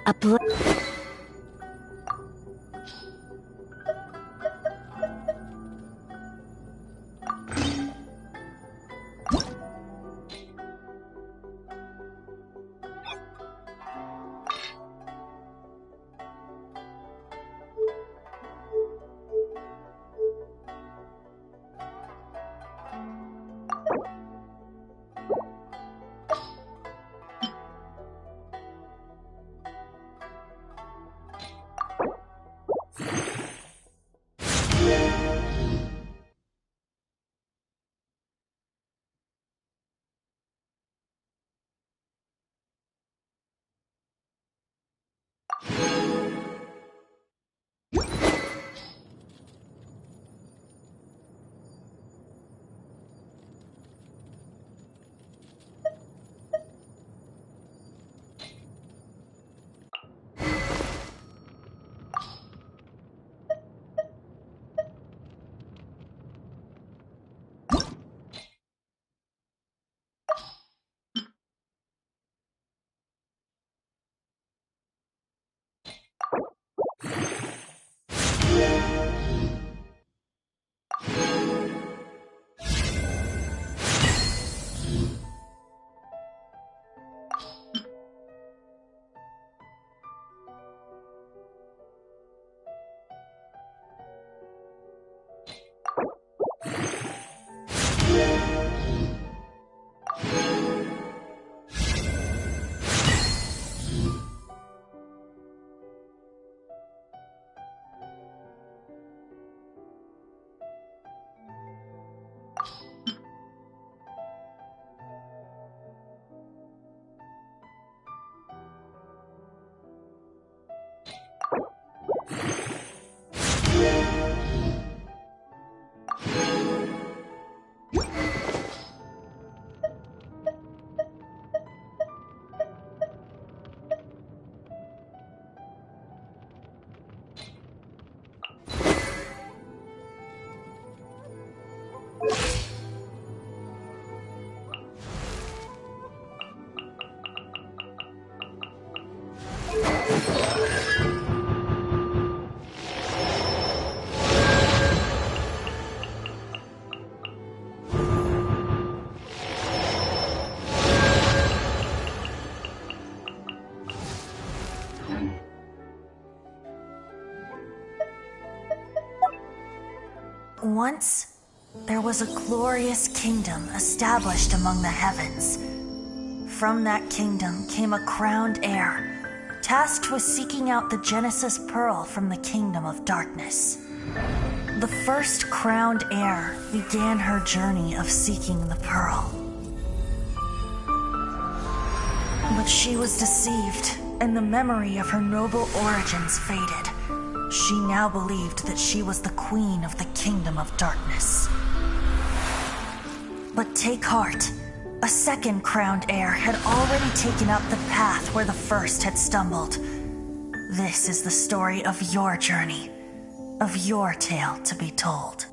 A bl- Once, there was a glorious kingdom established among the heavens. From that kingdom came a crowned heir, tasked with seeking out the Genesis Pearl from the kingdom of darkness. The first crowned heir began her journey of seeking the pearl. But she was deceived, and the memory of her noble origins faded. She now believed that she was the queen of the kingdom of darkness. But take heart. A second crowned heir had already taken up the path where the first had stumbled. This is the story of your journey, of your tale to be told.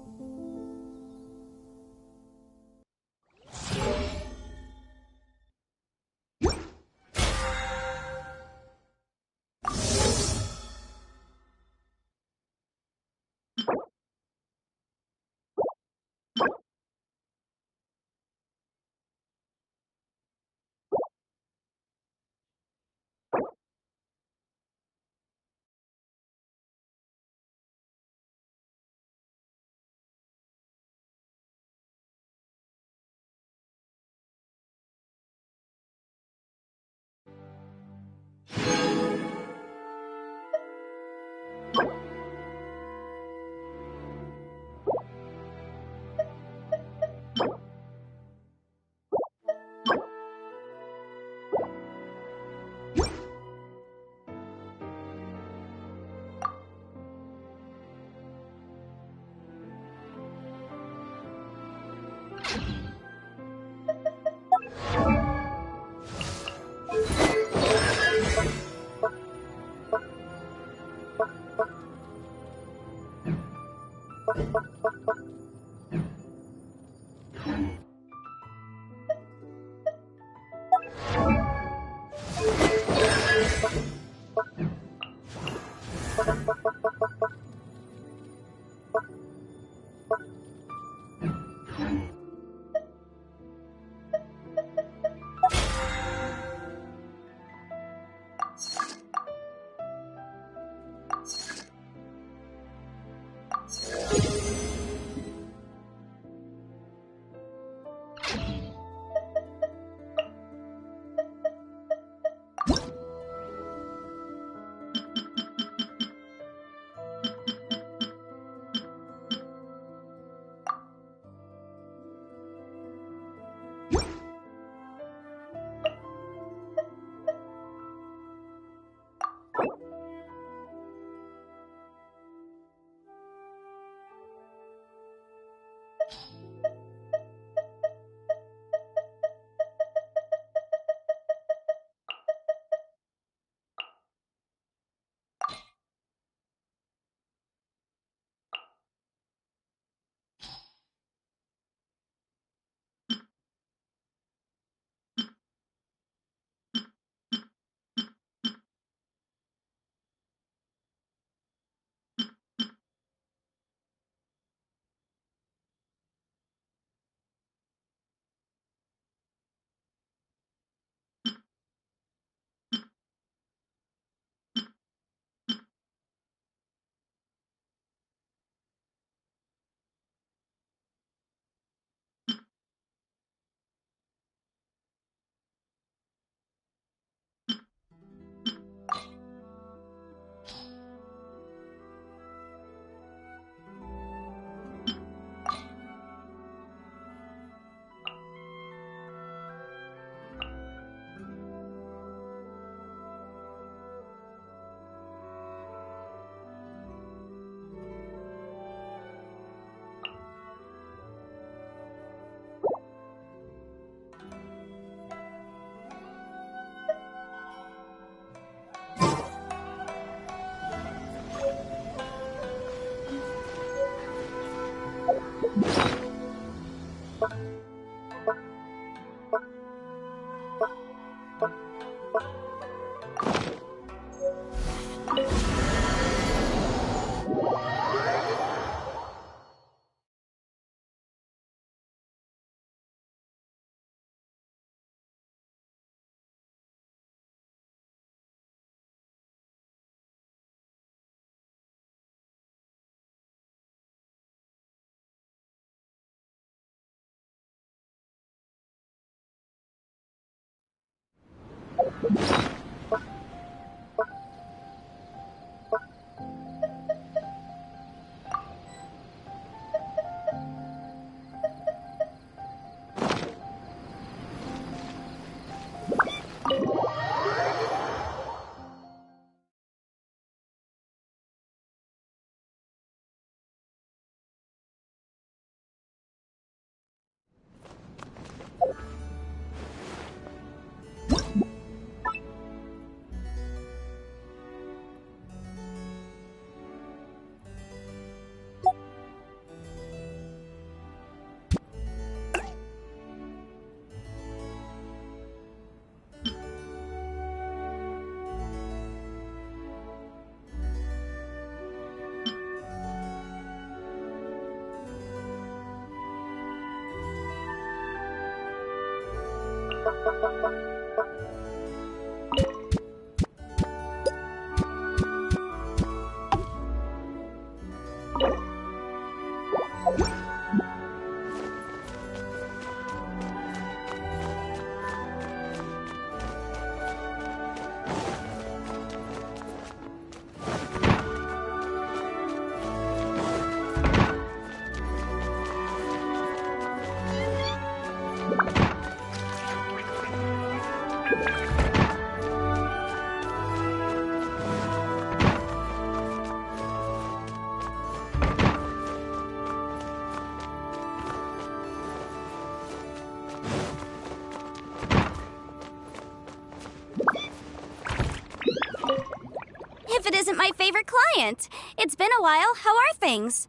If it isn't my favorite client. It's been a while. How are things?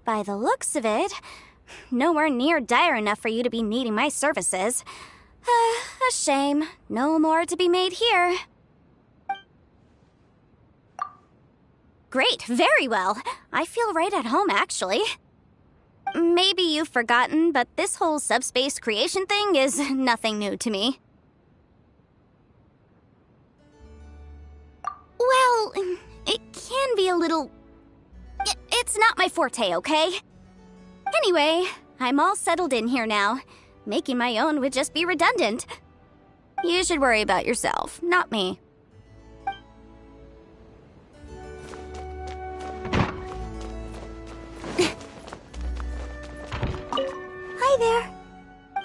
By the looks of it, nowhere near dire enough for you to be needing my services. A shame. No more to be made here. Great, very well. I feel right at home, actually. Maybe you've forgotten, but this whole subspace creation thing is nothing new to me. Well, it can be a little... It's not my forte, okay? Anyway, I'm all settled in here now. Making my own would just be redundant. You should worry about yourself, not me. Hi there.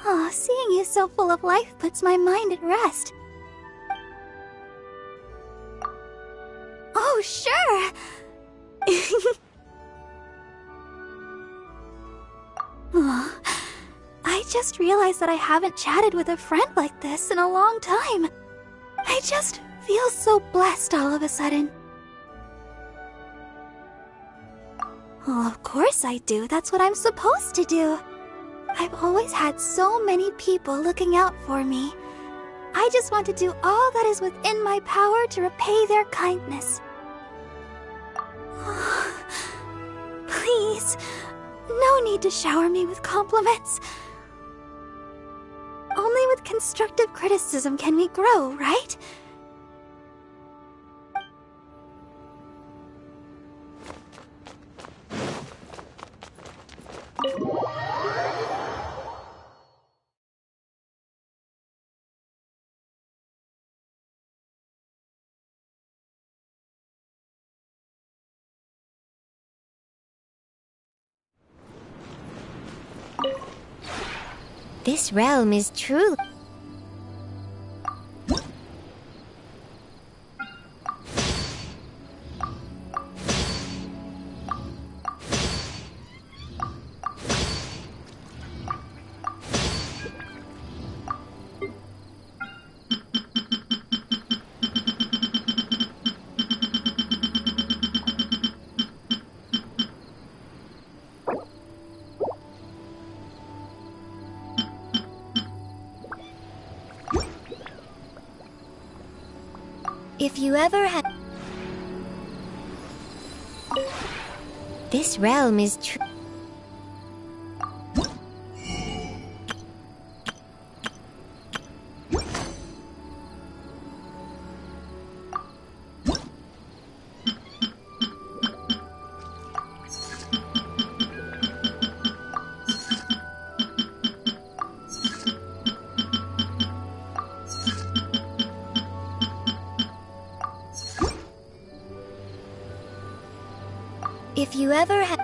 Oh, seeing you so full of life puts my mind at rest. Oh, sure. Oh, I just realized that I haven't chatted with a friend like this in a long time. I just feel so blessed all of a sudden. Well, of course I do. That's what I'm supposed to do. I've always had so many people looking out for me. I just want to do all that is within my power to repay their kindness. Please, no need to shower me with compliments. Only with constructive criticism can we grow, right? This realm is truly... If you ever had... This realm is true. If you ever had...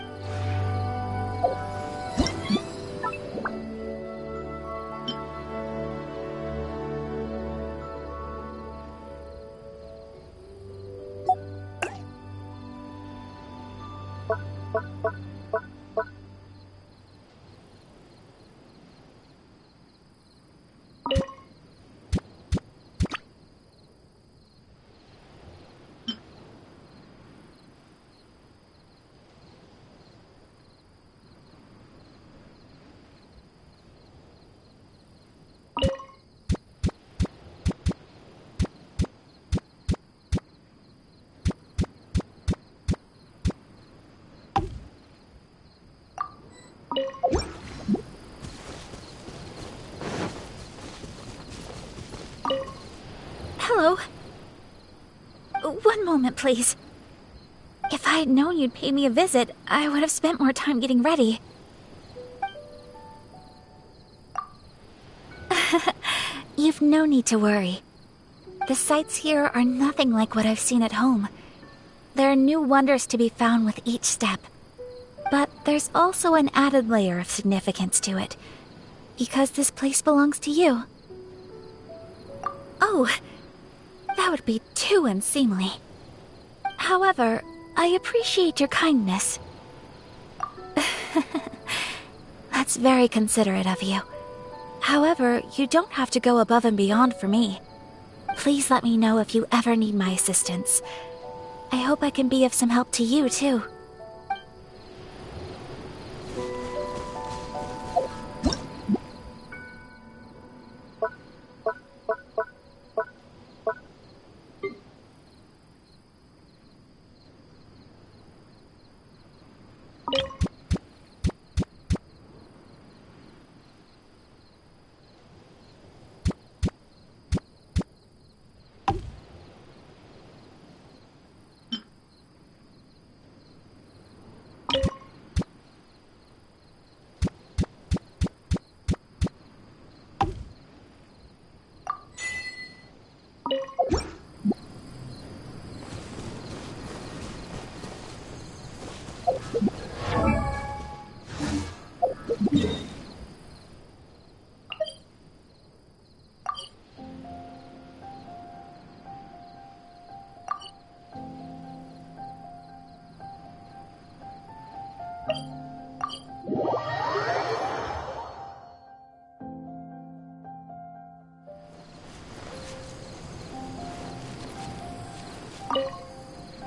Hello. One moment, please. If I had known you'd pay me a visit, I would have spent more time getting ready. You've no need to worry. The sights here are nothing like what I've seen at home. There are new wonders to be found with each step. But there's also an added layer of significance to it, because this place belongs to you. Oh, that would be too unseemly. However, I appreciate your kindness. That's very considerate of you. However, you don't have to go above and beyond for me. Please let me know if you ever need my assistance. I hope I can be of some help to you, too.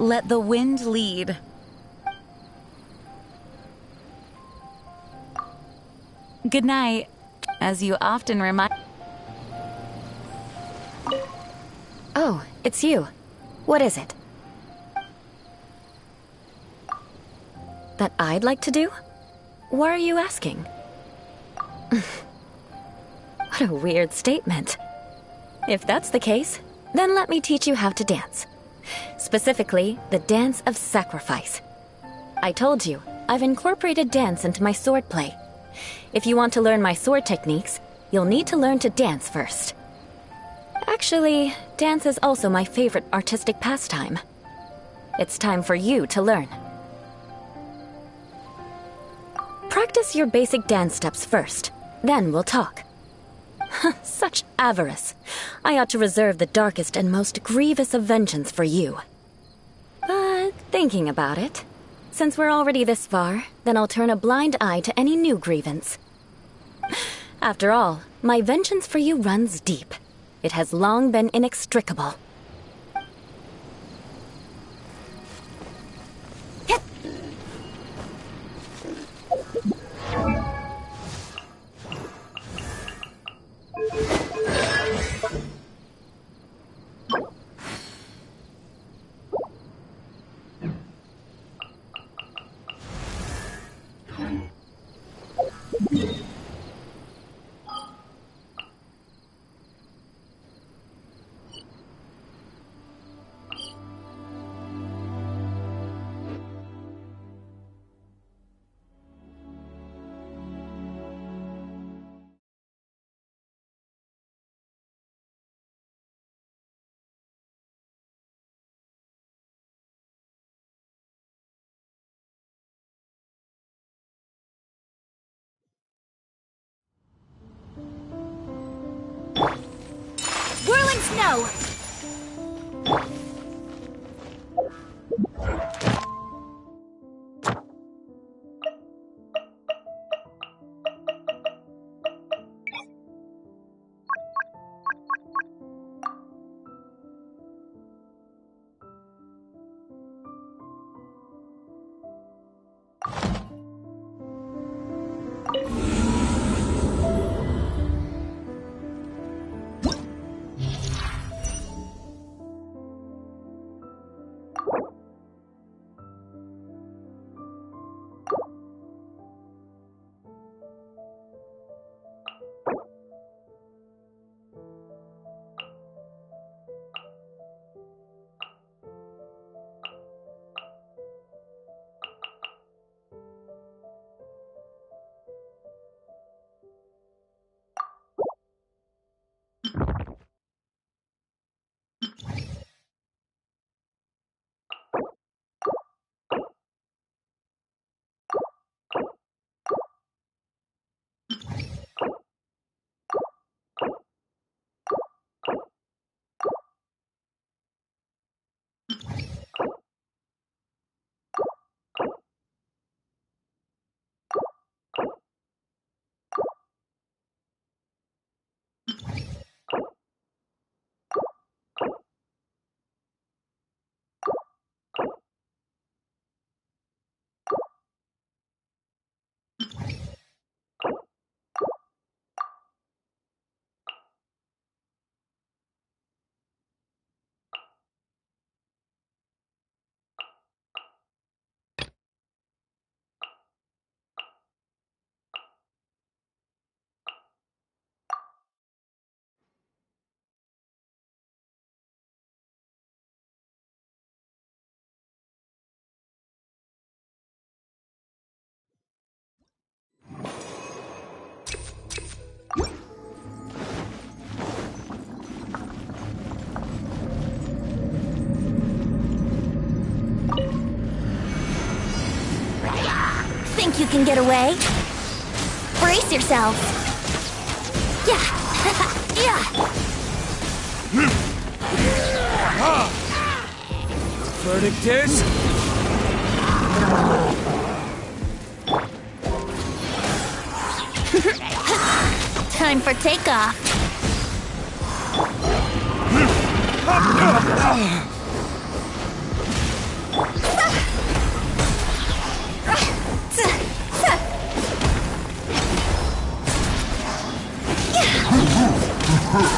Let the wind lead. Good night, as you often remind. Oh, it's you. What is it? That I'd like to do? Why are you asking? What a weird statement. If that's the case, then let me teach you how to dance. Specifically, the dance of sacrifice. I told you, I've incorporated dance into my swordplay. If you want to learn my sword techniques, you'll need to learn to dance first. Actually, dance is also my favorite artistic pastime. It's time for you to learn. Practice your basic dance steps first, then we'll talk. Such avarice. I ought to reserve the darkest and most grievous of vengeance for you. But thinking about it, since we're already this far, then I'll turn a blind eye to any new grievance. After all, my vengeance for you runs deep. It has long been inextricable. Whirling snow! Think you can get away? Brace yourselves. Yeah. Yeah. Verdict is? Time for takeoff. Let's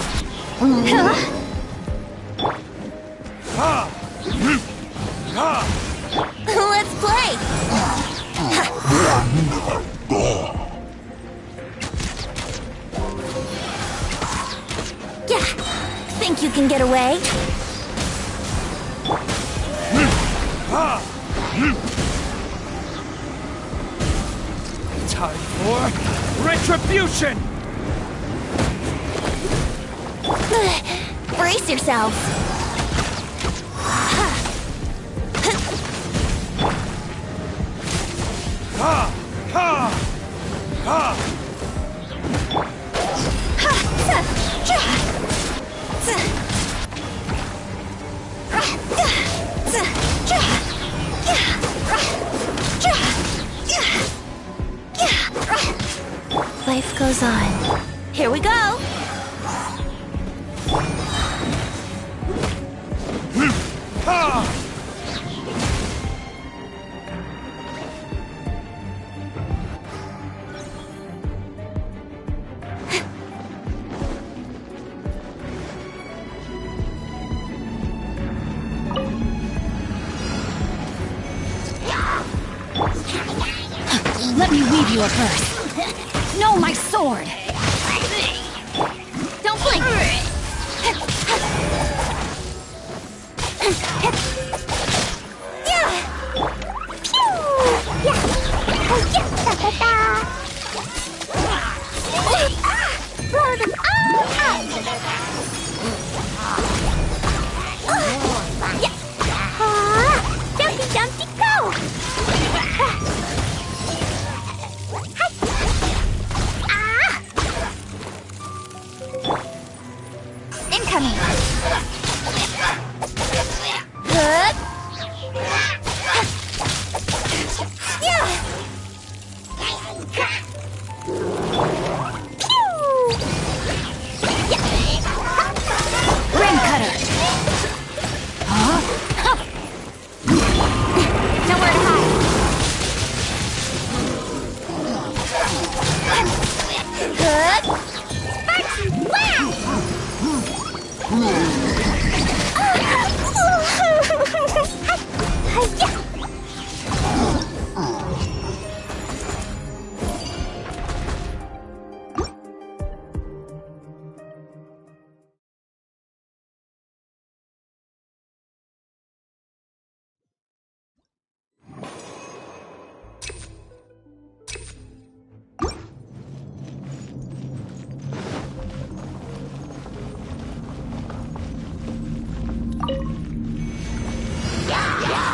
play! Yeah, think you can get away? Time for retribution! Brace yourselves! Life goes on. Here we go! Let me weave you a verse. No, my sword! Don't blink! Dumpty Dumpty go! Incoming! Ring cutter! Nowhere to hide!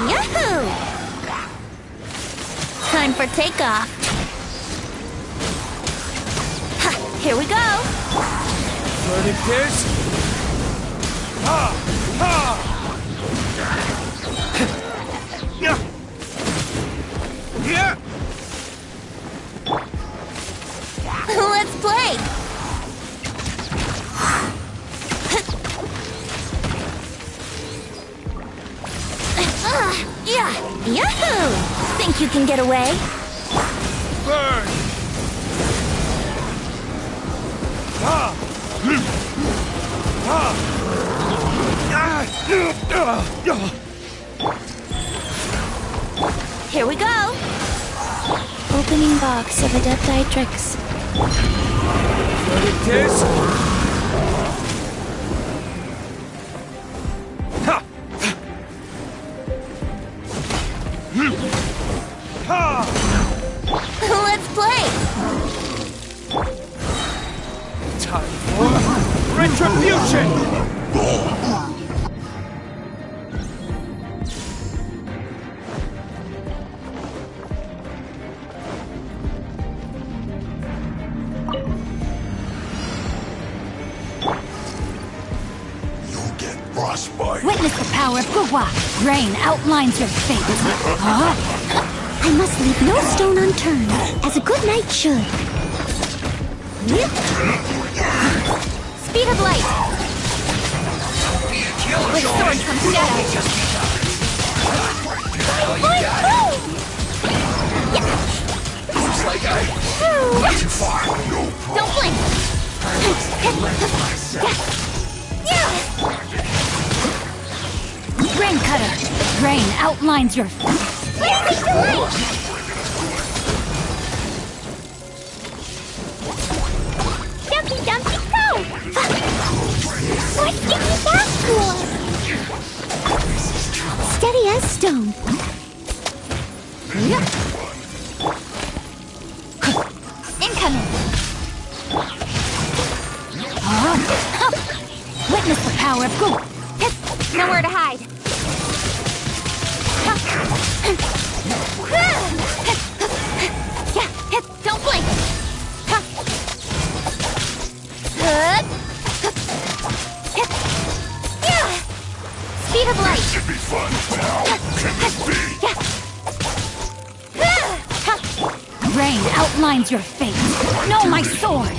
Yahoo! Time for takeoff. Ha, here we go. Verdict is... Ha! Ha! Yeah! Yeah! Let's play. Yeah! Yahoo! Think you can get away? Burn! Ha! Ha! Here we go. Opening box of Adepti-Trix. Verdict is... Ha! Ha! Let's play. Time for retribution! Witness the power of Gugwa. Rain outlines your fate. Huh? I must leave no stone unturned, as a good knight should. Speed of light. With sword comes shadow. Too far. Don't blink. Rain outlines your... Fiercely delight! Dumpty Dumpty go! What give me that for? Steady as stone. Incoming! Witness the power of Gua. Nowhere to hide. Yeah, don't blink. Speed of light. Should be fun. How can this be? Rain outlines your fate. No, my sword!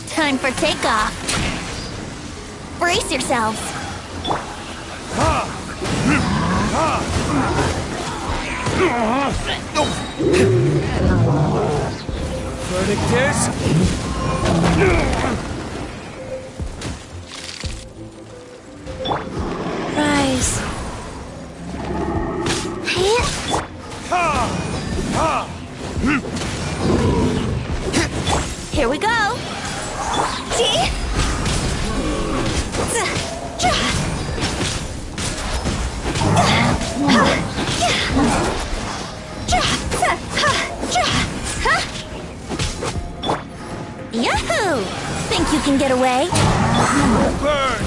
Time for takeoff. Brace yourselves. Verdict is... Rise. Here we go. Yahoo! Think you can get away? Burn!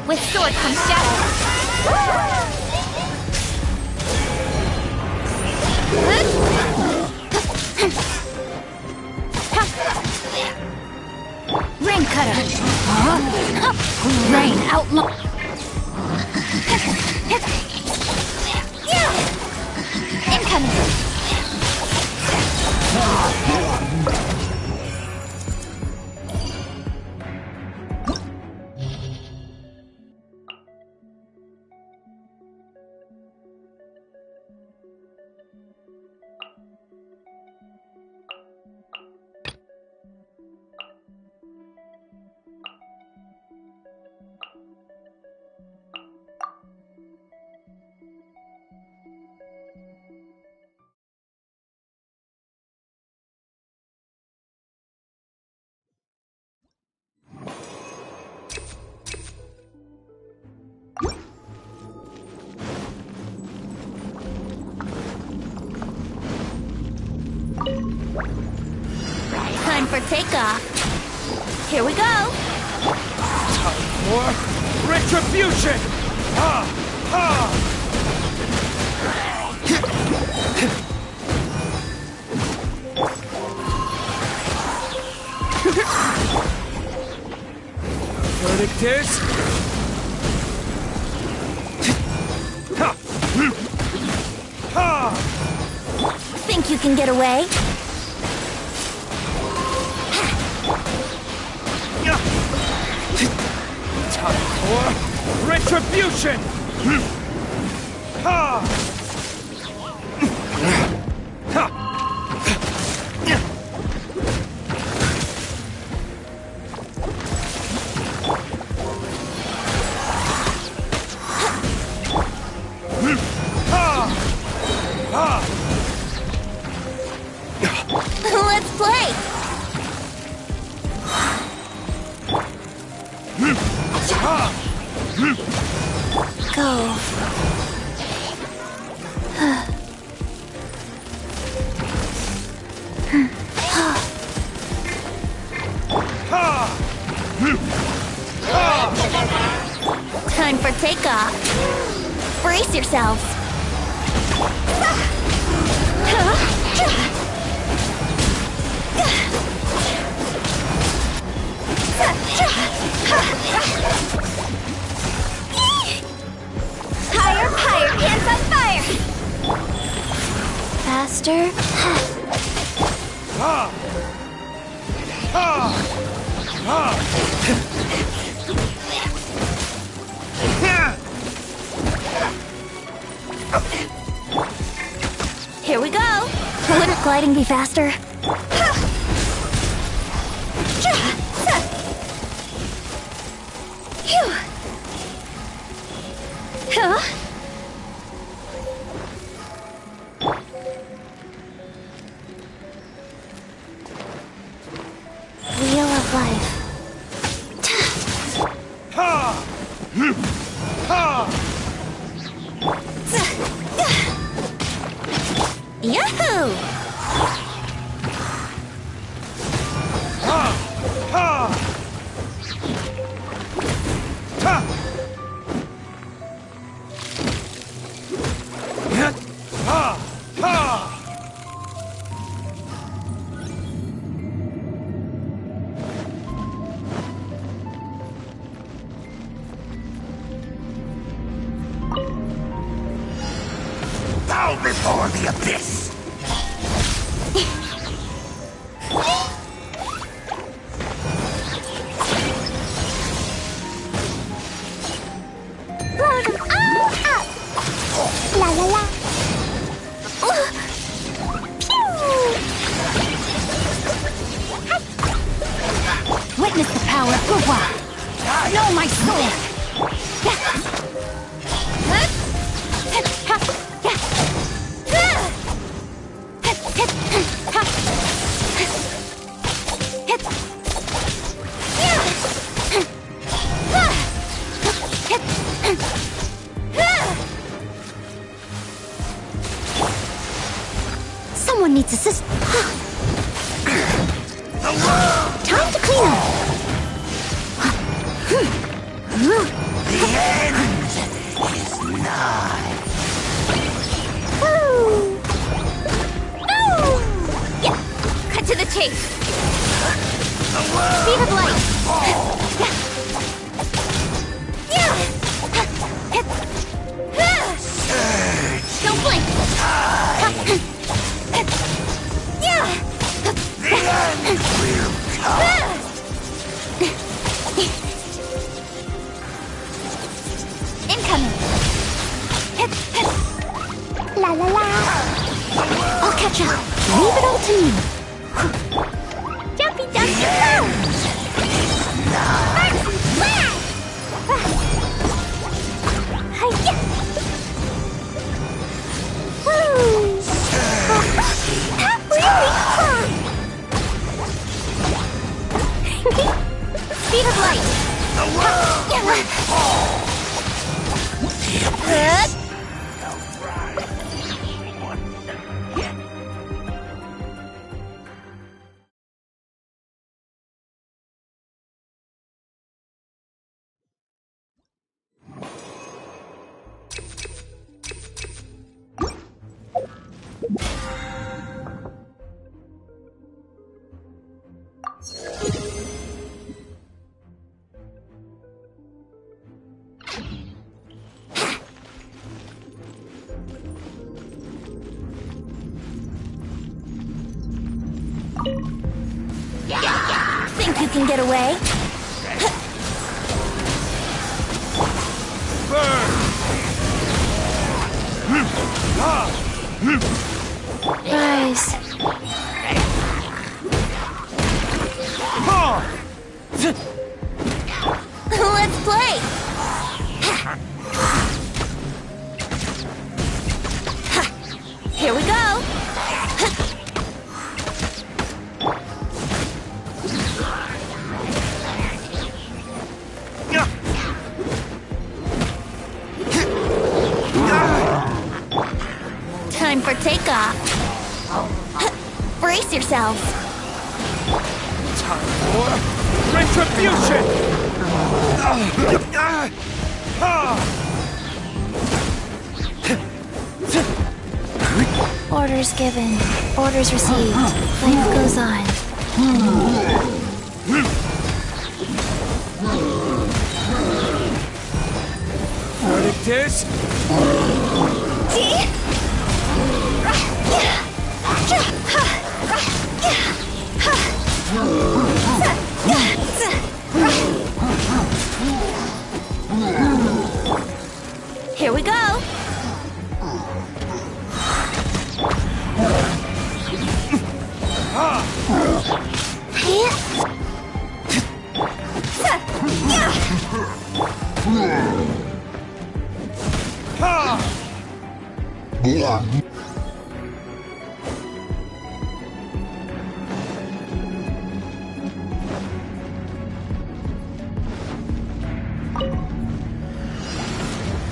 With sword comes shadow. Rain cutter! Rain outline... Incoming! Time for takeoff. Here we go. Time for retribution! Ha! Ha! Verdict is... Ha! Ha! Think you can get away? Time for retribution! Ha! Ha! Time for takeoff. Brace yourselves. Higher, higher, hands on fire! Faster. Here we go. Wouldn't gliding be faster? Phew. Huh? Wheel of life. Yahoo! Bow before the abyss! La la la. Witness the power of Gugwa. Know my sword. Someone needs assist. Time to clean up. The end is nigh. Cut to the chase. Speed of light. Don't blink. The end will come. Incoming. La la la. I'll catch up. Leave it all to me. Jumpy, jumpy. Speed of light. Think you can get away? Rise. Let's play! Here we go! Time for takeoff. Brace yourselves. Time for retribution! Orders given, orders received. Life goes on. Verdict is... Here we go.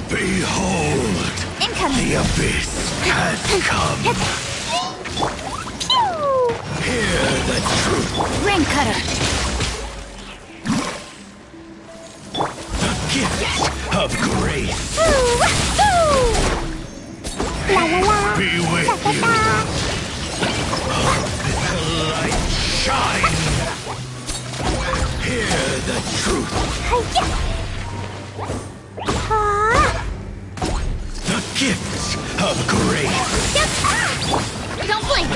Behold! Incoming. The abyss has come. Hear the truth. Rain cutter. The gift of grace. La la la. Be with Ta ta you. ta. The light shine. Hear the truth. The gift of grace. Don't blink.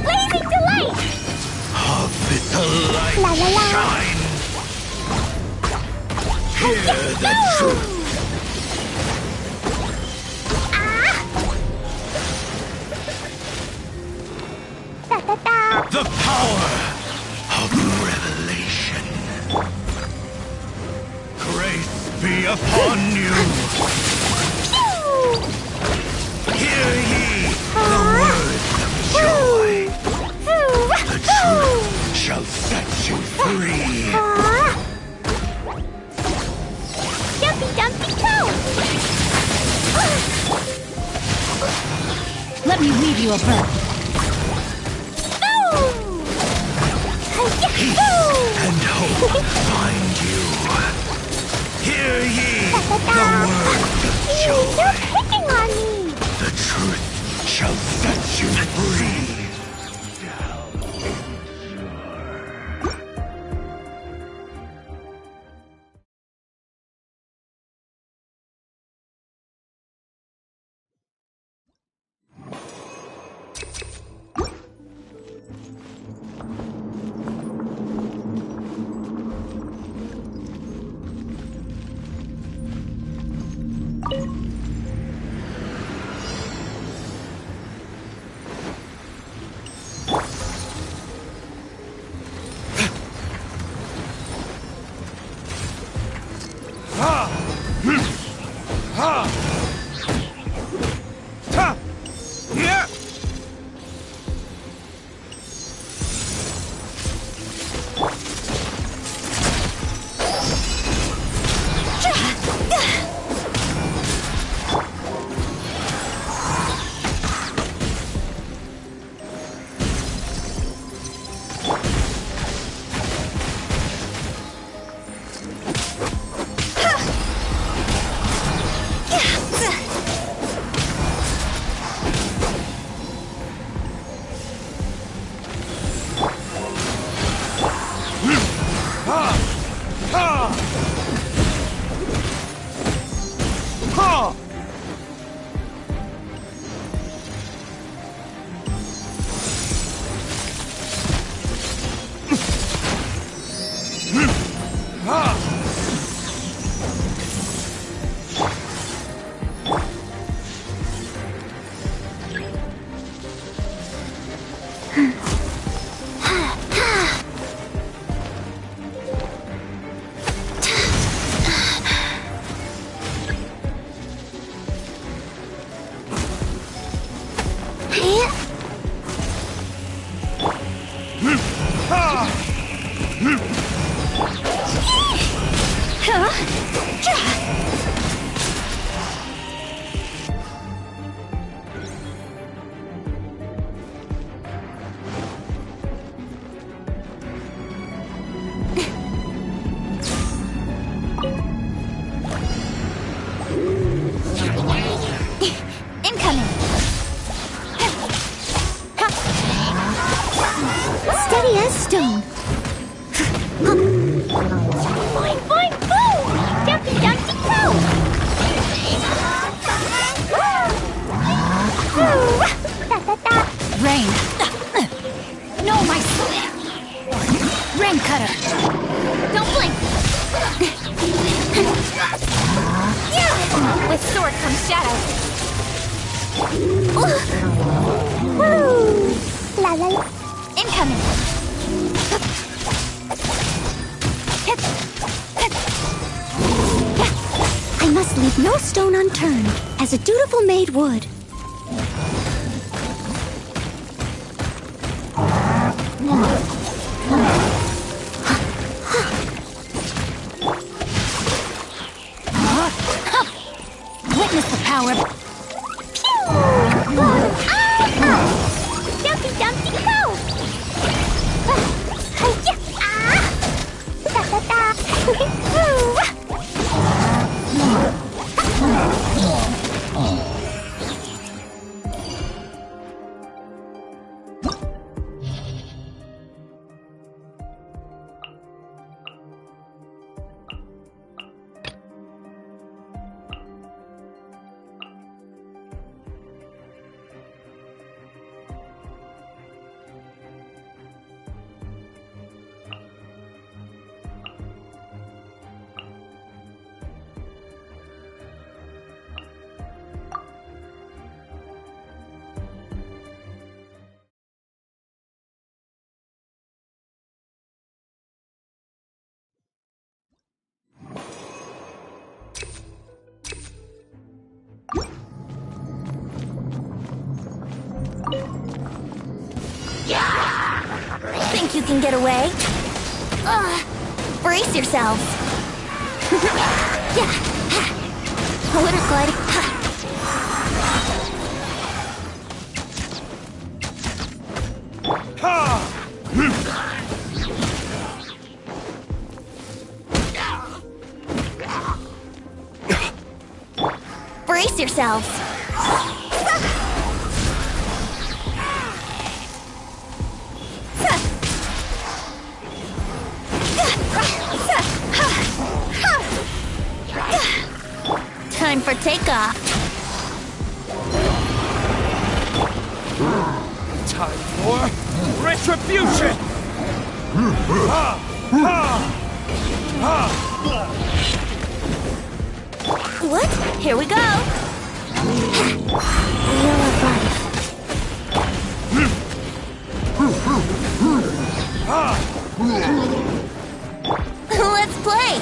Blazing delight. Of the light La la la. shine. Hear the truth. Ta ta ta. The power of revelation. Grace be upon you. Hear ye the words of joy. The truth shall set you free. Jumpy dumpy toe. Let me weave you a bird. Peace and hope find you. Hear ye the words of You're joy. picking on me. The truth shall set you free. my sword comes shadow. Woo! La la la. Incoming. I must leave no stone unturned, as a dutiful maid would. Witness the power of... Dumpty dumpty go! Hi-ya! Da da da! Think you can get away? Brace yourselves. Yeah. A little glide. Brace yourselves. Time for takeoff. Time for retribution! What? Here we go. Wheel of life. Let's play.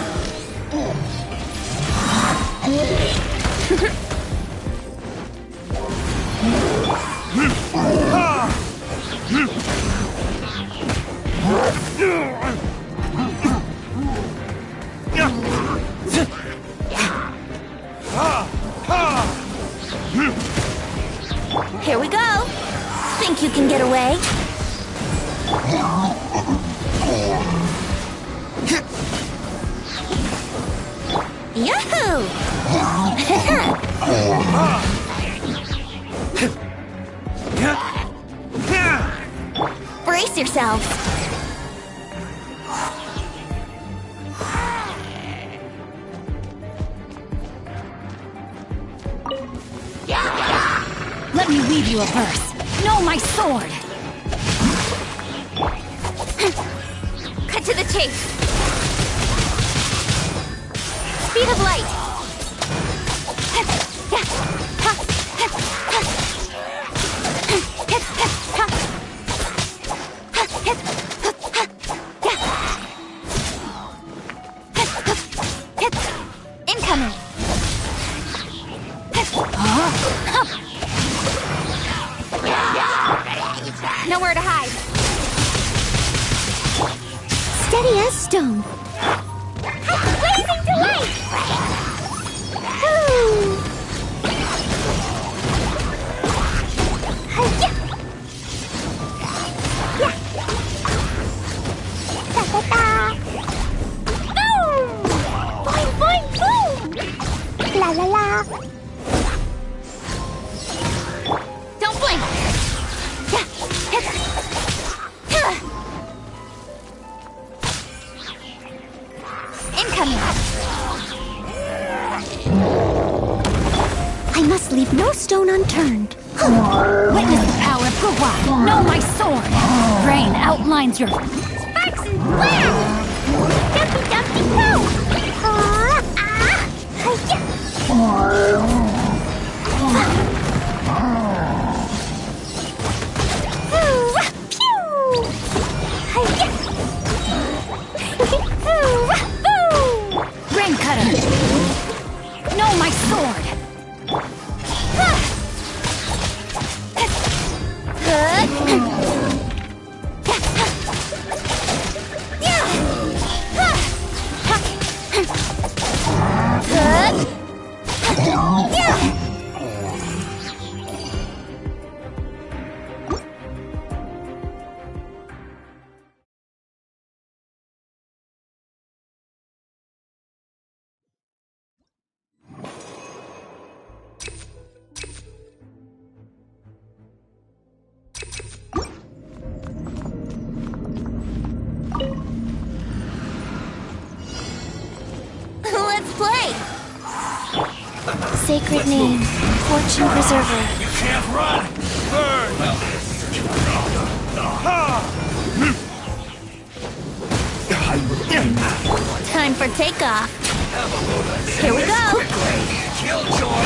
Here we go. Think you can get away? Yahoo! Brace yourselves. Let me weave you a verse. Know my sword! Cut to the chase. Speed of light. Incoming. Nowhere to hide. Steady as stone. Blazing delight! Woo! Hi-ya! Yeah! Da da da! Boom! Boing boing boom! La la la! Don't blink. Incoming. I must leave no stone unturned. Witness the power of Gugwa. Know my sword. Rain outlines your... Sparks and flares! Dumpty dumpty go! Hi-ya! my sword! Let's play! Sacred name, fortune preserver. You can't run! Burn! Time for takeoff. Here we go! Killjoy!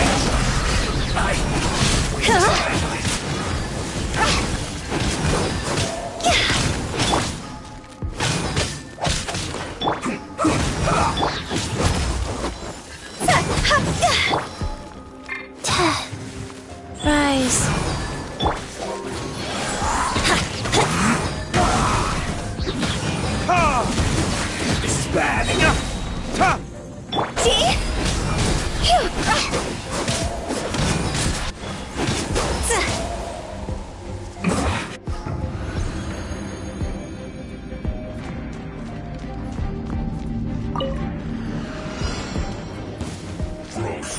Rise. This is bad.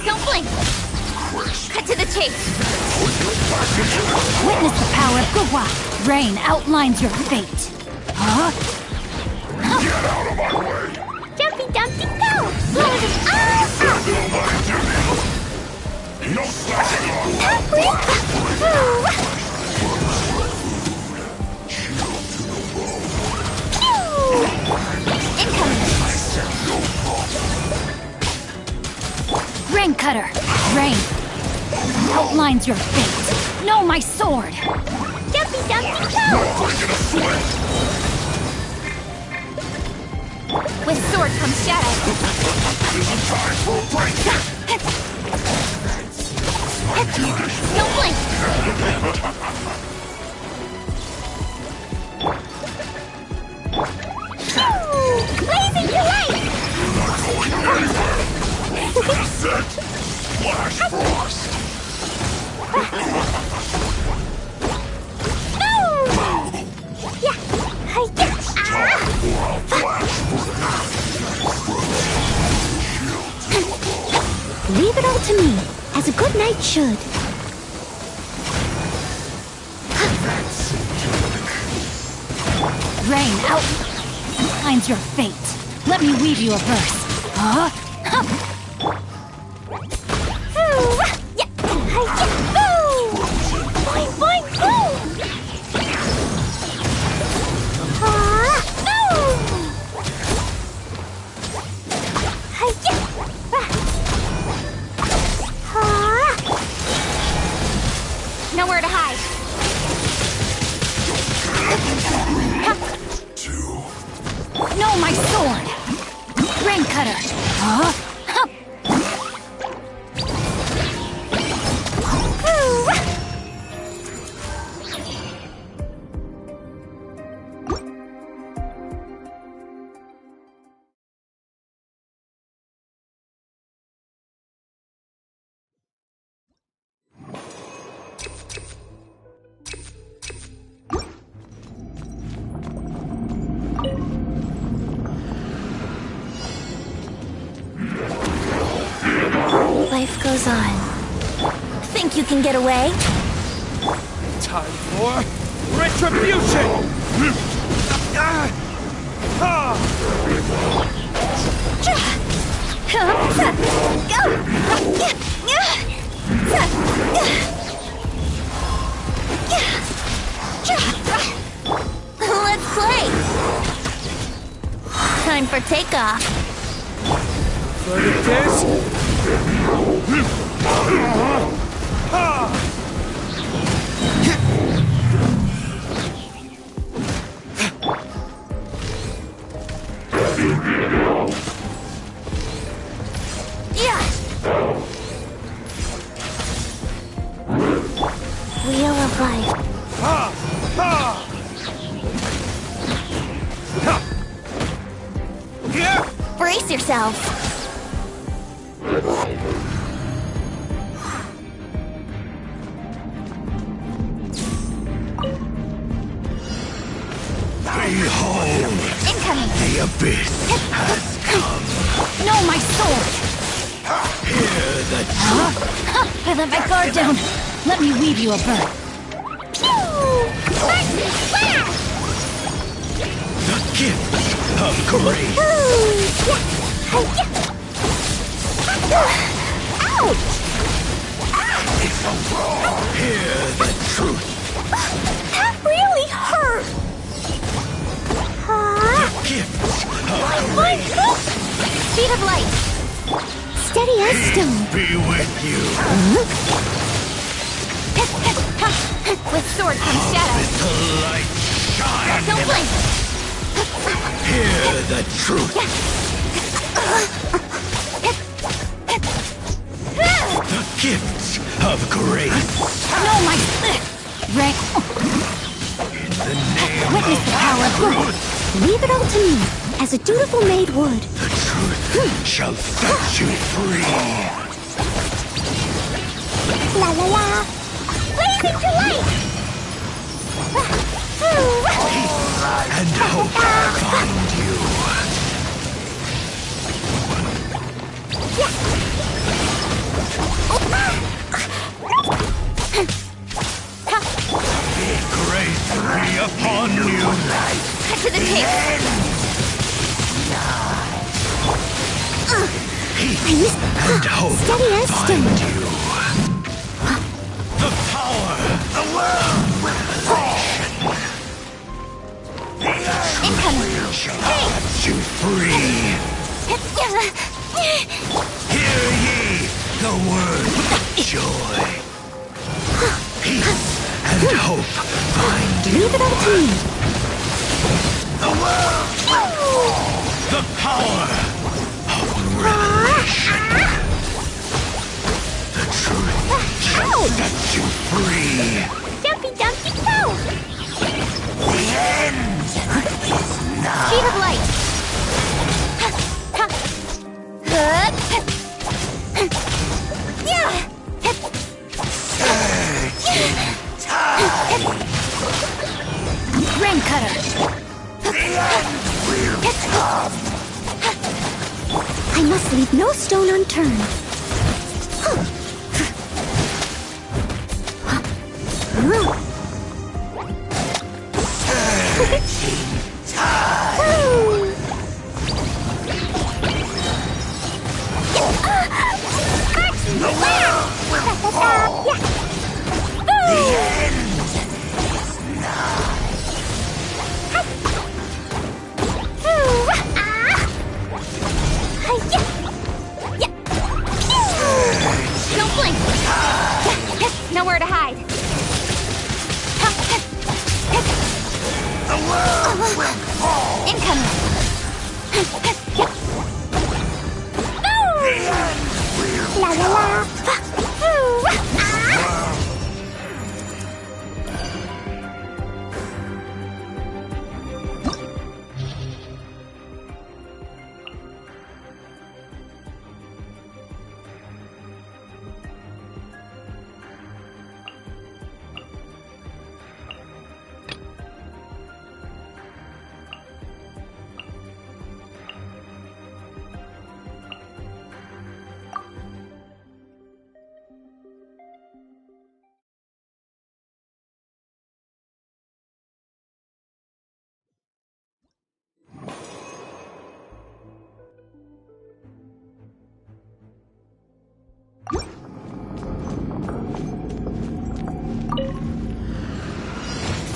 Don't blink! Cut to the chase! Witness the power of Guhua! Rain outlines your fate! Huh? Get out of my way! Jumpy Dumpty go! No stopping! Rain cutter! Rain outlines your fate! No, my sword! Jumpy Dumpty go! With sword comes shadow. Don't blink! Blazing to light! Set! Flash frost! Leave it all to me, as a good knight should. Rain outlines your fate! Let me weave you a verse! Huh? Boing, boing, boom! Nowhere to hide. No, my sword! Rain cutter! Huh? Life goes on. Think you can get away? Time for retribution! Let's play! Time for takeoff. Look at this! Yeah! of life. Brace yourself. Behold, Incoming. the abyss has come. No, my sword! Hear the I let my guard down. Let me weave you a bird. The gift of grace. Hear the truth. That really hurt. The gift of grace. Speed of light. Steady as stone. Be with you. With sword comes shadow. The light shine. Don't blink. Hear the truth. The gift of grace. No, my... Right. In the name Witness of the power of truth. Leave it all to me, as a dutiful maid would. The truth shall set you free. La la la. Blazing to light. And hope find you. Grace be upon you. Cut to the chase. And hope Steady as find stone. you. The power. The world will Incoming. shall set you free. Hear ye the word joy. Peace and hope find you. Leave it all to me. The world. The power of revelation. The truth shall set you free. Jumpy, jumpy, go. The end is nigh. Speed of light. Rain cutter. I must leave no stone unturned. Don't blink. Nowhere to hide. Incoming. La la la.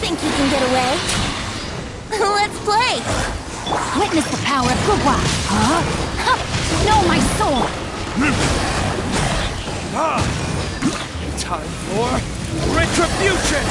Think you can get away? Let's play. Witness the power of Gugwa. Huh? No, my sword! Time for retribution!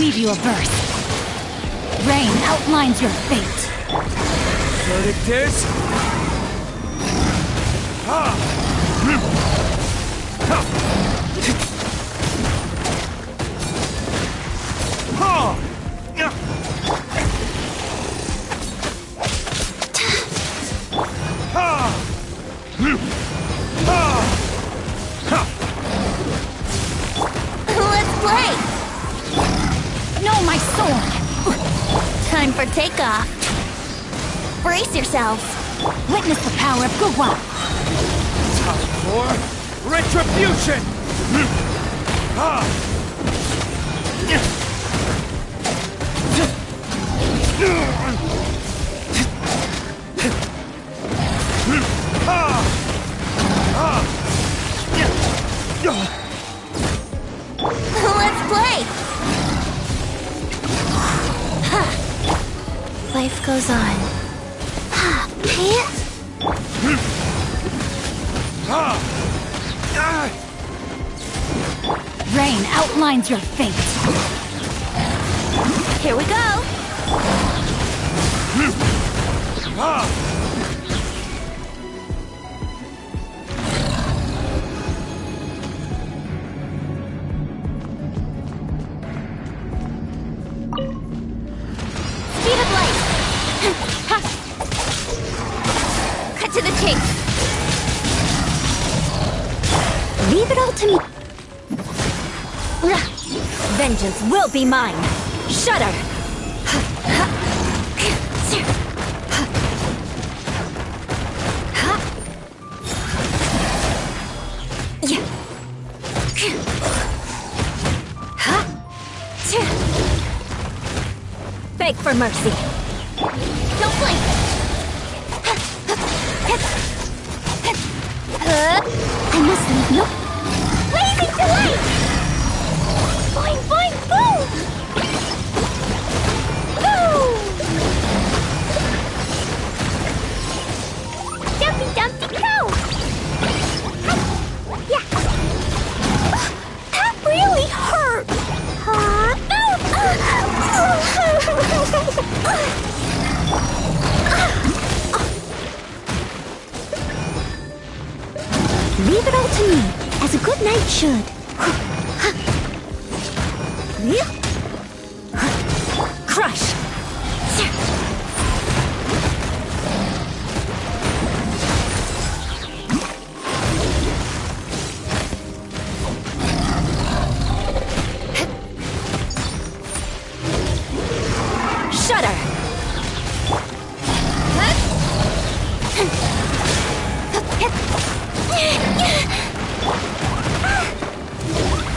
weave you a verse. Rain outlines your fate. Verdict is... Let's play! No, my sword! Time for takeoff. Brace yourselves. Witness the power of Guwa! Time for retribution! Let's play! Life goes on. Rain outlines your fate. Here we go! Speed of light! Cut to the chase! Leave it all to me. Vengeance will be mine. Shudder. Beg for mercy. Don't blink! I must leave no. Blazing delight! Boing, boing, boom! Boom! Dumpy, dumpty, go! Yeah! That really hurt! Leave it all to me, as a good knight should. Crush. Shudder.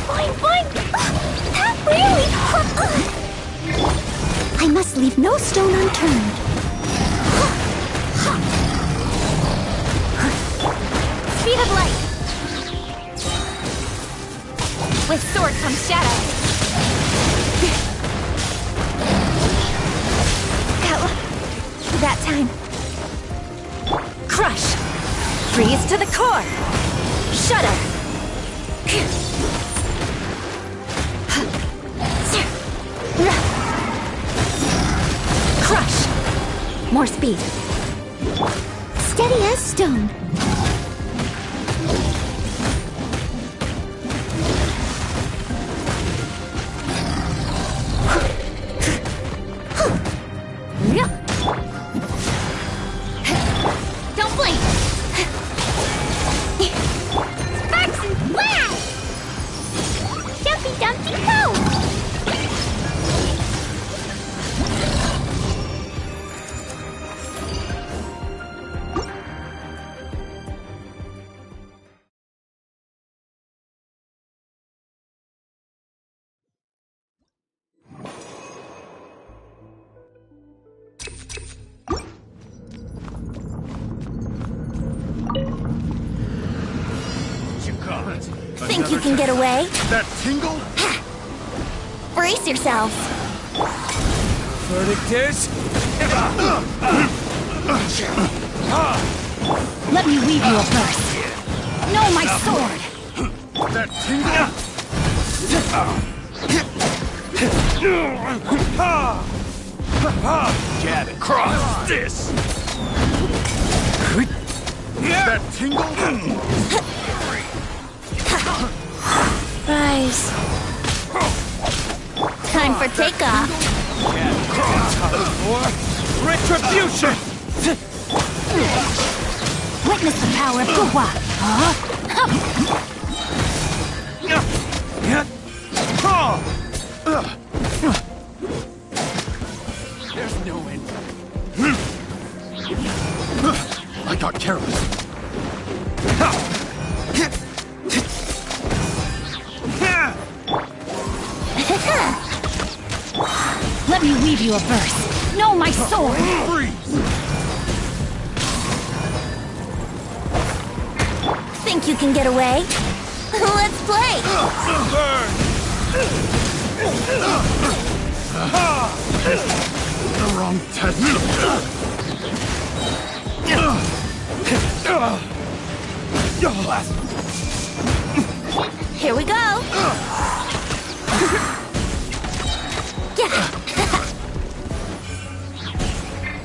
Boing, boing! That really hurt! I must leave no stone unturned. Speed of light! With sword comes shadow. That time. Crush. Freeze to the core. Shudder. Crush. More speed. Steady as stone. Don't blink! Sparks and flash! Dumpy, dumpty, go! Think you can get away? That tingle? Brace yourselves! Verdict is... Let me weave you a verse. No, my sword! That tingle? Jab it. Cross this! That tingle? Rise. Time for takeoff. Jab it. Cross! Retribution! Witness the power of Gua. There's no end. I got careless. Let me weave you a verse. Know my sword. Freeze! Think you can get away? Let's play! Burn! The wrong test. Here we go!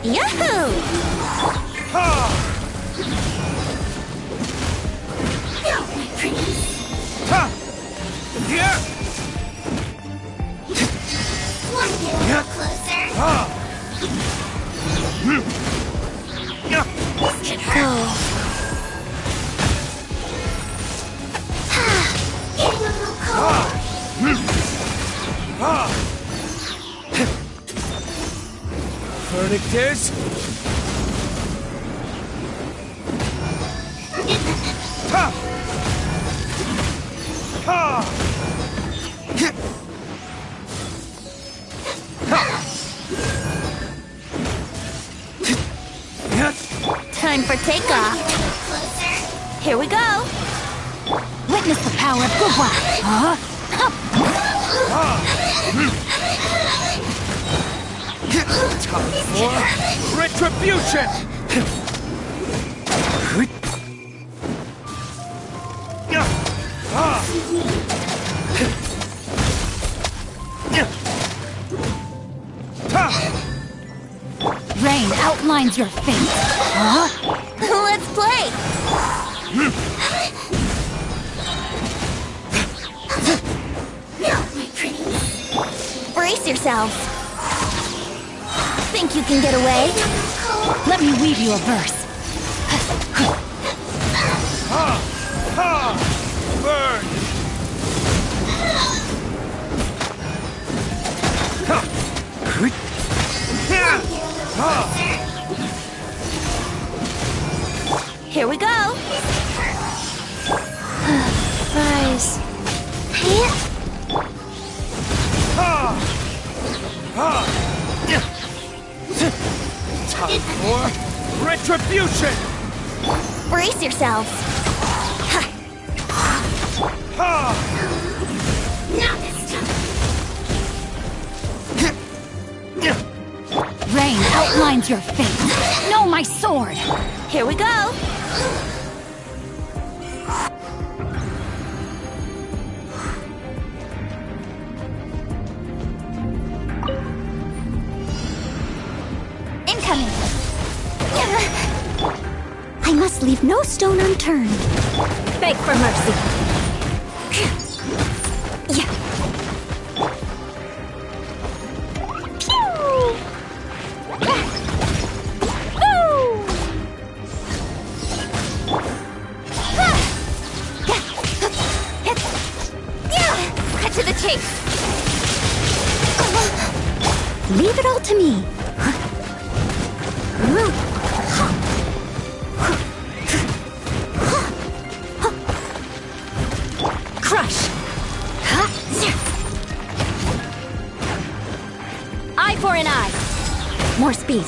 Yahoo! Verdict is... Time for takeoff. Here we go. Witness the power of Gua. Time for retribution! Rain outlines your fate. Let's play. Brace yourselves. Think you can get away? Let me weave you a verse. Burn! Here we go. Rise. Time for retribution! Brace yourselves. Rain outlines your fate. Know my sword. Here we go. Incoming. I must leave no stone unturned. Beg for mercy. Cut to the chase. Leave it all to me. Crush! Eye for an eye. More speed.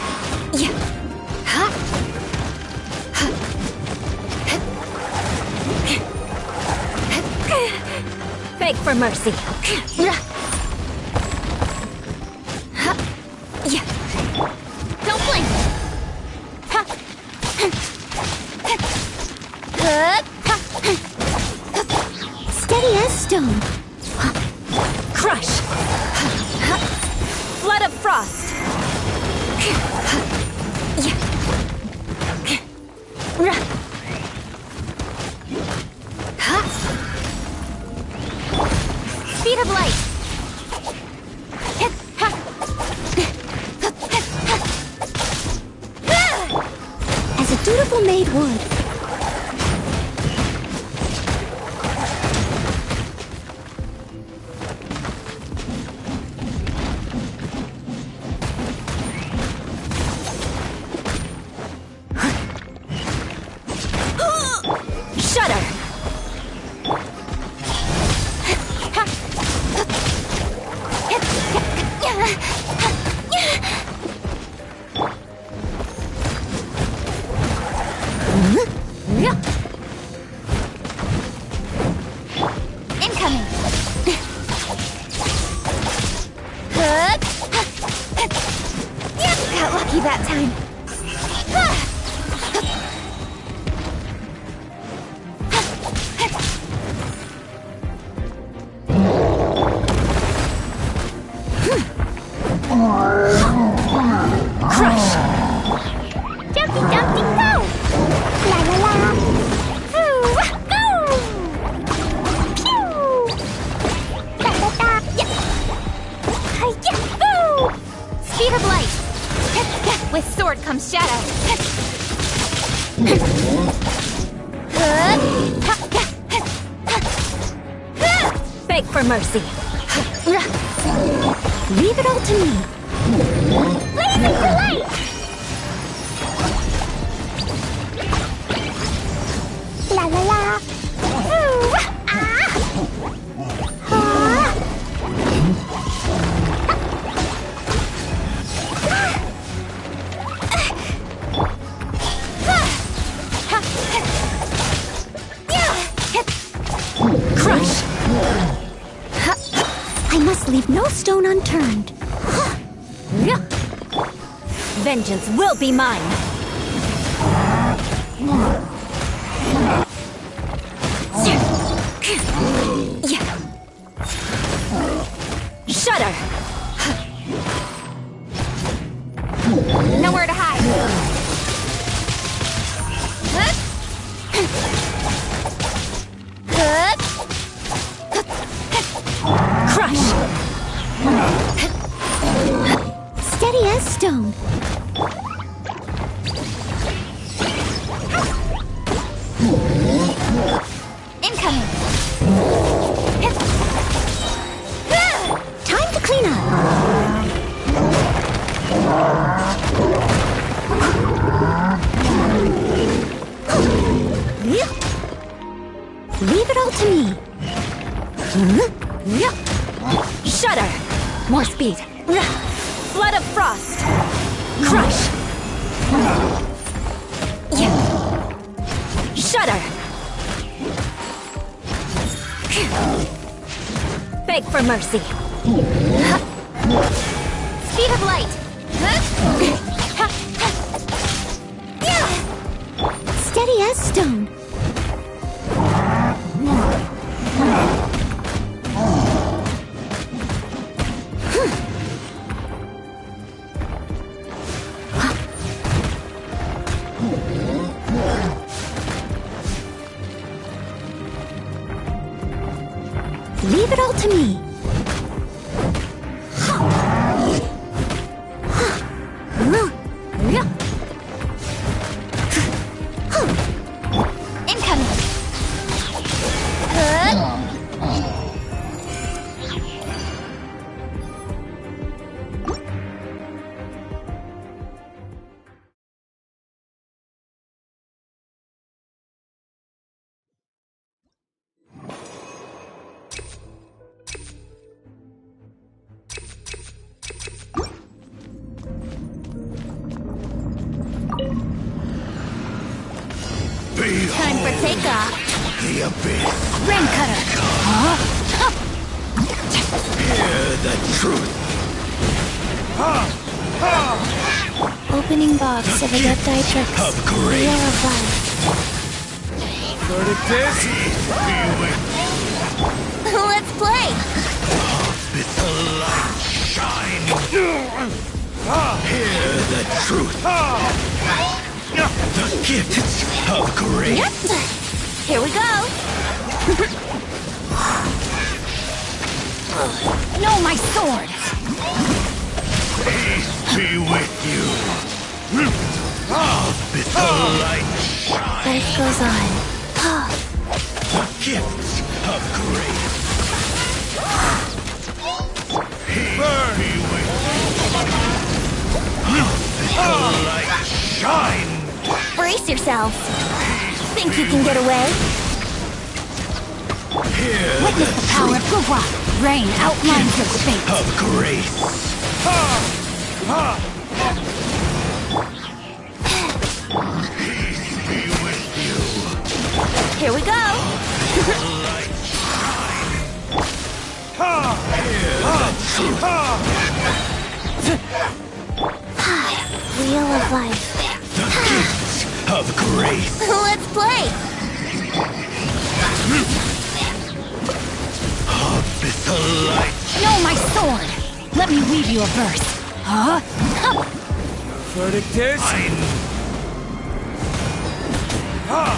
Beg for mercy. Don't blink. Steady as stone. Crush! Flood of frost! Speed of light! As a dutiful maid would. Shudder! Incoming! Got lucky that time. Crush! Jumpy, jumpy, go! La la la! Ooh, go! Pew! Da da da! Yeah. Hi-ya! Boo! Speed of light! With sword comes shadow. Beg for mercy. Leave it all to me. Blazing for light! La la la! Ooh, ah! Ah! Crush! I must leave no stone unturned. Vengeance will be mine! Shudder! Nowhere to hide. Crush! Steady as stone. Incoming! Time to clean up. Leave it all to me. Shudder! More speed! Flood of frost! Crush! Shudder! Beg for mercy! Speed of light! Steady as stone. Leave it all to me. Incoming! Time for takeoff. The abyss. Rain cutter. Hear the truth. Opening box of Adepti Of grace. Wheel of life. Verdict is... Let's play. With the light. shine. Hear the truth. The gifts of grace. Yep. Here we go. No, my sword! Peace be with you. Let the light shine. Life goes on. The gifts of grace. Peace be with you. Let the light shine. Brace yourselves. Think you can get away? Hear Witness the power of Gugwa! Rain outlines your fate! of grace. Peace be with you. Here we go. Light shine. Hear the truth. Wheel of life. The gifts of grace. Let's play. The light No, my sword! Let me weave you a verse. Huh? Verdict is... shine.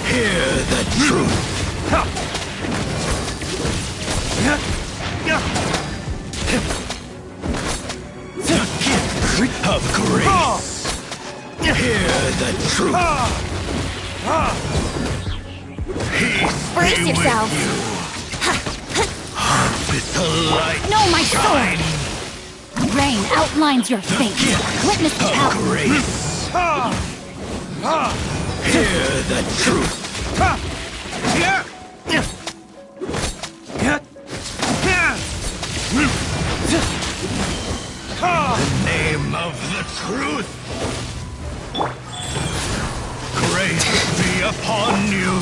Hear the truth. The gifts of grace. Hear the truth. Peace Brace be yourselves. with you. With the light No, my shine. sword! Rain outlines your fate. Witness the Of power. grace. Hear the truth. The name of the truth. Grace be upon you.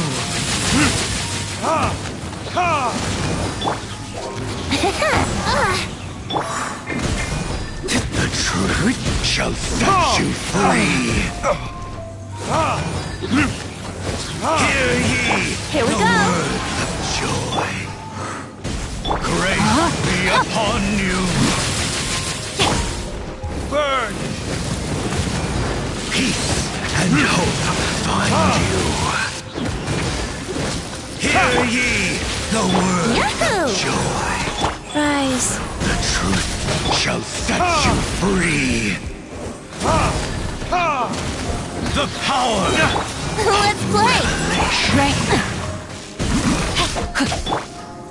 The truth shall set you free. Hear ye Here we the go. word of joy. Grace be upon you. Burn! Peace and hope find you. Hear ye the word Yahoo! of joy. Rise. The truth shall set you free. The power Let's play. Rain.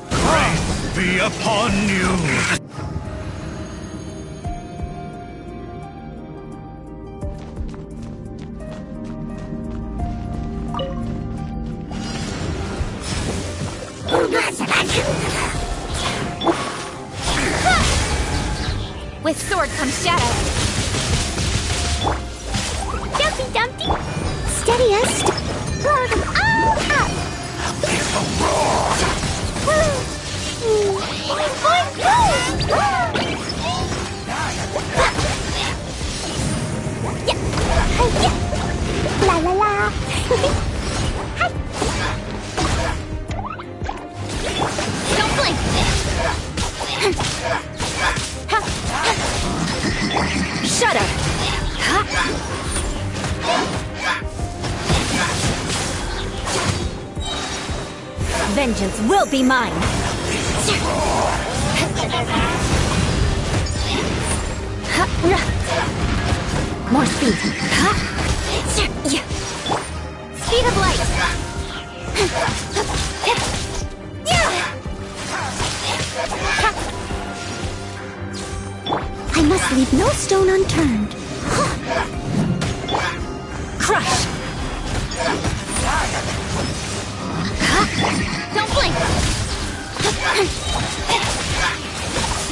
grace be upon you. With sword comes shadow. Dumpty Dumpty. Steadiest. La la la. Don't blink. Shudder. Vengeance will be mine. More speed. Speed of light. I must leave no stone unturned. Crush. Don't blink.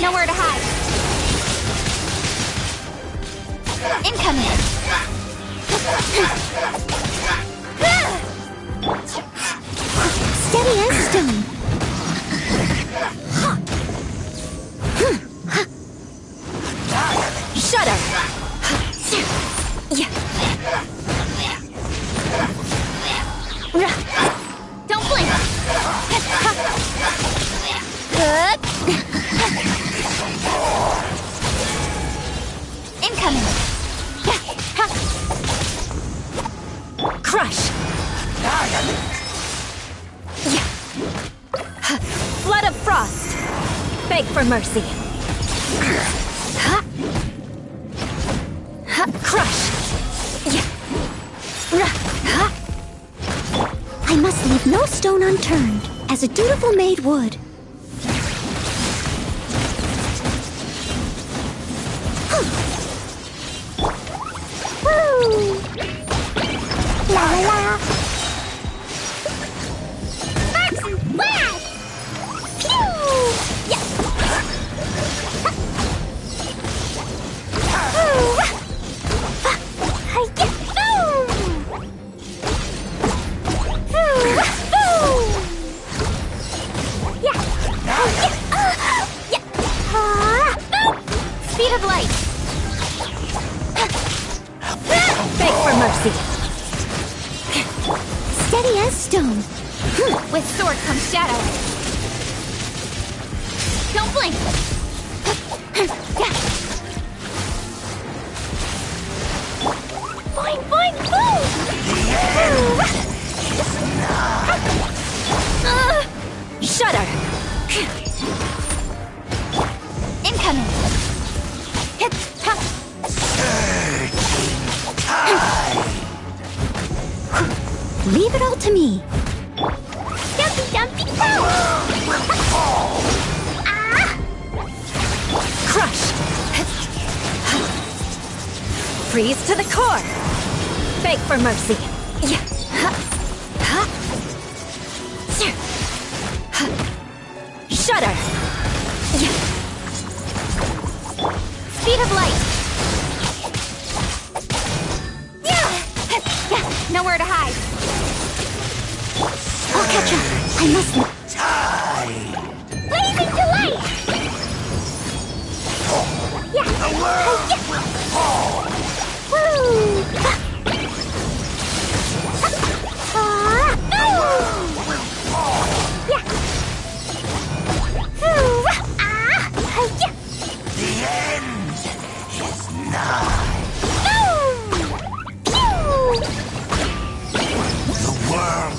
Nowhere to hide. Incoming. Steady as stone. Shudder. Don't blink. Beg for mercy. Crush. I must leave no stone unturned, as a dutiful maid would. Woo! La la la! Sparks and flash! Pew! Yeah! Speed of light! Beg for mercy. Steady as stone. With sword comes shadow. Don't blink! Boing, boing, boom! Shudder. Incoming! Hit! Ha! Leave it all to me. Dumpy, dumpy, go! Crush. Freeze to the core. Beg for mercy. Shudder. Speed of light! Nowhere to hide! I'll catch up. I must. Blazing delight! The end is nigh. The world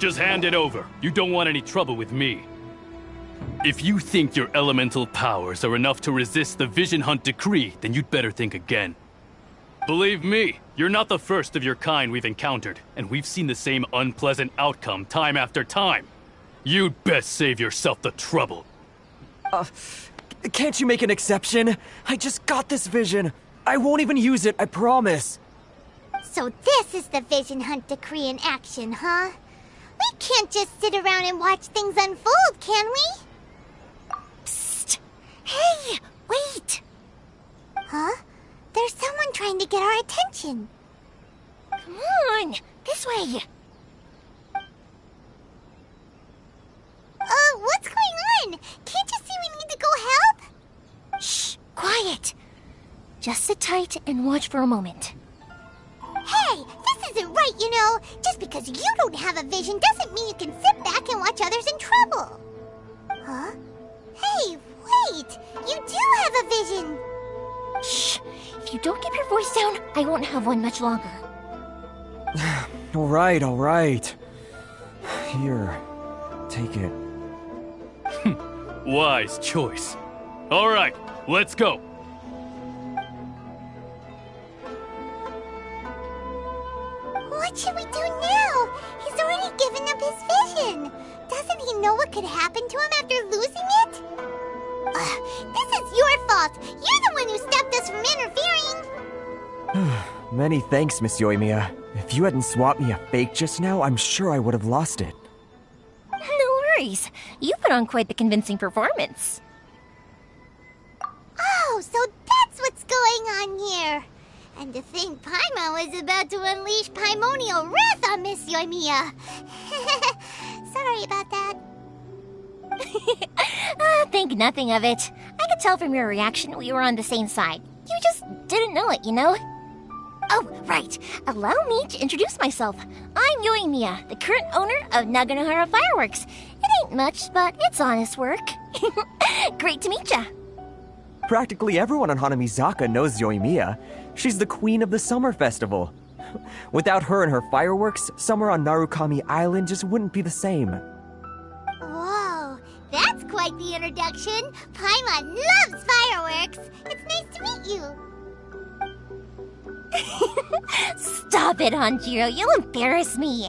Just hand it over. You don't want any trouble with me. If you think your elemental powers are enough to resist the Vision Hunt decree, then you'd better think again. Believe me, you're not the first of your kind we've encountered, and we've seen the same unpleasant outcome time after time. You'd best save yourself the trouble. Can't you make an exception? I just got this vision. I won't even use it, I promise. So this is the Vision Hunt decree in action, huh? We can't just sit around and watch things unfold, can we? Psst! Hey, wait! Huh? There's someone trying to get our attention. Come on, this way. What's going on? Can't you see we need to go help? Shh, quiet. Just sit tight and watch for a moment. Hey, this isn't right, you know. Just because you don't have a vision doesn't mean you can sit back and watch others in trouble. Huh? Hey, wait! You do have a vision! Shh! If you don't keep your voice down, I won't have one much longer. All right. Here, take it. Wise choice. All right, let's go. What should we do now? He's already given up his vision. Doesn't he know what could happen to him after losing it? This is your fault. You're the one who stopped us from interfering. Many thanks, Miss Yoimiya. If you hadn't swapped me a fake just now, I'm sure I would have lost it. No worries. You put on quite the convincing performance. Oh, so that's what's going on here. And to think Paimon was about to unleash Paimonial wrath on Miss Yoimiya. Sorry about that. Think nothing of it. I could tell from your reaction we were on the same side. You just didn't know it, you know? Oh, right. Allow me to introduce myself. I'm Yoimiya, the current owner of Naganohara Fireworks. It ain't much, but it's honest work. Great to meet ya. Practically everyone on Hanamizaka knows Yoimiya. She's the queen of the summer festival. Without her and her fireworks, summer on Narukami Island just wouldn't be the same. Whoa, that's quite the introduction. Paimon loves fireworks. It's nice to meet you. Stop it, Hanjiro. You'll embarrass me.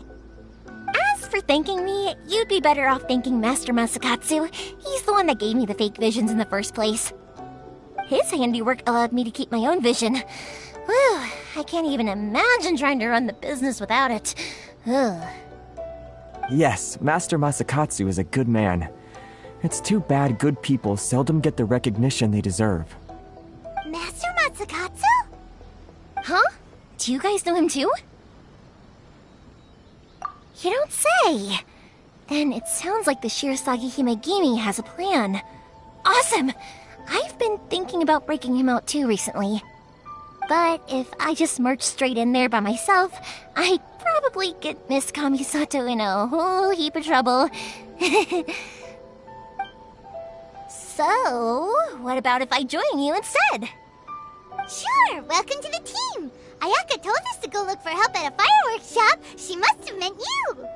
As for thanking me, you'd be better off thanking Master Masakatsu. He's the one that gave me the fake visions in the first place. His handiwork allowed me to keep my own vision. Whew, I can't even imagine trying to run the business without it. Ugh. Yes, Master Masakatsu is a good man. It's too bad good people seldom get the recognition they deserve. Master Matsukatsu? Huh? Do you guys know him too? You don't say! Then it sounds like the Shirasagi Himegimi has a plan. Awesome! I've been thinking about breaking him out too recently. But if I just marched straight in there by myself, I'd probably get Miss Kamisato in a whole heap of trouble. So, what about if I join you instead? Sure, welcome to the team. Ayaka told us to go look for help at a fireworks shop. She must have meant you.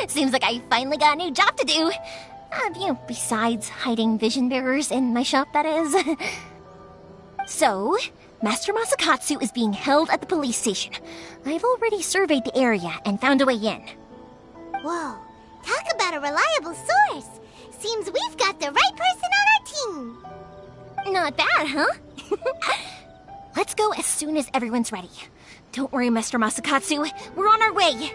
Seems like I finally got a new job to do. Besides hiding vision bearers in my shop, that is. So, Master Masakatsu is being held at the police station. I've already surveyed the area and found a way in. Whoa, talk about a reliable source. Seems we've got the right person on our team. Not bad, huh? Let's go as soon as everyone's ready. Don't worry, Master Masakatsu. We're on our way.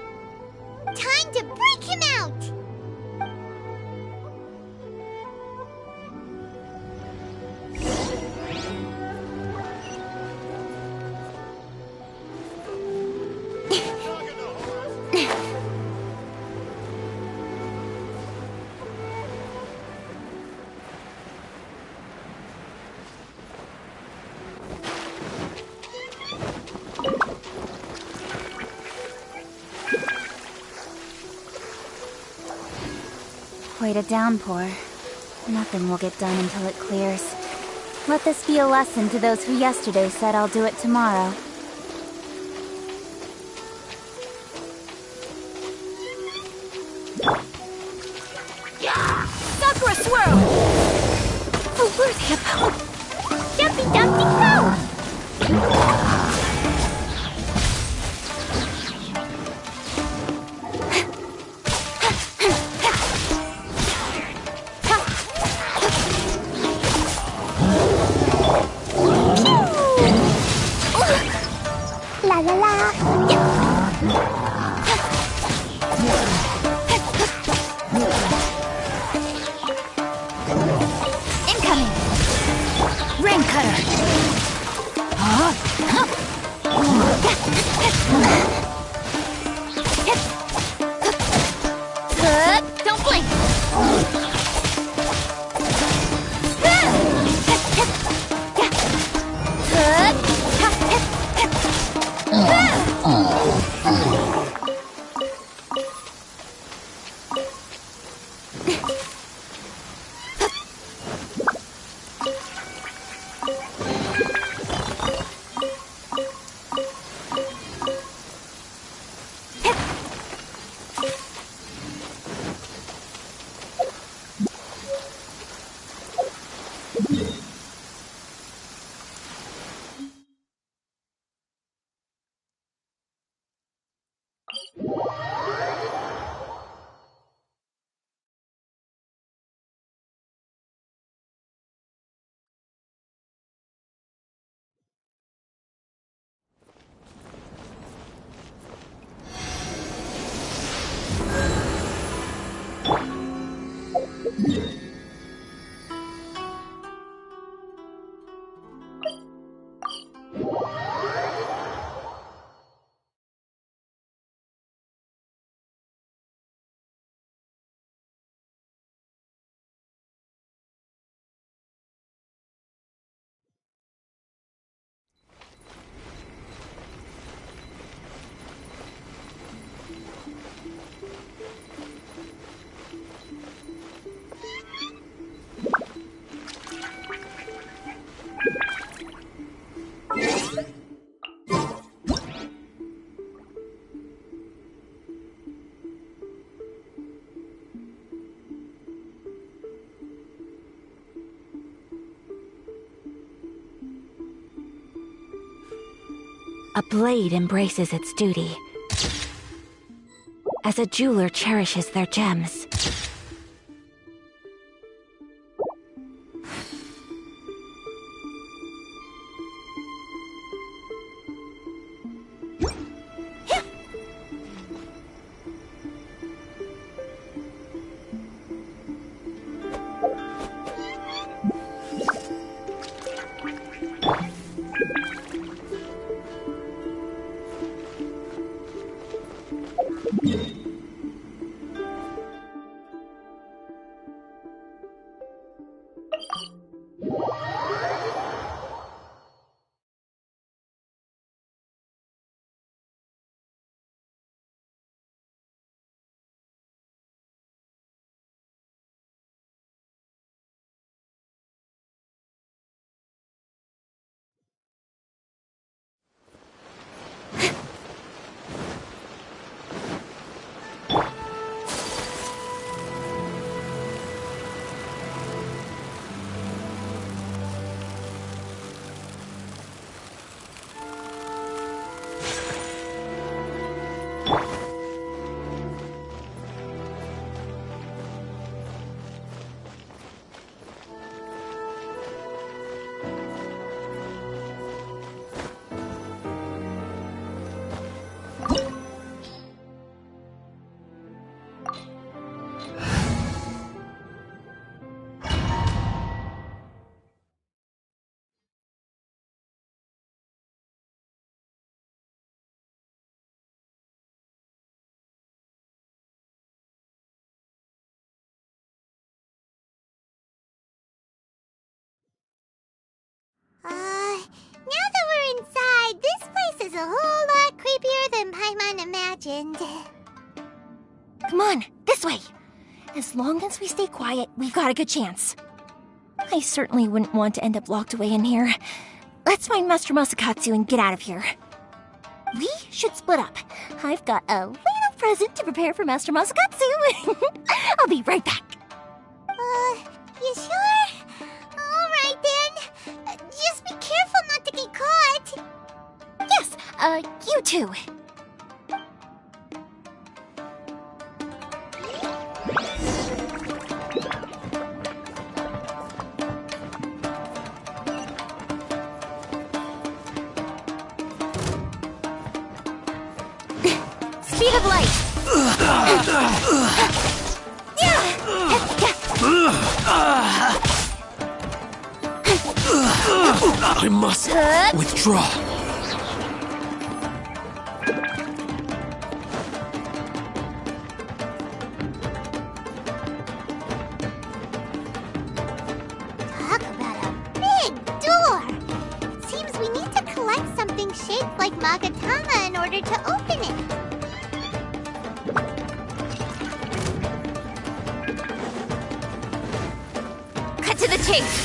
Time to break him out. Quite a downpour. Nothing will get done until it clears. Let this be a lesson to those who yesterday said I'll do it tomorrow. Jumpy Dumpty go! La la la. Incoming! Rain cutter! Don't blink! A blade embraces its duty, as a jeweler cherishes their gems. Now that we're inside, this place is a whole lot creepier than Paimon imagined. Come on, this way. As long as we stay quiet, we've got a good chance. I certainly wouldn't want to end up locked away in here. Let's find Master Masakatsu and get out of here. We should split up. I've got a little present to prepare for Master Masakatsu. I'll be right back. You sure? All right then. You two. Speed of light. I must withdraw. Talk about a big door! Seems we need to collect something shaped like Magatama in order to open it. Cut to the chase.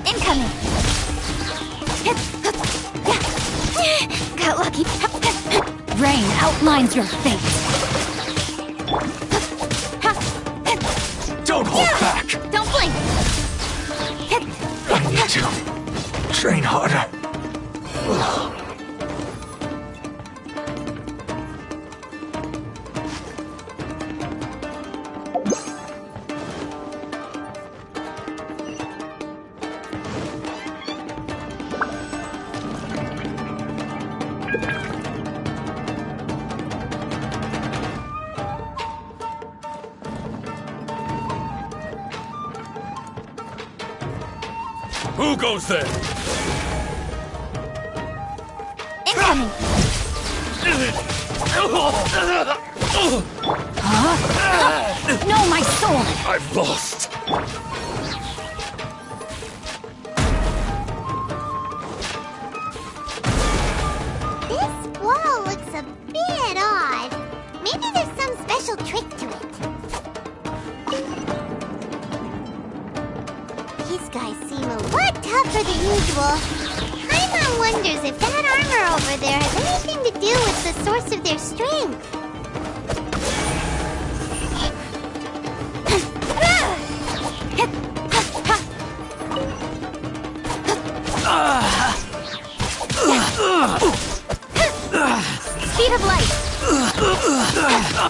Incoming. Got lucky. Rain outlines your fate. Don't hold back. Don't blink. I need to train harder. Who goes there? Incoming. No, my soul! I've lost. This wall looks a bit odd. Maybe there's some special trick to it. These guys seem a lot tougher than usual. Paimon wonders if that armor over there has anything to do with the source of their strength. Speed of light.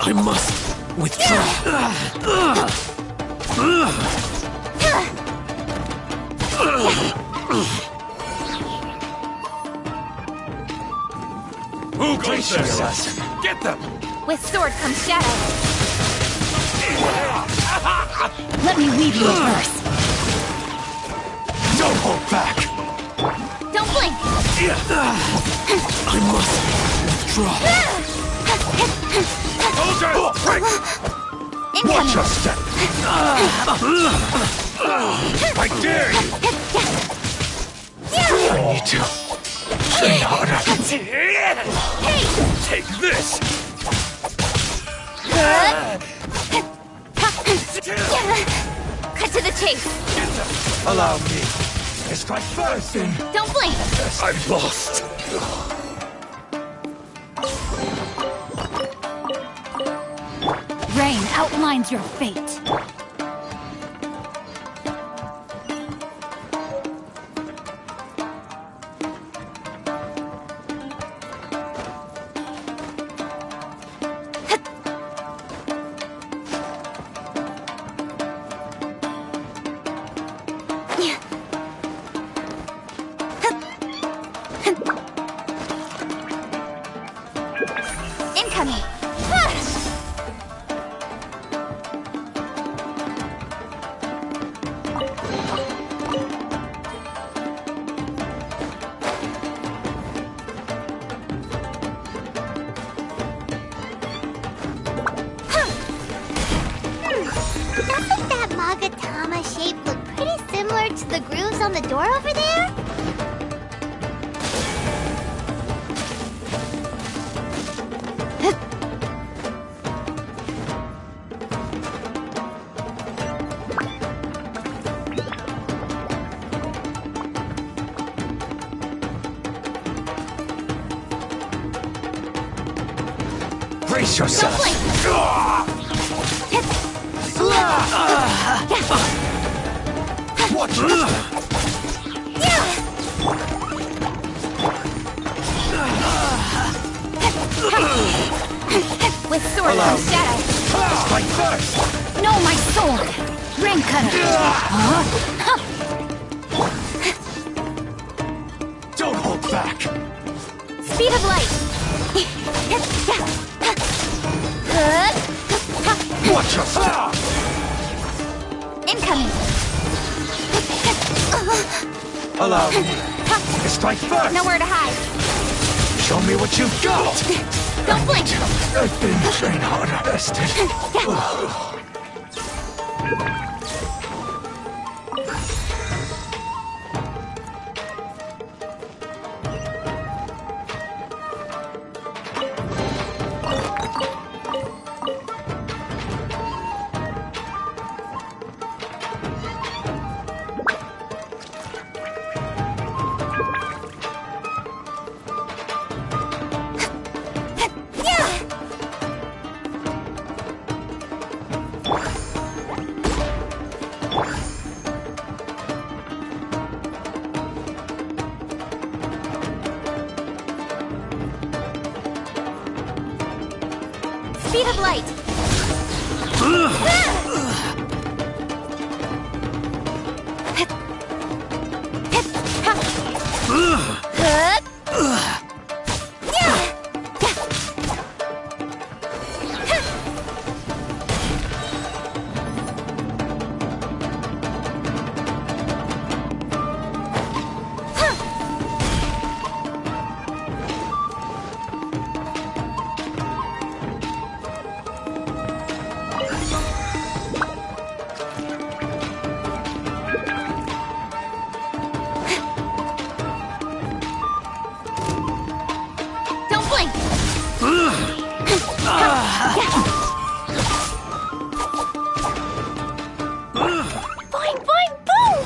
I must withdraw. Who goes there? Assassin. Get them! With sword comes shadow. Let me weave you a verse. Don't hold back. Don't blink. I must withdraw. Soldiers, break! Watch your step. I dare you! I need to train harder. Take this! Cut to the chase. Allow me to strike first. Don't blink. I've lost. Rain outlines your fate. Incoming. Doesn't that Magatama shape look pretty similar to the grooves on the door over there? Brace yourself. Watch it. With sword and shadow. Strike first. No, my sword! Ring cutter! Don't hold back. Speed of light! Watch yourself. Incoming! Allow me. Strike first. Nowhere to hide! Show me what you've got. Don't blink! I've been trained hard, bested. Speed of light! Don't blink! Boing, boing, boom!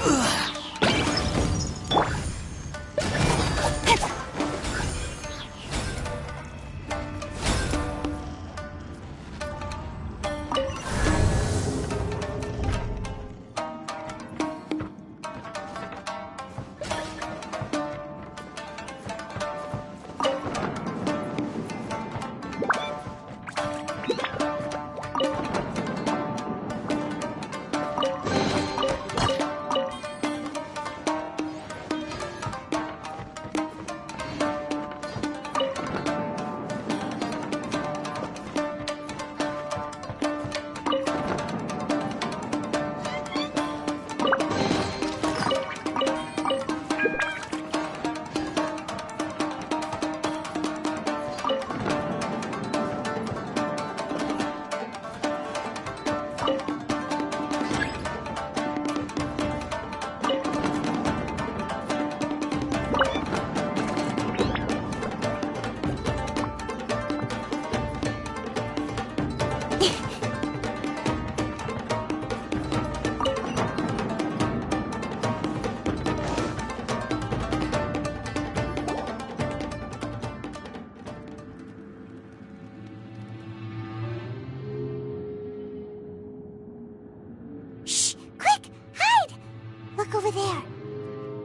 Look over there.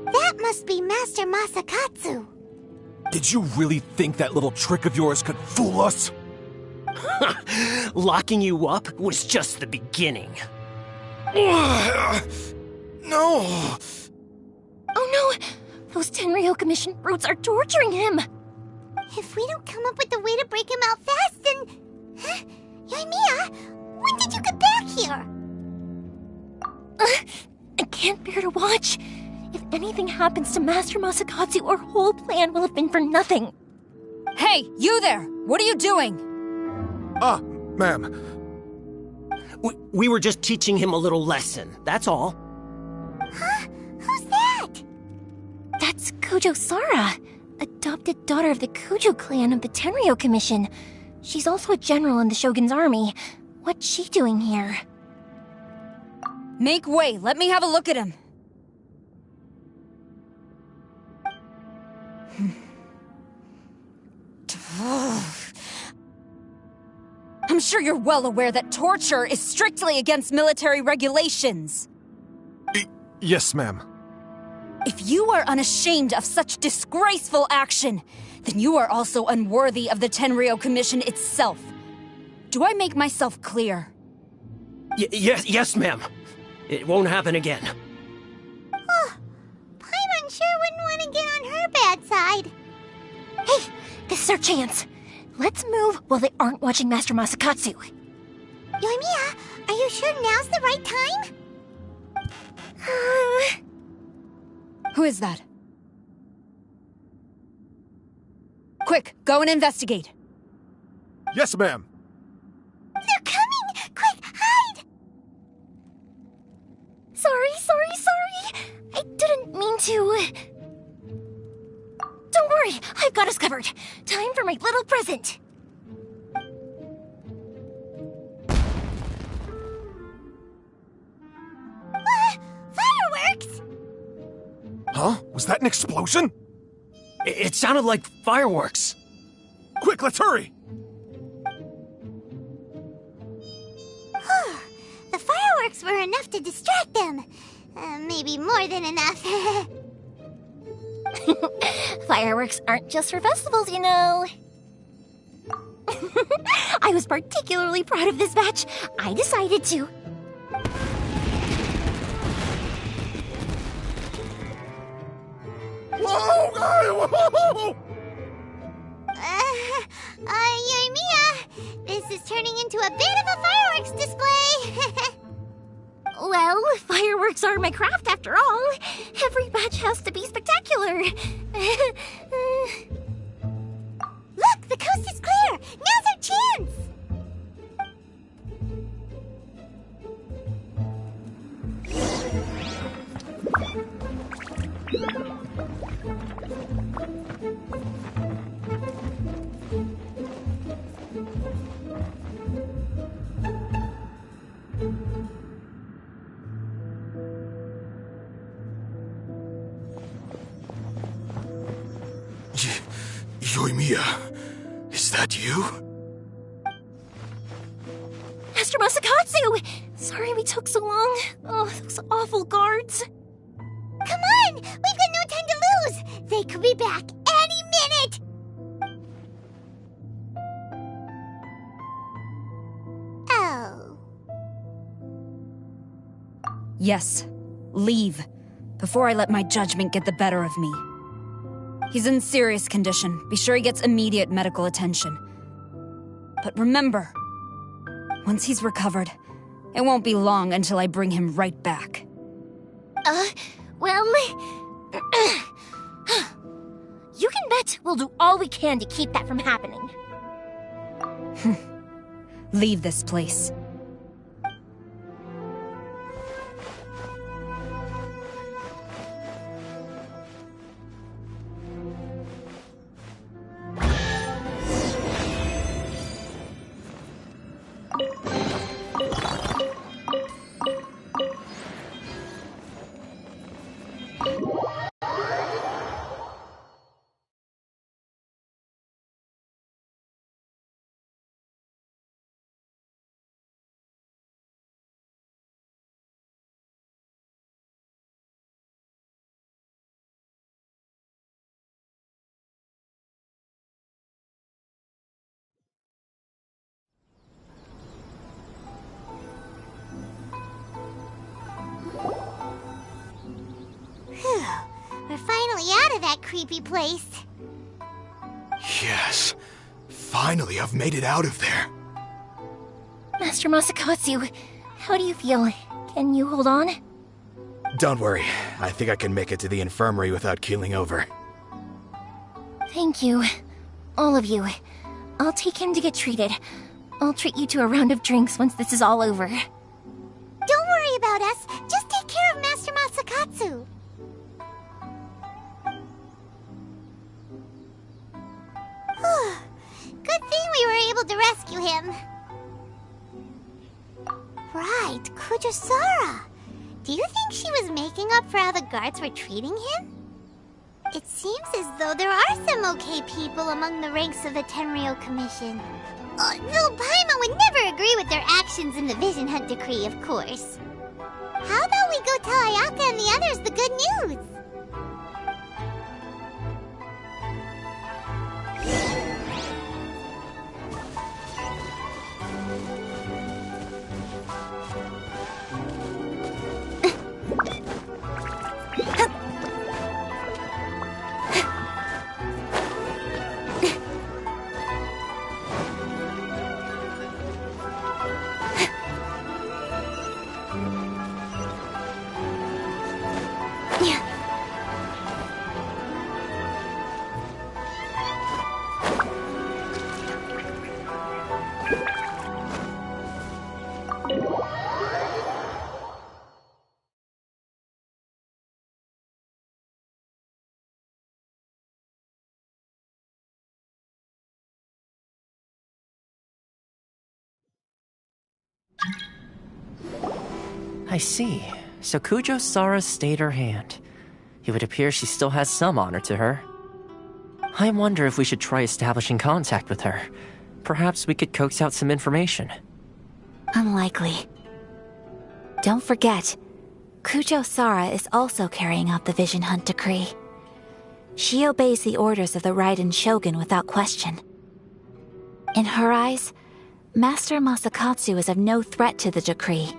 That must be Master Masakatsu. Did you really think that little trick of yours could fool us? Locking you up was just the beginning. No! Oh no! Those Tenryou Commission brutes are torturing him! If we don't come up with a way to break him out fast, then... Huh? Yoimiya, when did you get back here? I can't bear to watch. If anything happens to Master Masakatsu, our whole plan will have been for nothing. Hey, you there! What are you doing? Ma'am. We were just teaching him a little lesson, that's all. Huh? Who's that? That's Kujo Sara, adopted daughter of the Kujo clan of the Tenryou Commission. She's also a general in the Shogun's army. What's she doing here? Make way, let me have a look at him. sure you're well aware that torture is strictly against military regulations. Yes, ma'am. If you are unashamed of such disgraceful action, then you are also unworthy of the Tenryou Commission itself. Do I make myself clear? Yes, ma'am. It won't happen again. Paimon sure wouldn't want to get on her bad side. Hey, this is our chance. Let's move while they aren't watching Master Masakatsu. Yoimiya, are you sure now's the right time? Who is that? Quick, go and investigate. Yes, ma'am. They're coming! Quick, hide! Sorry. I didn't mean to. Don't worry, I've got us covered. Time for my little present. Fireworks! Huh? Was that an explosion? It sounded like fireworks. Quick, let's hurry! The fireworks were enough to distract them. Maybe more than enough. Fireworks aren't just for festivals, you know. I was particularly proud of this batch. I decided to. Whoa! Yoimiya, this is turning into a bit of a fireworks display. Well, fireworks are my craft after all. Every batch has to be spectacular. Look, the coast is clear. Now's our chance. Yoimiya, is that you? Master Masakatsu! Sorry we took so long. Oh, those awful guards. Come on! We've got no time to lose! They could be back any minute! Oh. Yes, leave, before I let my judgment get the better of me. He's in serious condition. Be sure he gets immediate medical attention. But remember, once he's recovered, it won't be long until I bring him right back. Well... you can bet we'll do all we can to keep that from happening. Leave this place. We're finally out of that creepy place. Yes. Finally, I've made it out of there. Master Masakatsu, how do you feel? Can you hold on? Don't worry. I think I can make it to the infirmary without keeling over. Thank you. All of you. I'll take him to get treated. I'll treat you to a round of drinks once this is all over. Don't worry about us. Just take care of Master Masakatsu. Good thing we were able to rescue him. Right, Kujusara. Do you think she was making up for how the guards were treating him? It seems as though there are some okay people among the ranks of the Tenryou Commission. Though Paimon would never agree with their actions in the Vision Hunt Decree, of course. How about we go tell Ayaka and the others the good news? I see. So Kujo-Sara stayed her hand. It would appear she still has some honor to her. I wonder if we should try establishing contact with her. Perhaps we could coax out some information. Unlikely. Don't forget, Kujo-Sara is also carrying out the Vision Hunt Decree. She obeys the orders of the Raiden Shogun without question. In her eyes, Master Masakatsu is of no threat to the decree.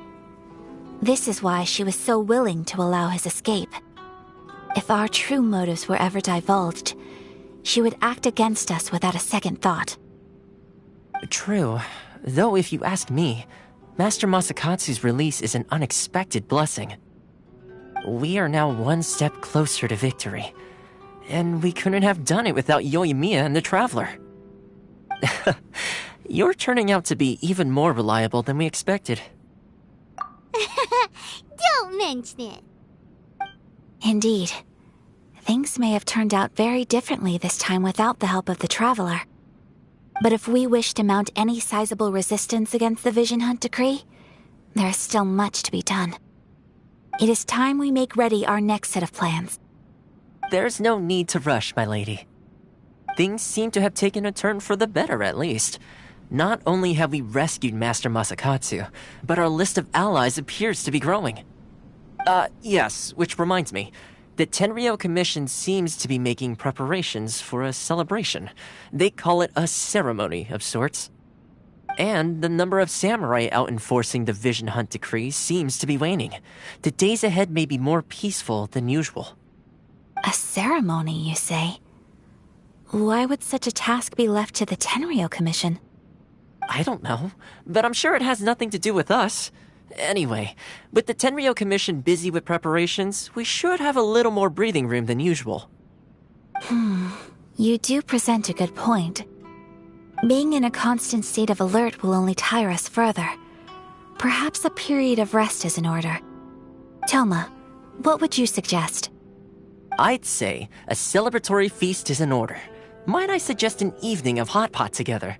This is why she was so willing to allow his escape. If our true motives were ever divulged, she would act against us without a second thought. True. Though if you ask me, Master Masakatsu's release is an unexpected blessing. We are now one step closer to victory. And we couldn't have done it without Yoimiya and the Traveler. You're turning out to be even more reliable than we expected. Don't mention it. Indeed. Things may have turned out very differently this time without the help of the Traveler. But if we wish to mount any sizable resistance against the Vision Hunt Decree, there is still much to be done. It is time we make ready our next set of plans. There's no need to rush, my lady. Things seem to have taken a turn for the better, at least. Not only have we rescued Master Masakatsu, but our list of allies appears to be growing. Yes, which reminds me. The Tenryou Commission seems to be making preparations for a celebration. They call it a ceremony of sorts. And the number of samurai out enforcing the Vision Hunt Decree seems to be waning. The days ahead may be more peaceful than usual. A ceremony, you say? Why would such a task be left to the Tenryou Commission? I don't know, but I'm sure it has nothing to do with us. Anyway, with the Tenryou Commission busy with preparations, we should have a little more breathing room than usual. You do present a good point. Being in a constant state of alert will only tire us further. Perhaps a period of rest is in order. Toma, what would you suggest? I'd say a celebratory feast is in order. Might I suggest an evening of hot pot together?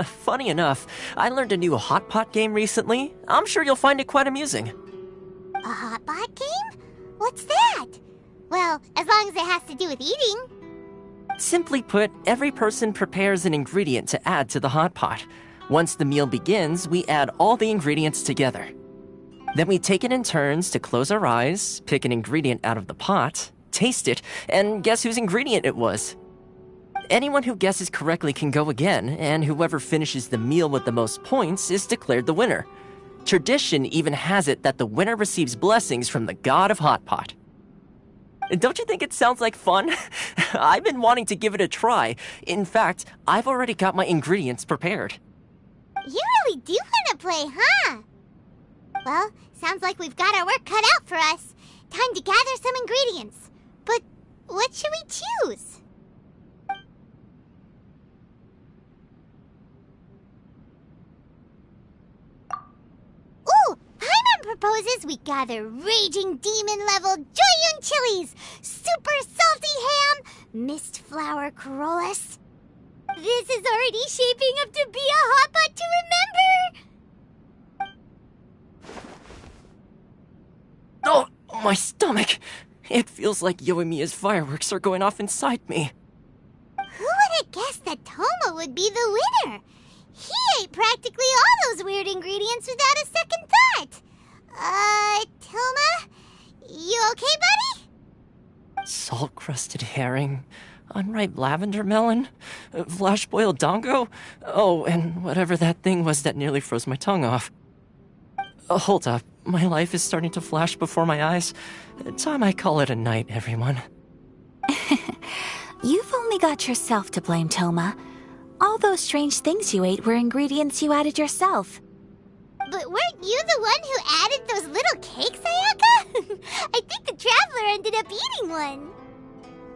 Funny enough, I learned a new hot pot game recently. I'm sure you'll find it quite amusing. A hot pot game? What's that? Well, as long as it has to do with eating. Simply put, every person prepares an ingredient to add to the hot pot. Once the meal begins, we add all the ingredients together. Then we take it in turns to close our eyes, pick an ingredient out of the pot, taste it, and guess whose ingredient it was. Anyone who guesses correctly can go again, and whoever finishes the meal with the most points is declared the winner. Tradition even has it that the winner receives blessings from the god of hot pot. Don't you think it sounds like fun? I've been wanting to give it a try. In fact, I've already got my ingredients prepared. You really do want to play, huh? Well, sounds like we've got our work cut out for us. Time to gather some ingredients. But what should we choose? Ooh! Paimon proposes we gather Raging Demon-level Joyun chilies, Super Salty Ham, Mist Flower Corollas. This is already shaping up to be a hot pot to remember! Oh, my stomach! It feels like Yoimiya's fireworks are going off inside me. Who would have guessed that Toma would be the winner? He ate practically all those weird ingredients without a second thought. Toma? You okay, buddy? Salt-crusted herring, unripe lavender melon, flash-boiled dongo? Oh, and whatever that thing was that nearly froze my tongue off. Hold up. My life is starting to flash before my eyes. Time I call it a night, everyone. You've only got yourself to blame, Toma. All those strange things you ate were ingredients you added yourself. But weren't you the one who added those little cakes, Ayaka? I think the traveler ended up eating one.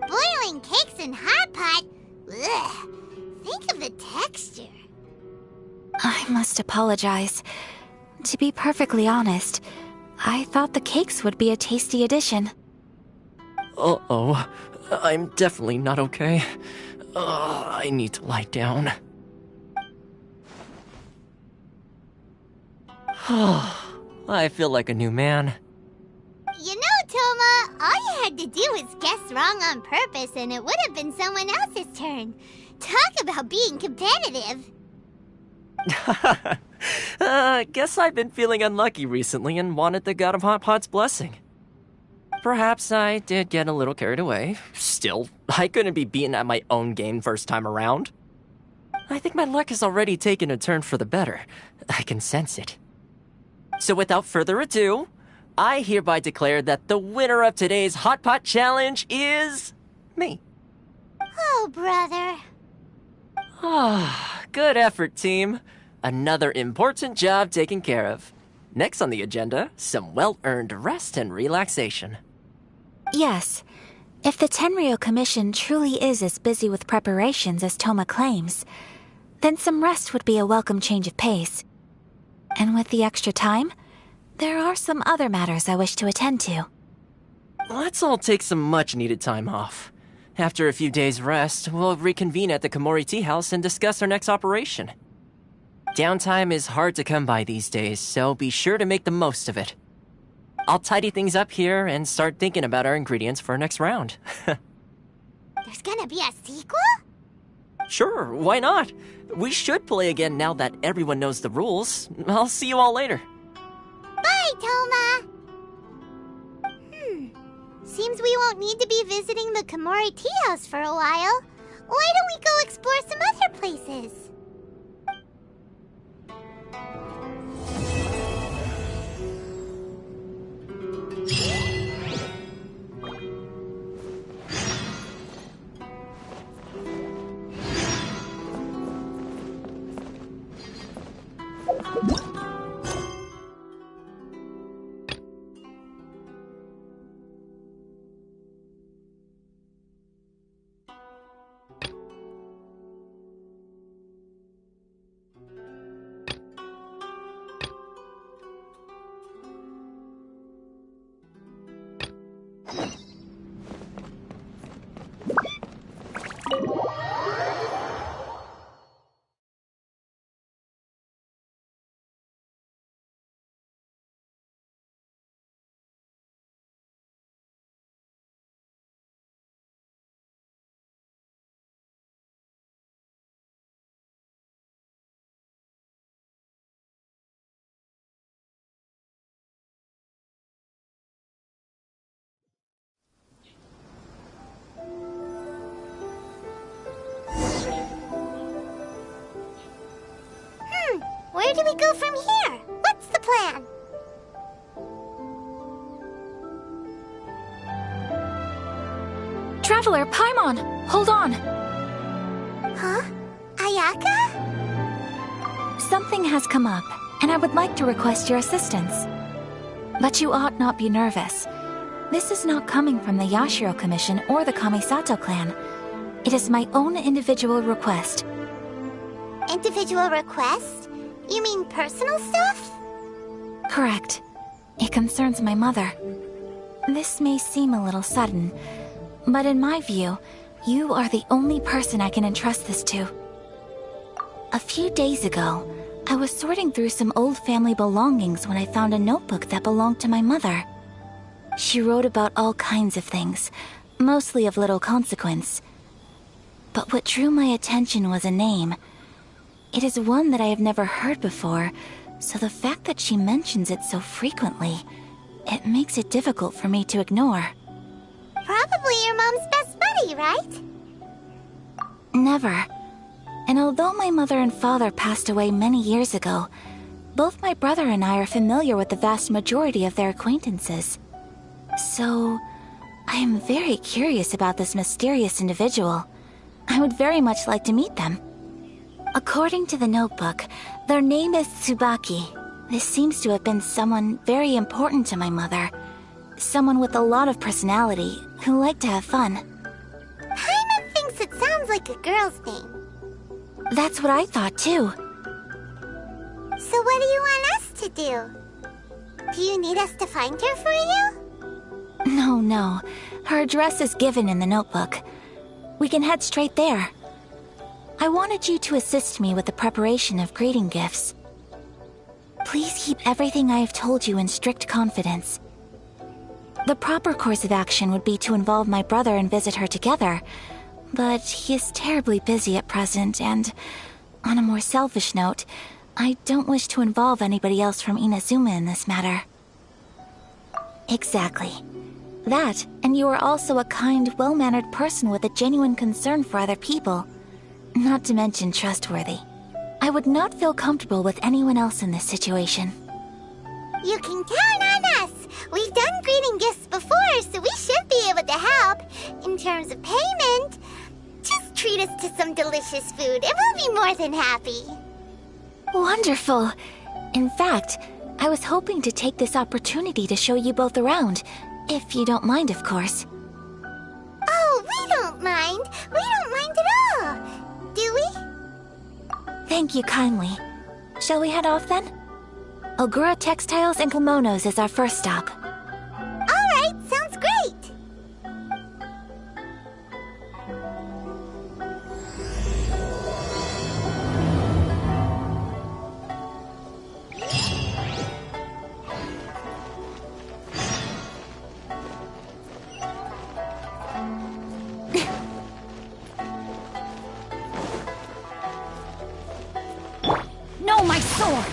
Boiling cakes in hot pot? Ugh. Think of the texture. I must apologize. To be perfectly honest, I thought the cakes would be a tasty addition. Uh-oh. I'm definitely not okay. I need to lie down. I feel like a new man. You know, Toma, all you had to do was guess wrong on purpose and it would have been someone else's turn. Talk about being competitive. Guess I've been feeling unlucky recently and wanted the God of Hot Pot's blessing. Perhaps I did get a little carried away. Still, I couldn't be beaten at my own game first time around. I think my luck has already taken a turn for the better. I can sense it. So without further ado, I hereby declare that the winner of today's Hot Pot Challenge is... me. Oh, brother. Good effort, team. Another important job taken care of. Next on the agenda, some well-earned rest and relaxation. Yes. If the Tenryou Commission truly is as busy with preparations as Toma claims, then some rest would be a welcome change of pace. And with the extra time, there are some other matters I wish to attend to. Let's all take some much-needed time off. After a few days' rest, we'll reconvene at the Komori Tea House and discuss our next operation. Downtime is hard to come by these days, so be sure to make the most of it. I'll tidy things up here and start thinking about our ingredients for our next round. There's gonna be a sequel? Sure, why not? We should play again now that everyone knows the rules. I'll see you all later. Bye, Toma! Seems we won't need to be visiting the Komori Tea House for a while. Why don't we go explore some other places? Where do we go from here? What's the plan? Traveler, Paimon! Hold on! Huh? Ayaka? Something has come up, and I would like to request your assistance. But you ought not be nervous. This is not coming from the Yashiro Commission or the Kamisato clan. It is my own individual request. Individual request? You mean personal stuff? Correct. It concerns my mother. This may seem a little sudden, but in my view, you are the only person I can entrust this to. A few days ago, I was sorting through some old family belongings when I found a notebook that belonged to my mother. She wrote about all kinds of things, mostly of little consequence. But what drew my attention was a name. It is one that I have never heard before, so the fact that she mentions it so frequently, it makes it difficult for me to ignore. Probably your mom's best buddy, right? Never. And although my mother and father passed away many years ago, both my brother and I are familiar with the vast majority of their acquaintances. So, I am very curious about this mysterious individual. I would very much like to meet them. According to the notebook, their name is Tsubaki. This seems to have been someone very important to my mother. Someone with a lot of personality, who liked to have fun. Paimon thinks it sounds like a girl's name. That's what I thought too. So what do you want us to do? Do you need us to find her for you? No. Her address is given in the notebook. We can head straight there. I wanted you to assist me with the preparation of greeting gifts. Please keep everything I have told you in strict confidence. The proper course of action would be to involve my brother and visit her together, but he is terribly busy at present, and on a more selfish note, I don't wish to involve anybody else from Inazuma in this matter. Exactly. That, and you are also a kind, well-mannered person with a genuine concern for other people. Not to mention trustworthy. I would not feel comfortable with anyone else in this situation. You can count on us! We've done greeting gifts before, so we should be able to help. In terms of payment, just treat us to some delicious food and we'll be more than happy. Wonderful! In fact, I was hoping to take this opportunity to show you both around. If you don't mind, of course. Oh, we don't mind. We don't mind at all. Do we? Thank you kindly. Shall we head off then? Ogura Textiles and Kimonos is our first stop. All right, sounds great. No, my sword!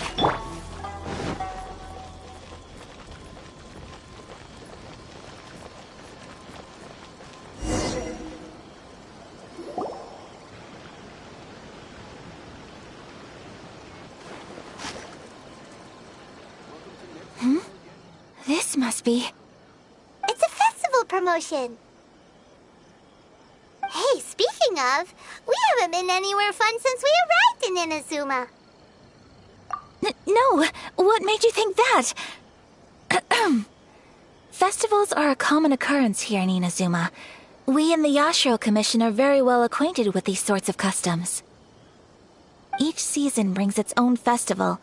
This must be... It's a festival promotion. Hey, speaking of, we haven't been anywhere fun since we arrived in Inazuma. No! What made you think that? Festivals are a common occurrence here in Inazuma. We in the Yashiro Commission are very well acquainted with these sorts of customs. Each season brings its own festival,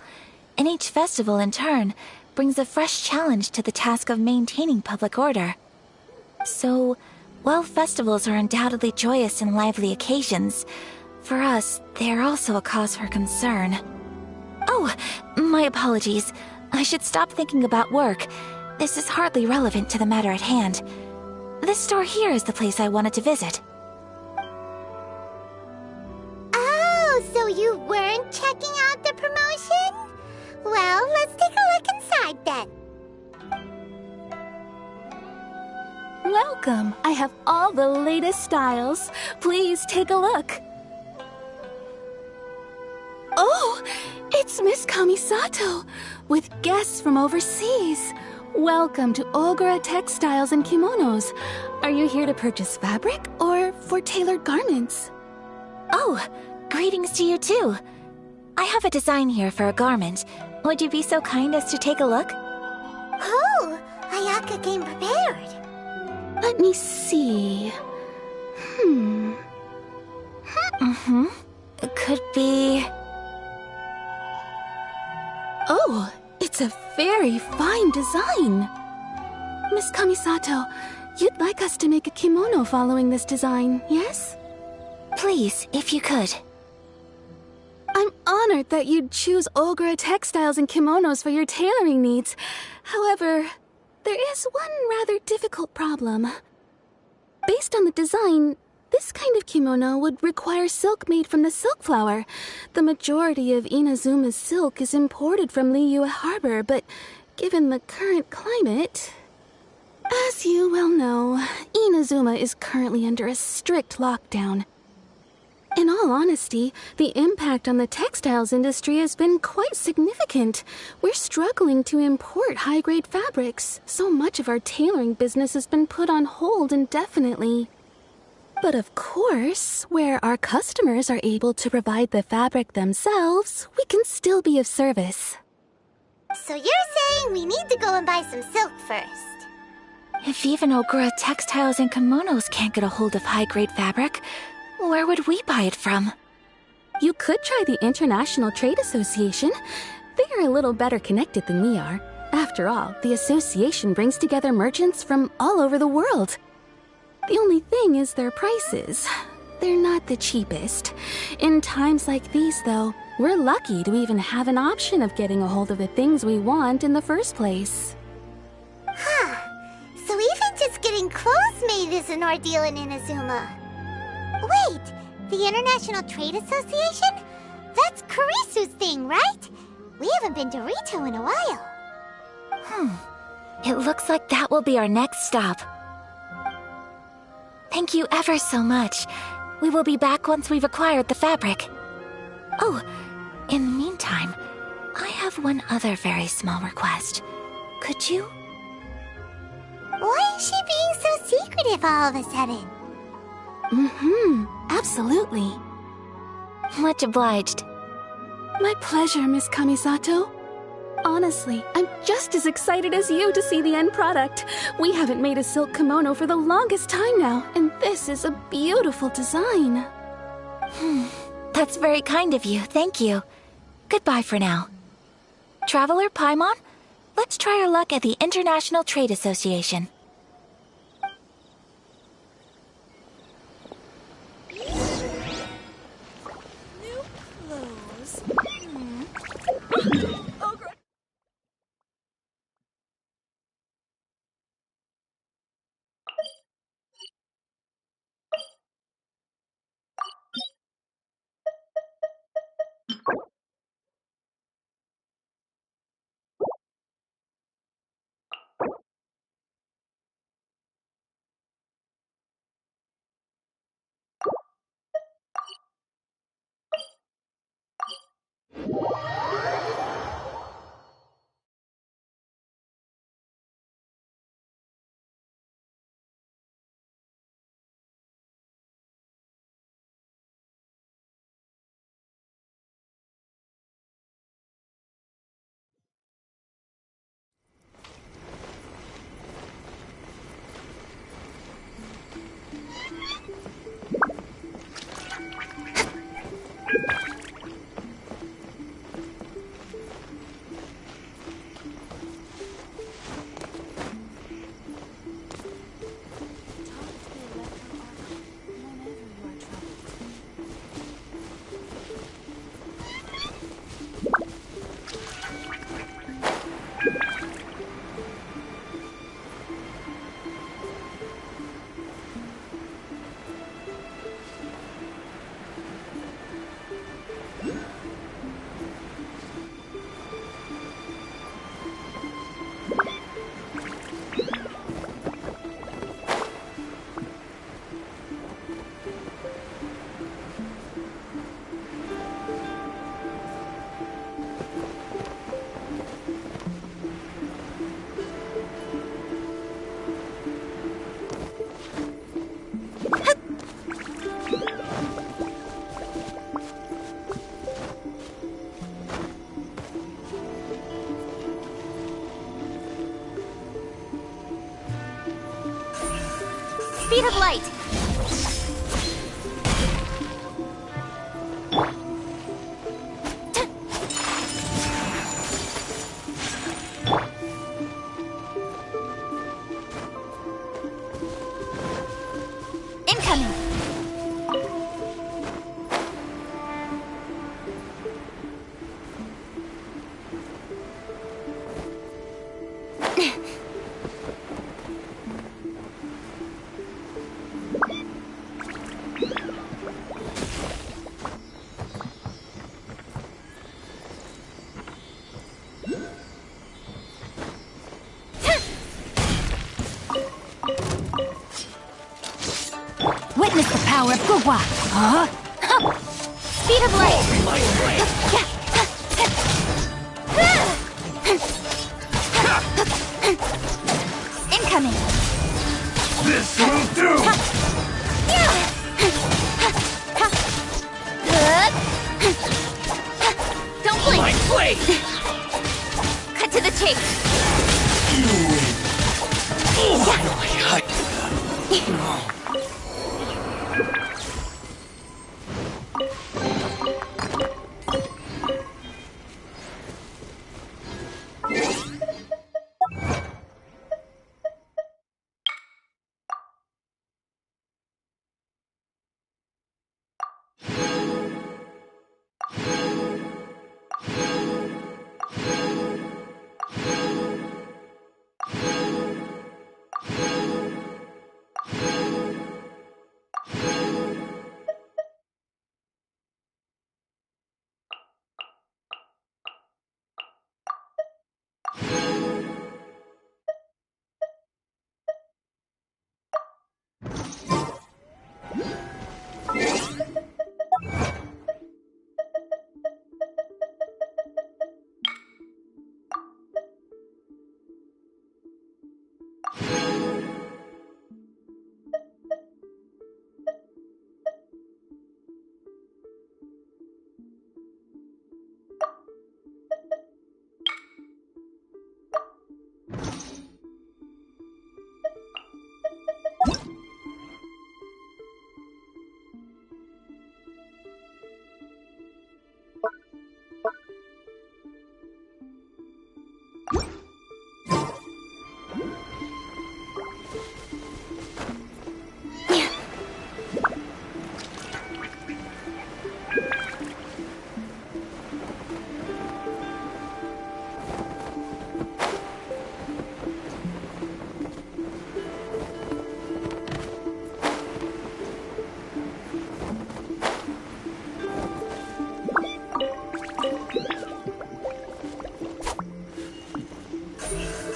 and each festival in turn brings a fresh challenge to the task of maintaining public order. So, while festivals are undoubtedly joyous and lively occasions, for us, they are also a cause for concern. Oh, my apologies. I should stop thinking about work. This is hardly relevant to the matter at hand. This store here is the place I wanted to visit. Oh, so you weren't checking out the promotion? Well, let's take a look inside then. Welcome. I have all the latest styles. Please take a look. Oh, it's Miss Kamisato, with guests from overseas. Welcome to Ogura Textiles and Kimonos. Are you here to purchase fabric or for tailored garments? Oh, greetings to you too. I have a design here for a garment. Would you be so kind as to take a look? Oh, Ayaka came prepared. Let me see. It could be... Oh, it's a very fine design. Miss Kamisato, you'd like us to make a kimono following this design, yes? Please, if you could. I'm honored that you'd choose Ogura Textiles and Kimonos for your tailoring needs. However, there is one rather difficult problem. Based on the design, This kind of kimono would require silk made from the silk flower. The majority of Inazuma's silk is imported from Liyue Harbor, but given the current climate... As you well know, Inazuma is currently under a strict lockdown. In all honesty, the impact on the textiles industry has been quite significant. We're struggling to import high-grade fabrics. So much of our tailoring business has been put on hold indefinitely. But of course, where our customers are able to provide the fabric themselves, we can still be of service. So you're saying we need to go and buy some silk first? If even Ogura Textiles and Kimonos can't get a hold of high-grade fabric, where would we buy it from? You could try the International Trade Association. They are a little better connected than we are. After all, the association brings together merchants from all over the world. The only thing is their prices. They're not the cheapest. In times like these, though, we're lucky to even have an option of getting a hold of the things we want in the first place. Huh. So even just getting clothes made is an ordeal in Inazuma. Wait, the International Trade Association? That's Kurisu's thing, right? We haven't been to Rito in a while. It looks like that will be our next stop. Thank you ever so much. We will be back once we've acquired the fabric. Oh, in the meantime, I have one other very small request. Could you? Why is she being so secretive all of a sudden? Absolutely. Much obliged. My pleasure, Miss Kamisato. Honestly, I'm just as excited as you to see the end product. We haven't made a silk kimono for the longest time now, and this is a beautiful design. That's very kind of you, thank you. Goodbye for now. Traveler Paimon, let's try our luck at the International Trade Association. New clothes. Speed of light! Incoming! power of Gugwa! Huh? Speed of light! Incoming! This will do! Don't blink! My blade! Cut to the chase!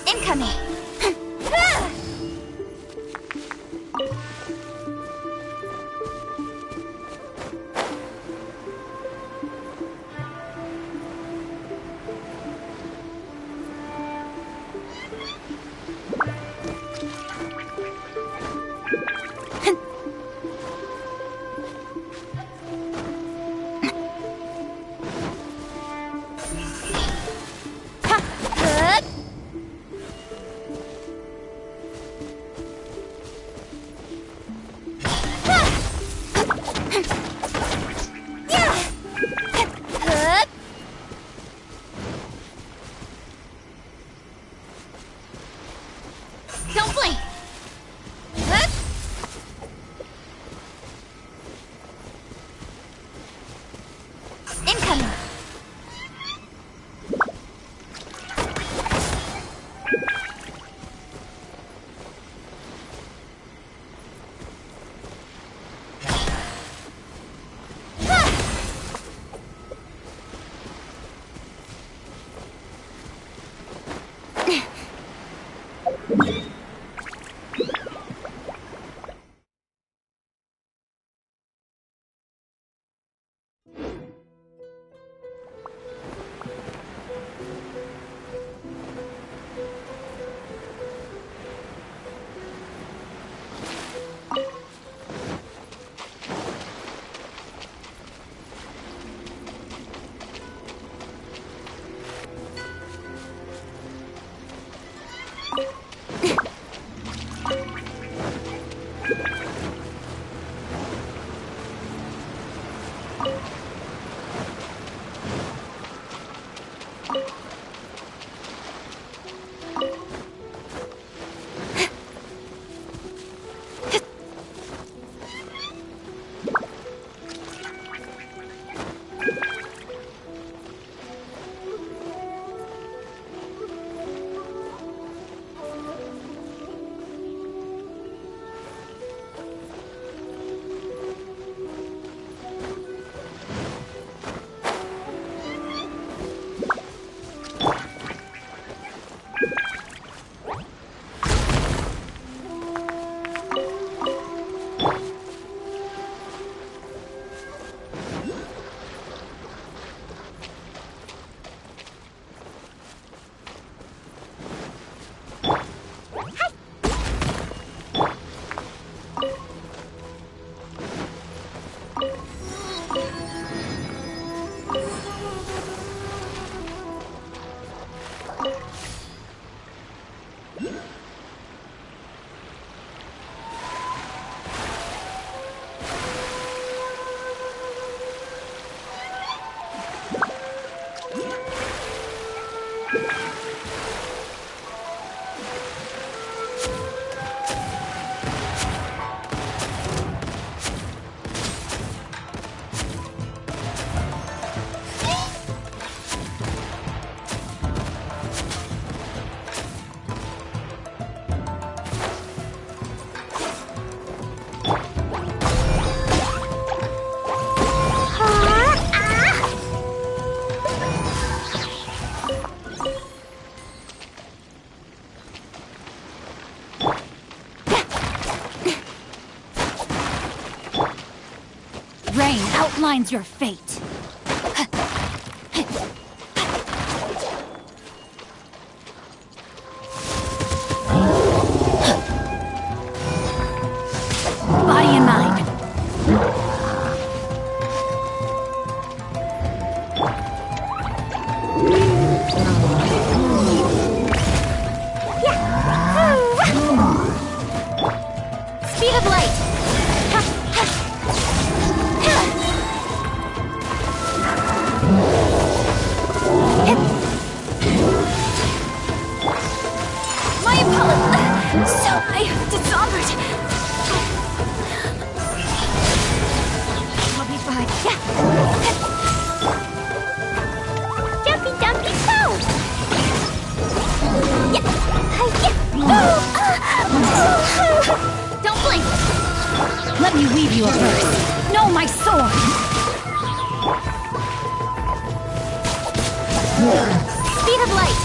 Incoming! Don't blink! outlines your fate. Body and mind. Speed of light! My apologies! So I dishonored. I'll be fine. Jumpy, jumpy, go! Don't blink! Let me weave you a verse. Know my sword! Speed of light!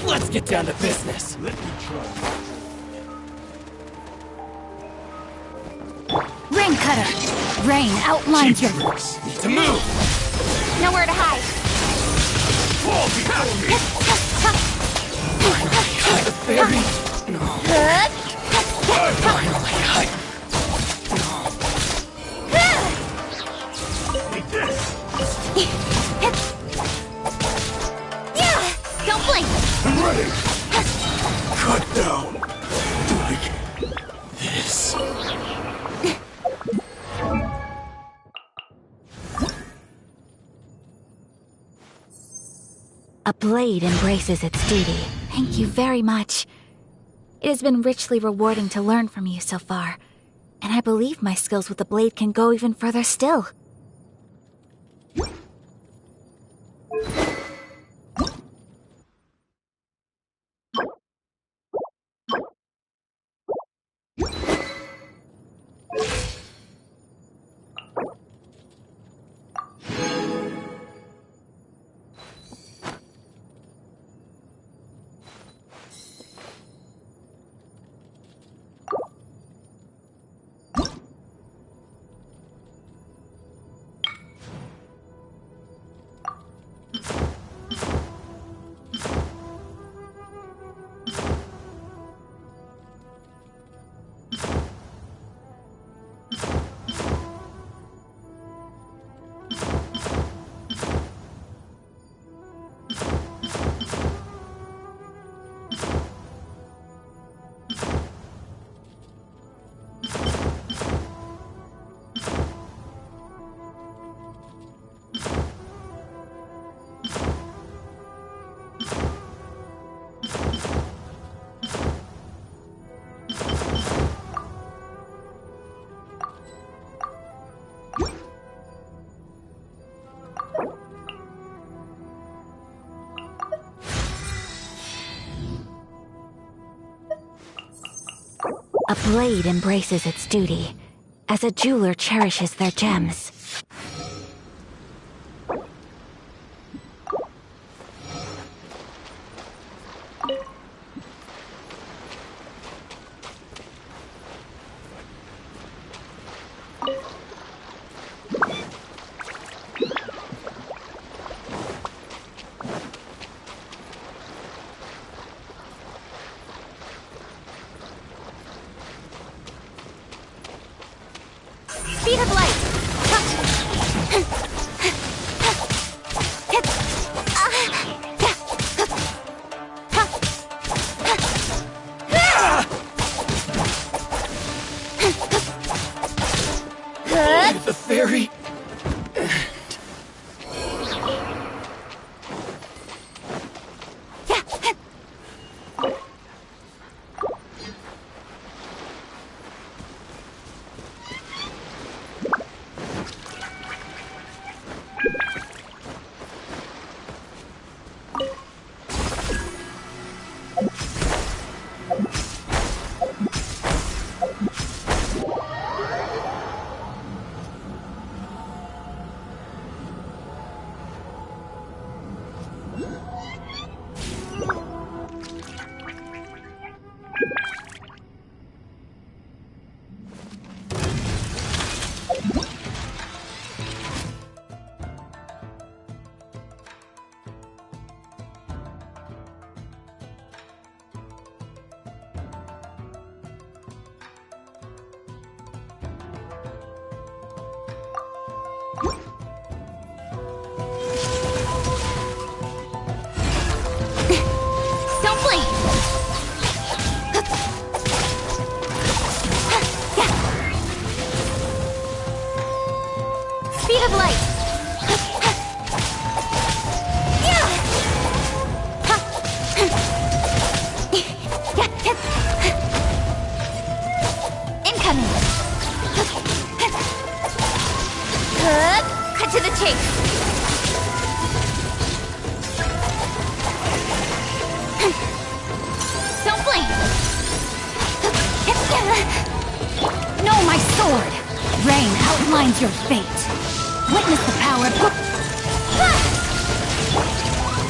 Let's get down to business. Let me try. Rain cutter! Rain outlines your... Need to move! Nowhere to hide. Fall behind me! Behind the fairy? No. Finally, Take this! Don't blink! I'm ready! Cut down! Like this. A blade embraces its duty. Thank you very much. It has been richly rewarding to learn from you so far, and I believe my skills with the blade can go even further still. A blade embraces its duty, as a jeweler cherishes their gems. Speed of light! The fairy. Speed of light! Incoming! Cut to the chase! Don't blink! No, my sword! Rain outlines your fate. Witness the power of...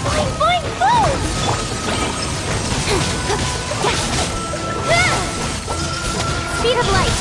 Boing, boing, boom! Speed of light!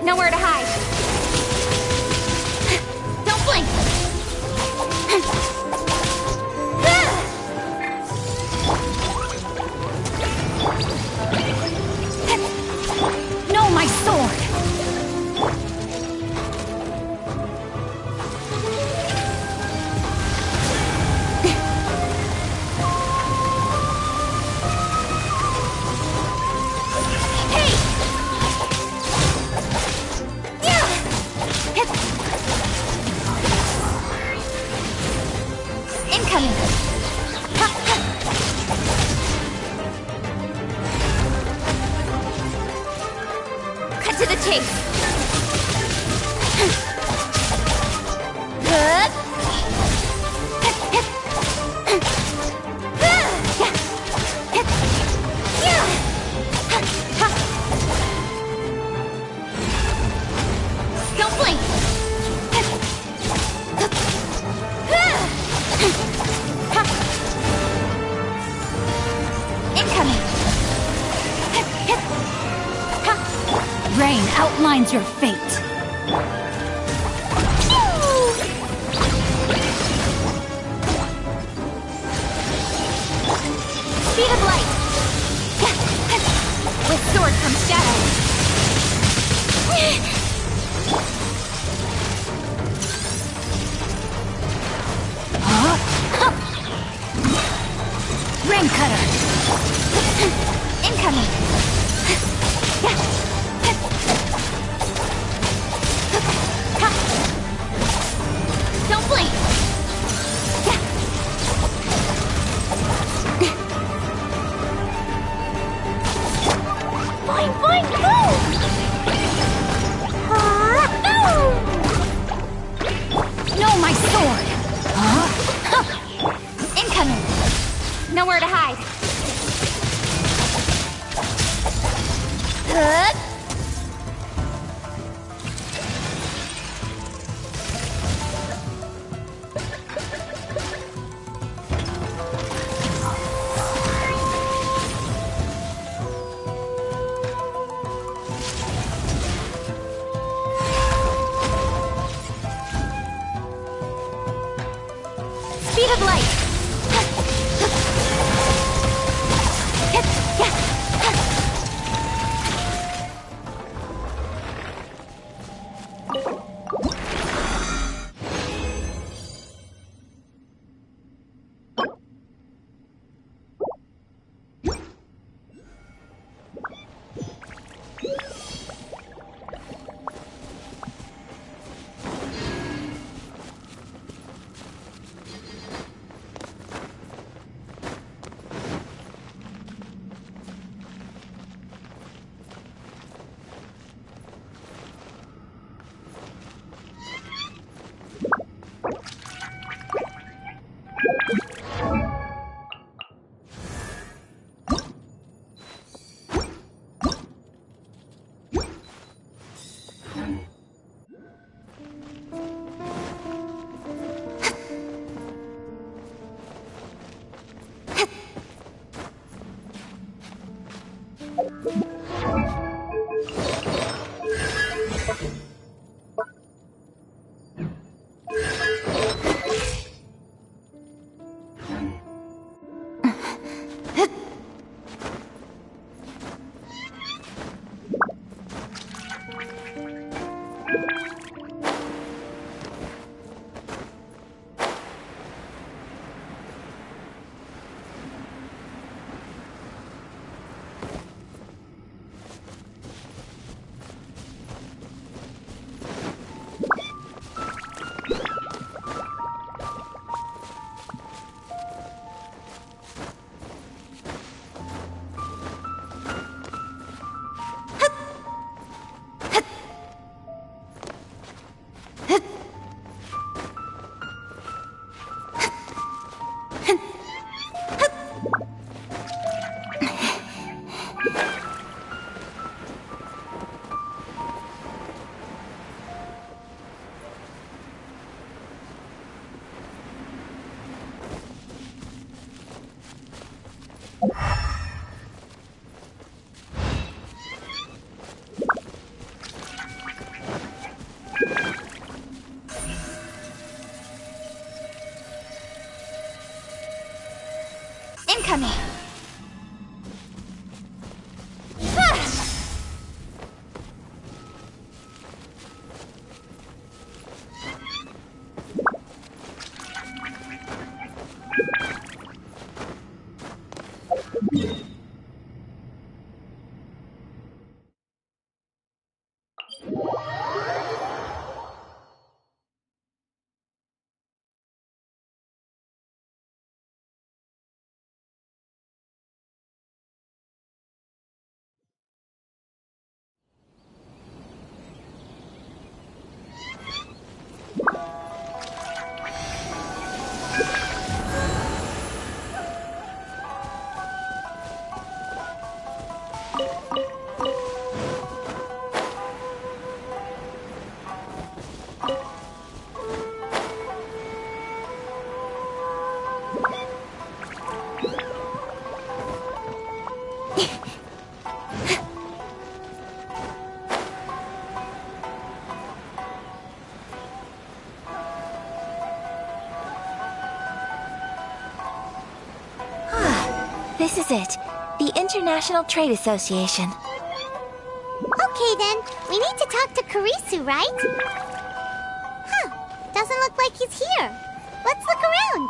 Nowhere to hide. Don't blink. No, my sword! Incoming! Cut to the chase! Don't blink! Incoming! Rain outlines your fate. Speed of light! With sword comes shadow! Rain cutter! Incoming! Don't blink! Boing, boing, boom! Speed of light! Incoming! This is it. The International Trade Association. Okay then, we need to talk to Kurisu, right? Huh, doesn't look like he's here. Let's look around.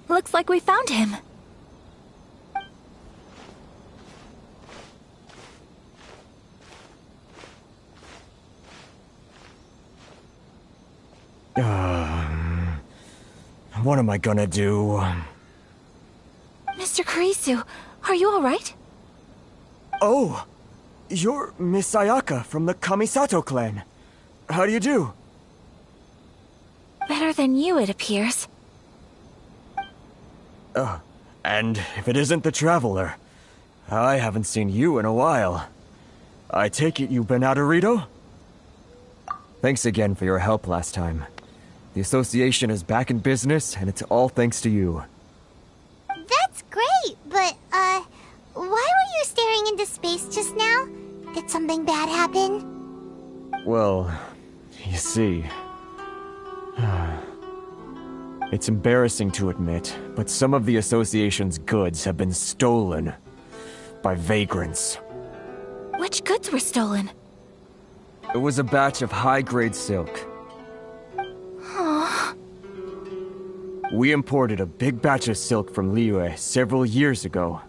Looks like we found him. What am I gonna do? Mr. Kurisu, are you alright? Oh! You're Miss Ayaka from the Kamisato clan. How do you do? Better than you, it appears. And if it isn't the Traveler, I haven't seen you in a while. I take it you've been out of Rito? Thanks again for your help last time. The association is back in business, and it's all thanks to you. That's great, but, why were you staring into space just now? Did something bad happen? Well, you see... It's embarrassing to admit, but some of the association's goods have been stolen by vagrants. Which goods were stolen? It was a batch of high-grade silk. Aww. We imported a big batch of silk from Liyue several years ago.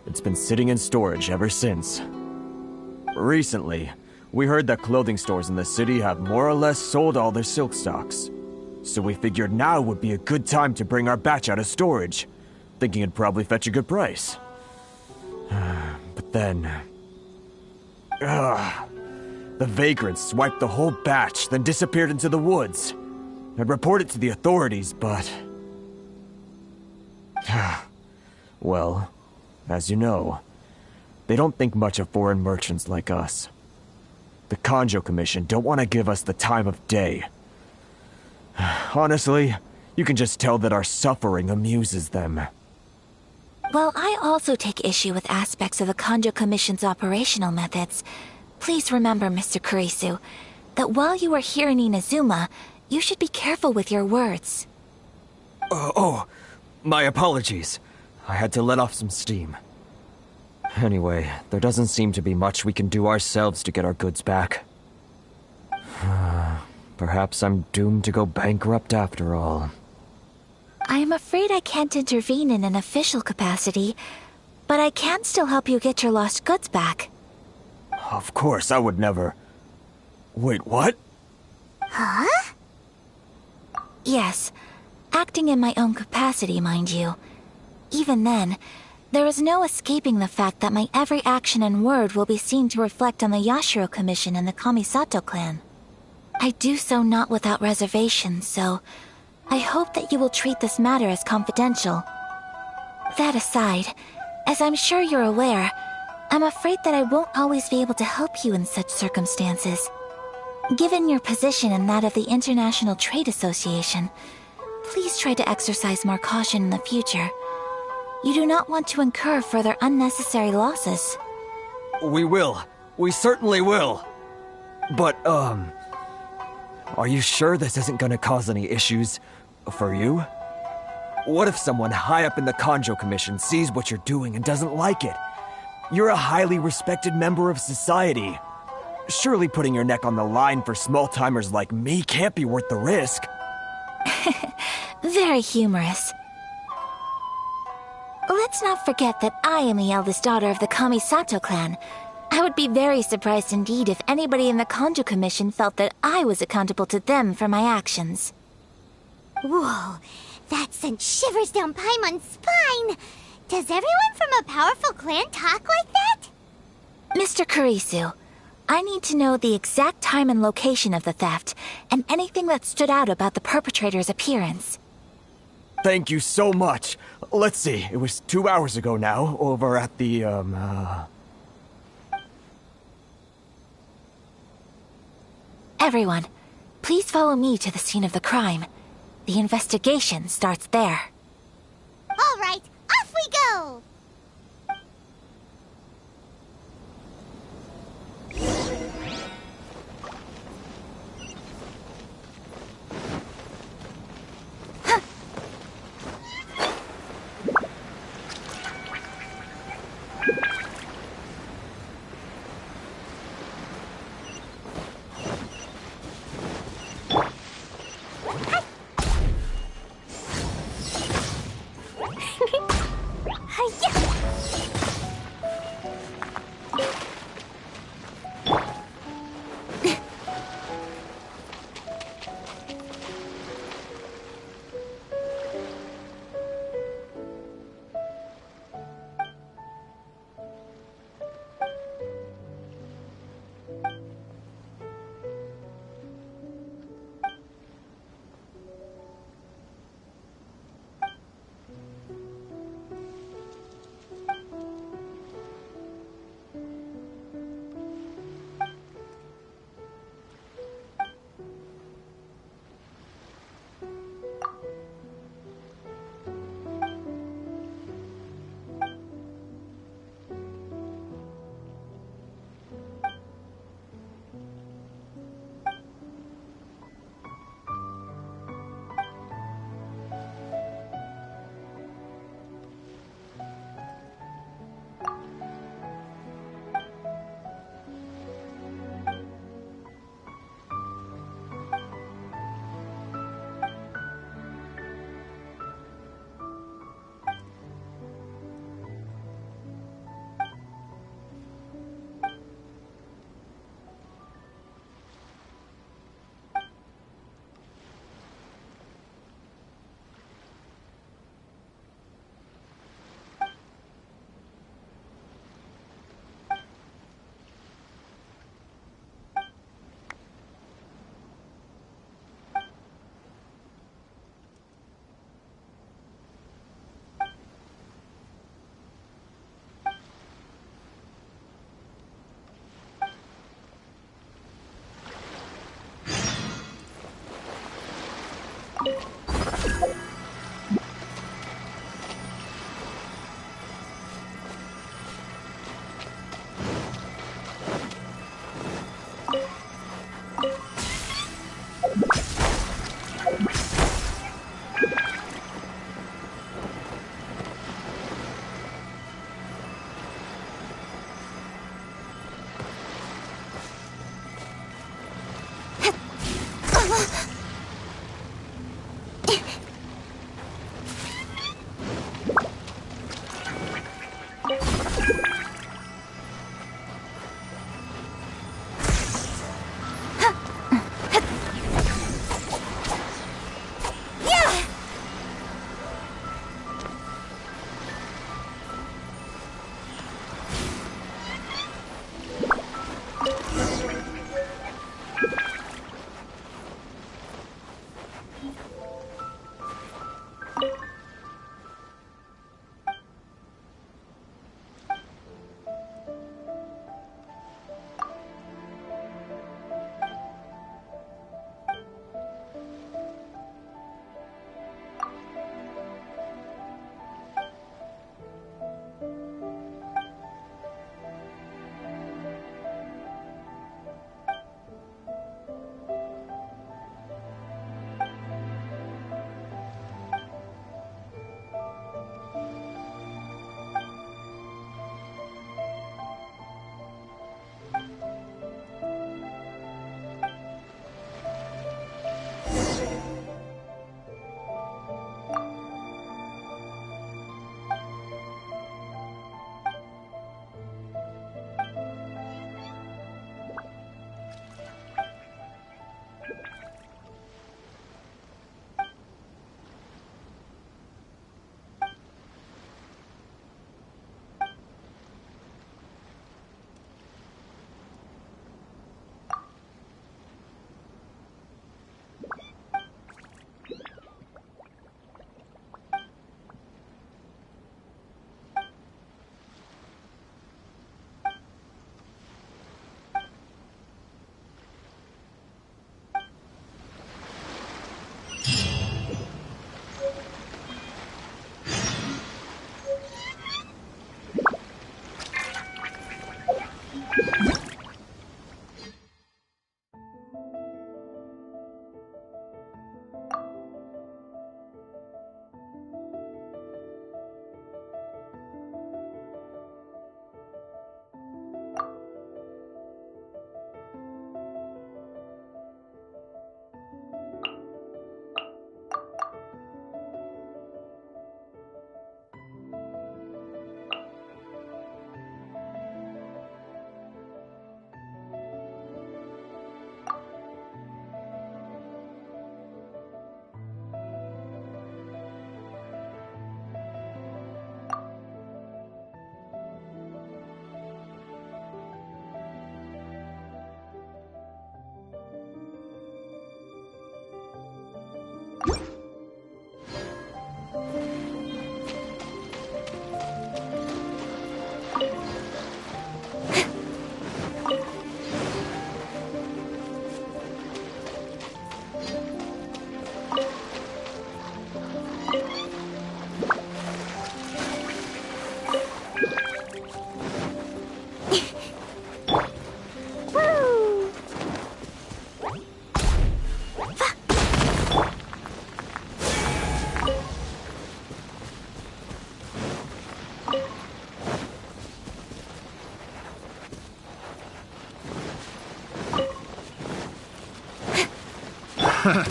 It's been sitting in storage ever since. Recently, we heard that clothing stores in the city have more or less sold all their silk stocks. So we figured now would be a good time to bring our batch out of storage, thinking it'd probably fetch a good price. But then... the vagrants swiped the whole batch, then disappeared into the woods. I'd report it to the authorities, but... well, as you know, they don't think much of foreign merchants like us. The Kanjo Commission don't want to give us the time of day. Honestly, you can just tell that our suffering amuses them. While I also take issue with aspects of the Kanjo Commission's operational methods, please remember, Mr. Kurisu, that while you are here in Inazuma, you should be careful with your words. My apologies. I had to let off some steam. Anyway, there doesn't seem to be much we can do ourselves to get our goods back. Perhaps I'm doomed to go bankrupt after all. I am afraid I can't intervene in an official capacity, but I can still help you get your lost goods back. Of course, I would never... Wait, what? Huh? Yes, acting in my own capacity, mind you. Even then, there is no escaping the fact that my every action and word will be seen to reflect on the Yashiro Commission and the Kamisato clan. I do so not without reservation, so I hope that you will treat this matter as confidential. That aside, as I'm sure you're aware, I'm afraid that I won't always be able to help you in such circumstances. Given your position and that of the International Trade Association, please try to exercise more caution in the future. You do not want to incur further unnecessary losses. We will. We certainly will. But, are you sure this isn't gonna cause any issues for you? What if someone high up in the Kanjo Commission sees what you're doing and doesn't like it? You're a highly respected member of society. Surely putting your neck on the line for small-timers like me can't be worth the risk. Very humorous. Let's not forget that I am the eldest daughter of the Kamisato clan. I would be very surprised indeed if anybody in the Kanjo Commission felt that I was accountable to them for my actions. Whoa, that sent shivers down Paimon's spine! Does everyone from a powerful clan talk like that? Mr. Kurisu, I need to know the exact time and location of the theft, and anything that stood out about the perpetrator's appearance. Thank you so much. Let's see, it was 2 hours ago now, over at the, Everyone, please follow me to the scene of the crime. The investigation starts there. All right, off we go!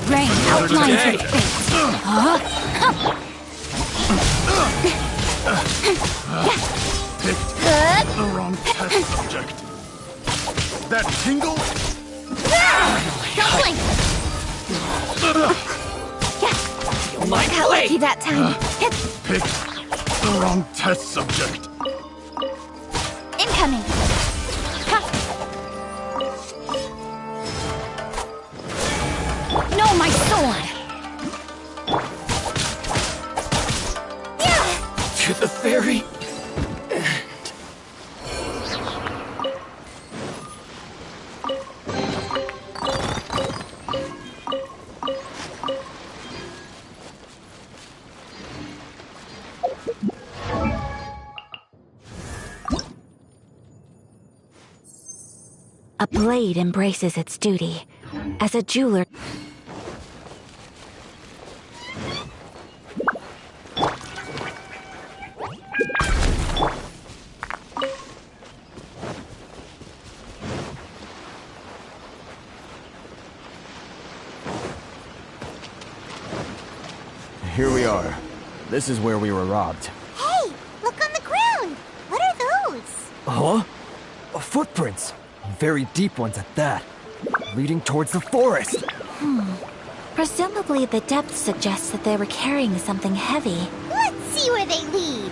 Rain outlines your face. Huh? Picked the wrong test subject. That tingle? Don't blink! My Got lucky that time. Picked the wrong test subject. Incoming! No, my sword! To the very A blade embraces its duty. As a jeweler... Here we are. This is where we were robbed. Hey, look on the ground. What are those? Huh? Footprints. Very deep ones at that. Leading towards the forest. Presumably the depth suggests that they were carrying something heavy. Let's see where they lead.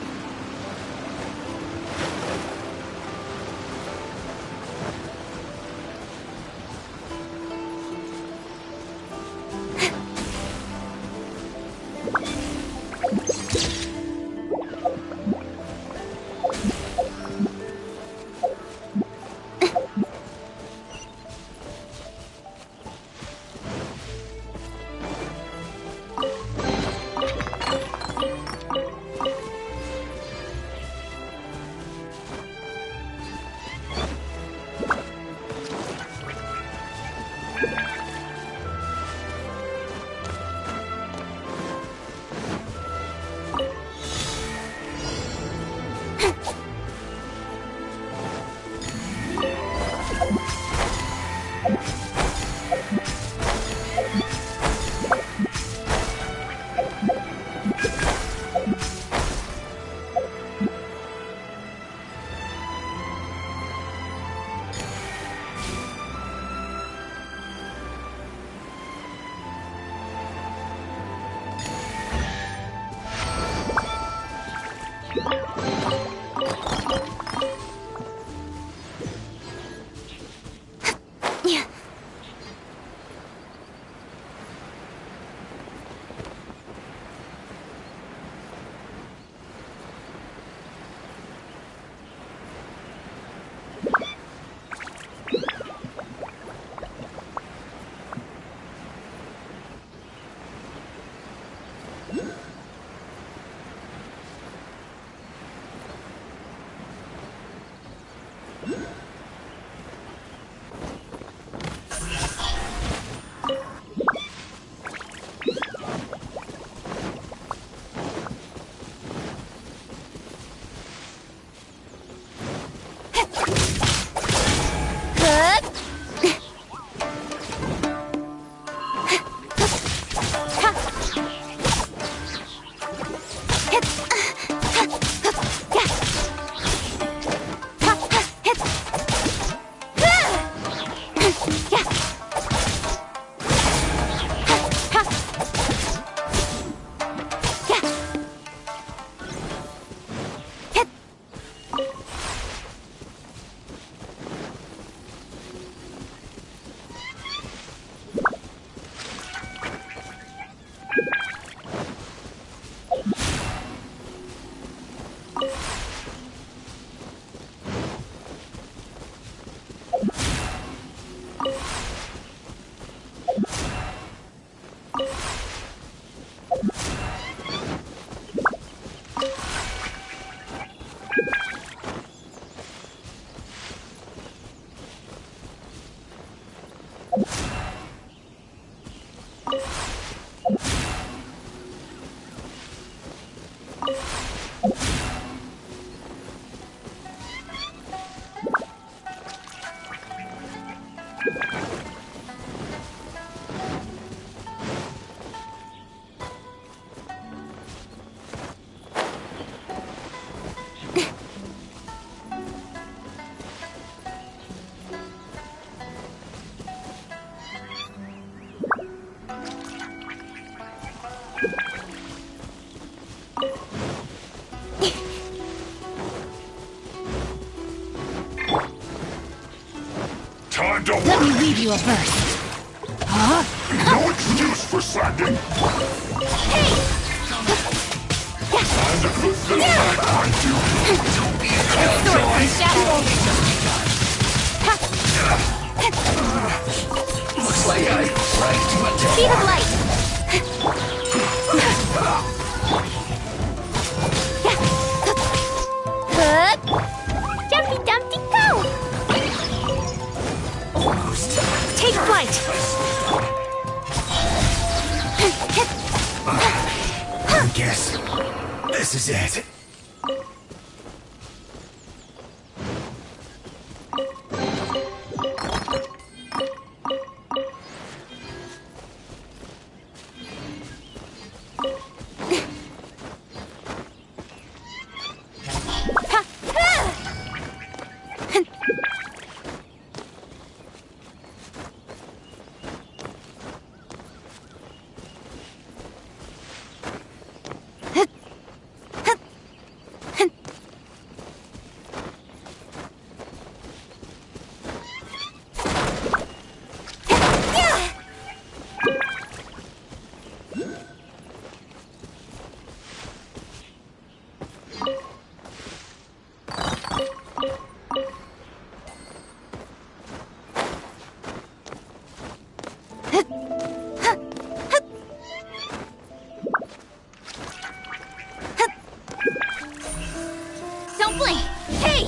Time to Let work! me read you a verse. Huh? No excuse for slacking! Hey! Time to fulfill my part duty! Don't be a Sword from shadow. Looks like I'm ready to attack. Speed of light. Jumpy Dumpty go! Take flight. I guess this is it. Don't blink. Hey!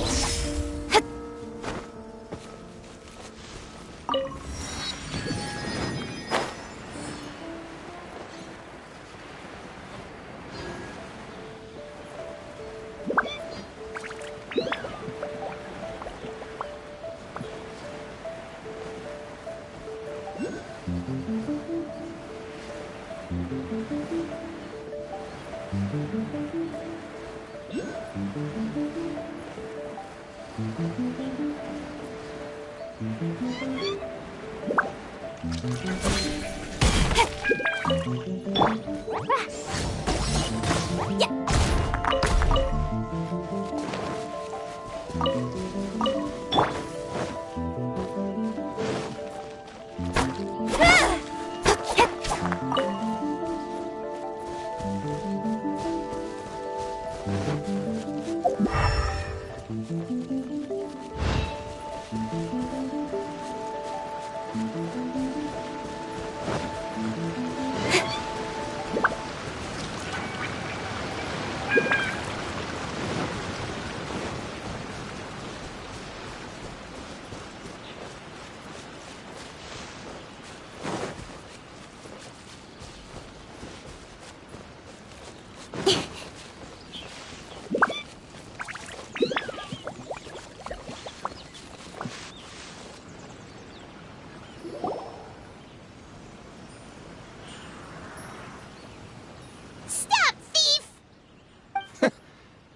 Stop, thief!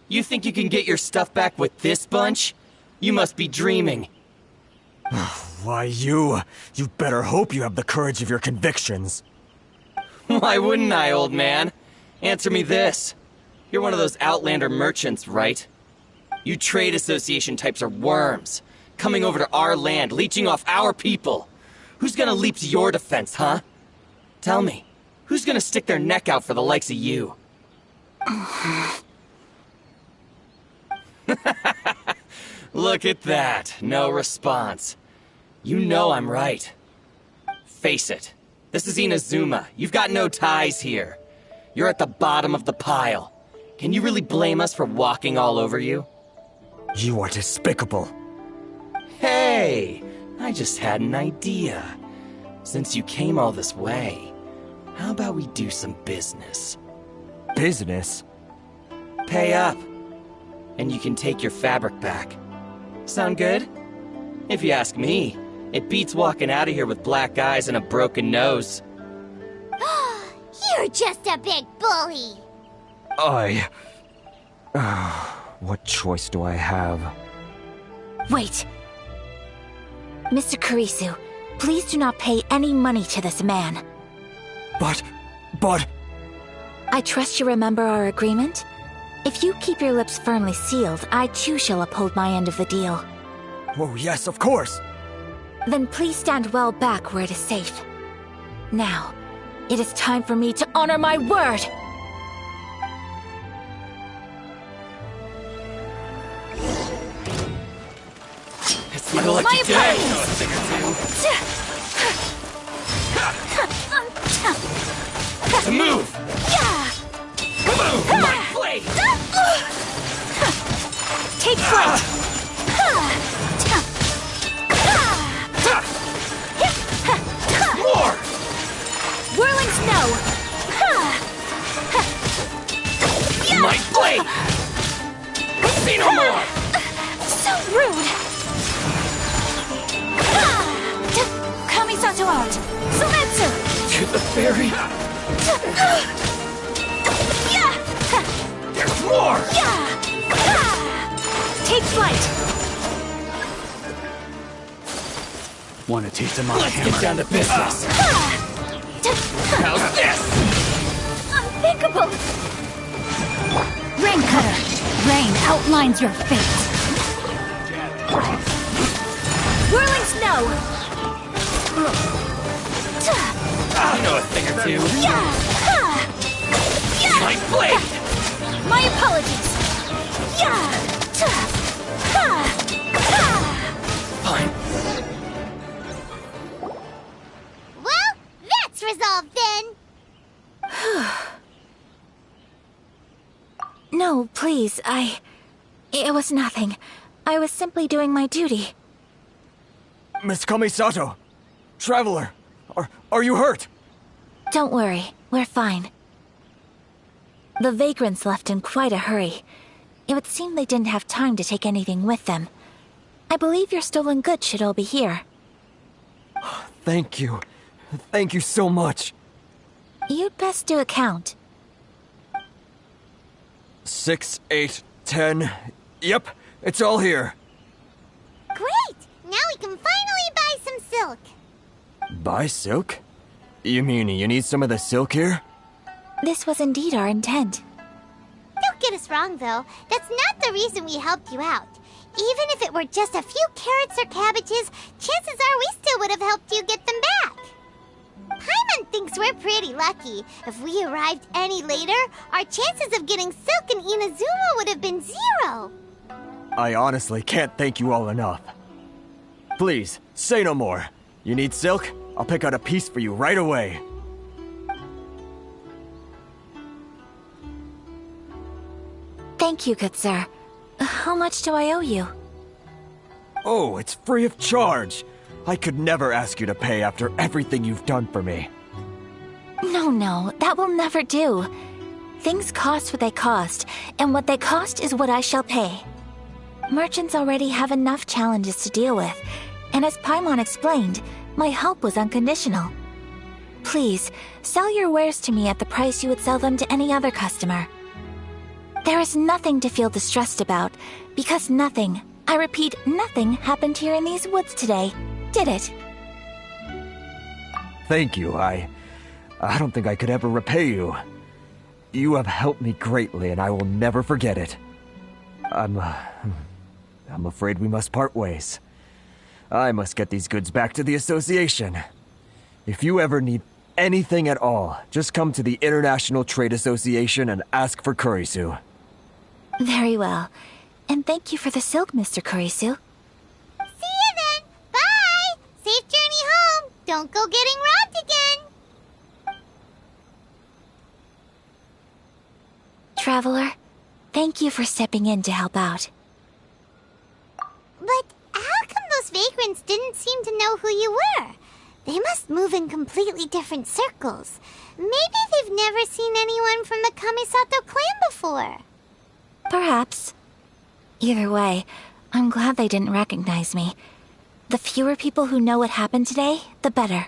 You think you can get your stuff back with this bunch? You must be dreaming. Why, you better hope you have the courage of your convictions. Why wouldn't I, old man? Answer me this. You're one of those Outlander merchants, right? You trade association types are worms, coming over to our land, leeching off our people. Who's gonna leap to your defense, huh? Tell me, who's gonna stick their neck out for the likes of you? Look at that, no response. You know I'm right. Face it, this is Inazuma. You've got no ties here. You're at the bottom of the pile. Can you really blame us for walking all over you? You are despicable. Hey, I just had an idea. Since you came all this way, how about we do some business? Business? Pay up, and you can take your fabric back. Sound good? If you ask me, It beats walking out of here with black eyes and a broken nose. You're just a big bully. What choice do I have? Wait. Mr. Kurisu, please do not pay any money to this man. But... I trust you remember our agreement? If you keep your lips firmly sealed, I too shall uphold my end of the deal. Oh, yes, of course. Then please stand well back where it is safe. Now, it is time for me to honor my word! It's my lucky day! To move! My blade! Take flight! More! Whirling snow! My blade! Say no more! So rude! Kamisato out! Sumetsu! To the fairy! There's more! Take flight! Want a taste of my Let's hammer? get down to business! How's this? Unthinkable! Rain Cutter! Rain outlines your fate! Whirling snow! I know a thing or two. My blade! My apologies! Fine. Well, that's resolved then. No, please, It was nothing. I was simply doing my duty. Miss Kamisato! Traveler! Are you hurt? Don't worry, we're fine. The vagrants left in quite a hurry. It would seem they didn't have time to take anything with them. I believe your stolen goods should all be here. Thank you. Thank you so much. You'd best do a count. 6, 8, 10... Yep, it's all here. Great! Now we can finally buy some silk. Buy silk? You mean you need some of the silk here? This was indeed our intent. Don't get us wrong, though. That's not the reason we helped you out. Even if it were just a few carrots or cabbages, chances are we still would have helped you get them back. Paimon thinks we're pretty lucky. If we arrived any later, our chances of getting silk in Inazuma would have been 0. I honestly can't thank you all enough. Please, say no more. You need silk? I'll pick out a piece for you right away. Thank you, good sir. How much do I owe you? Oh, it's free of charge. I could never ask you to pay after everything you've done for me. No, that will never do. Things cost what they cost, and what they cost is what I shall pay. Merchants already have enough challenges to deal with, and as Paimon explained, my help was unconditional. Please, sell your wares to me at the price you would sell them to any other customer. There is nothing to feel distressed about, because nothing, I repeat, nothing happened here in these woods today, did it? Thank you, I don't think I could ever repay you. You have helped me greatly, and I will never forget it. I'm afraid we must part ways. I must get these goods back to the association. If you ever need anything at all, just come to the International Trade Association and ask for Kurisu. Very well. And thank you for the silk, Mr. Kurisu. See you then! Bye! Safe journey home! Don't go getting robbed again! Traveler, thank you for stepping in to help out. But how come those vagrants didn't seem to know who you were? They must move in completely different circles. Maybe they've never seen anyone from the Kamisato clan before. Perhaps. Either way, I'm glad they didn't recognize me. The fewer people who know what happened today, the better.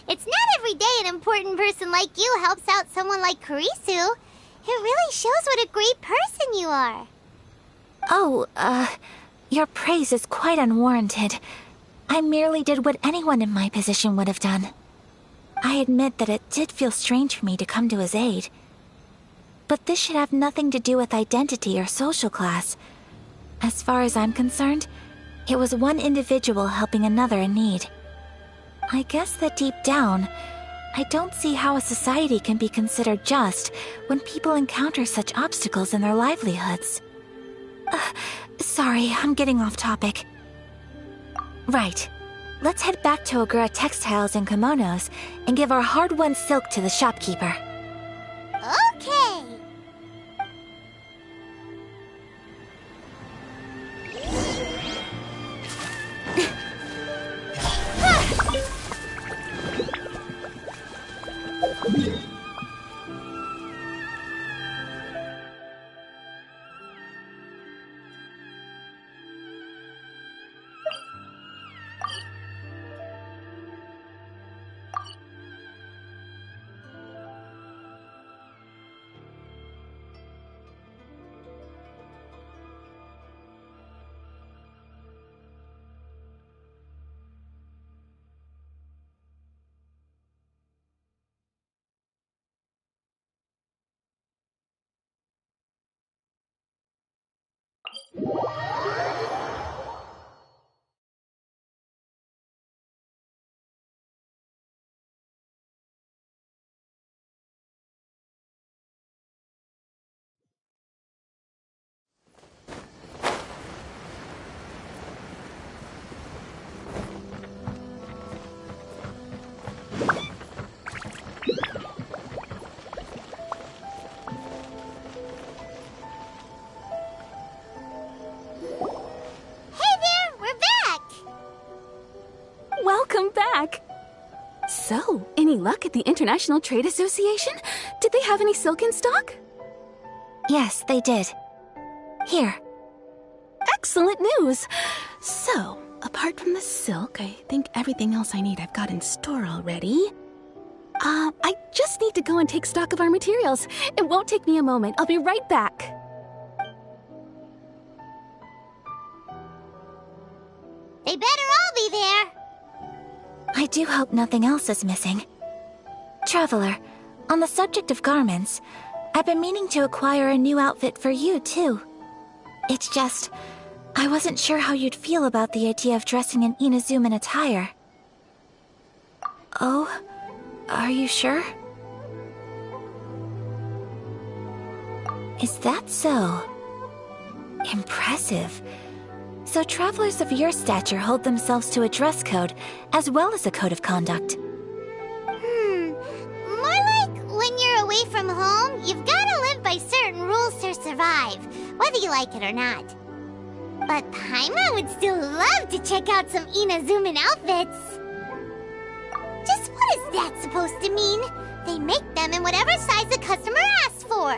It's not every day an important person like you helps out someone like Kurisu. It really shows what a great person you are. Oh, your praise is quite unwarranted. I merely did what anyone in my position would have done. I admit that it did feel strange for me to come to his aid. But this should have nothing to do with identity or social class. As far as I'm concerned, it was one individual helping another in need. I guess that deep down, I don't see how a society can be considered just when people encounter such obstacles in their livelihoods. Sorry, I'm getting off topic. Right. Let's head back to Ogura Textiles and Kimonos and give our hard-won silk to the shopkeeper. Okay. Welcome back! So, any luck at the International Trade Association? Did they have any silk in stock? Yes, they did. Here. Excellent news! So, apart from the silk, I think everything else I need I've got in store already. I just need to go and take stock of our materials. It won't take me a moment. I'll be right back. They better all be there. I do hope nothing else is missing. Traveler, on the subject of garments, I've been meaning to acquire a new outfit for you, too. It's just, I wasn't sure how you'd feel about the idea of dressing in Inazuman attire. Oh, are you sure? Is that so? Impressive. So travelers of your stature hold themselves to a dress code, as well as a code of conduct. More like when you're away from home, you've gotta live by certain rules to survive, whether you like it or not. But Paimon would still love to check out some Inazuman outfits. Just what is that supposed to mean? They make them in whatever size the customer asks for.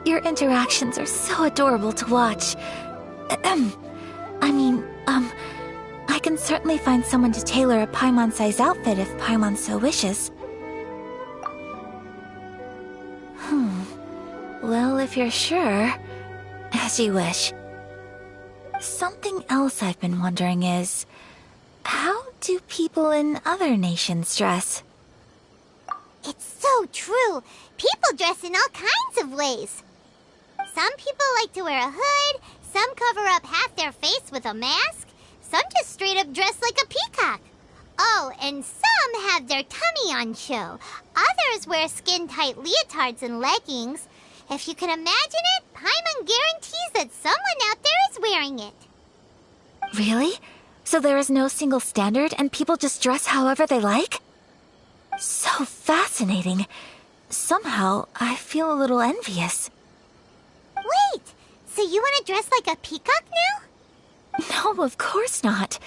Your interactions are so adorable to watch. I can certainly find someone to tailor a Paimon-size outfit if Paimon so wishes. Well, if you're sure, as you wish. Something else I've been wondering is, how do people in other nations dress? It's so true. People dress in all kinds of ways. Some people like to wear a hood, some cover up half their face with a mask, some just straight up dress like a peacock. Oh, and some have their tummy on show. Others wear skin-tight leotards and leggings. If you can imagine it, Paimon guarantees that someone out there is wearing it. Really? So there is no single standard and people just dress however they like? So fascinating. Somehow, I feel a little envious. Wait, so you want to dress like a peacock now? No, of course not.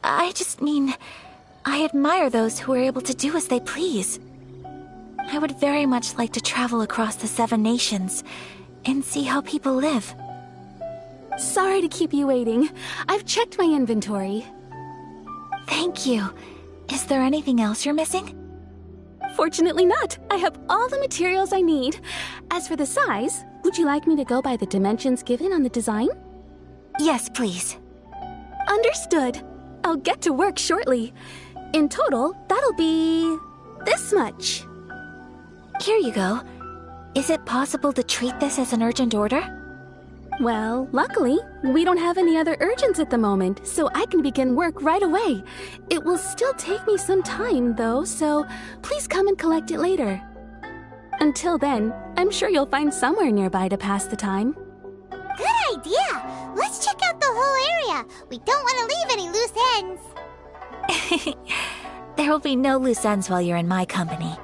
I just mean, I admire those who are able to do as they please. I would very much like to travel across the 7 nations and see how people live. Sorry to keep you waiting. I've checked my inventory. Thank you. Is there anything else you're missing? Fortunately not. I have all the materials I need. As for the size, would you like me to go by the dimensions given on the design? Yes, please. Understood. I'll get to work shortly. In total, that'll be this much. Here you go. Is it possible to treat this as an urgent order? Well, luckily, we don't have any other urgents at the moment, so I can begin work right away. It will still take me some time, though, so please come and collect it later. Until then, I'm sure you'll find somewhere nearby to pass the time. Good idea! Let's check out the whole area. We don't want to leave any loose ends. There will be no loose ends while you're in my company.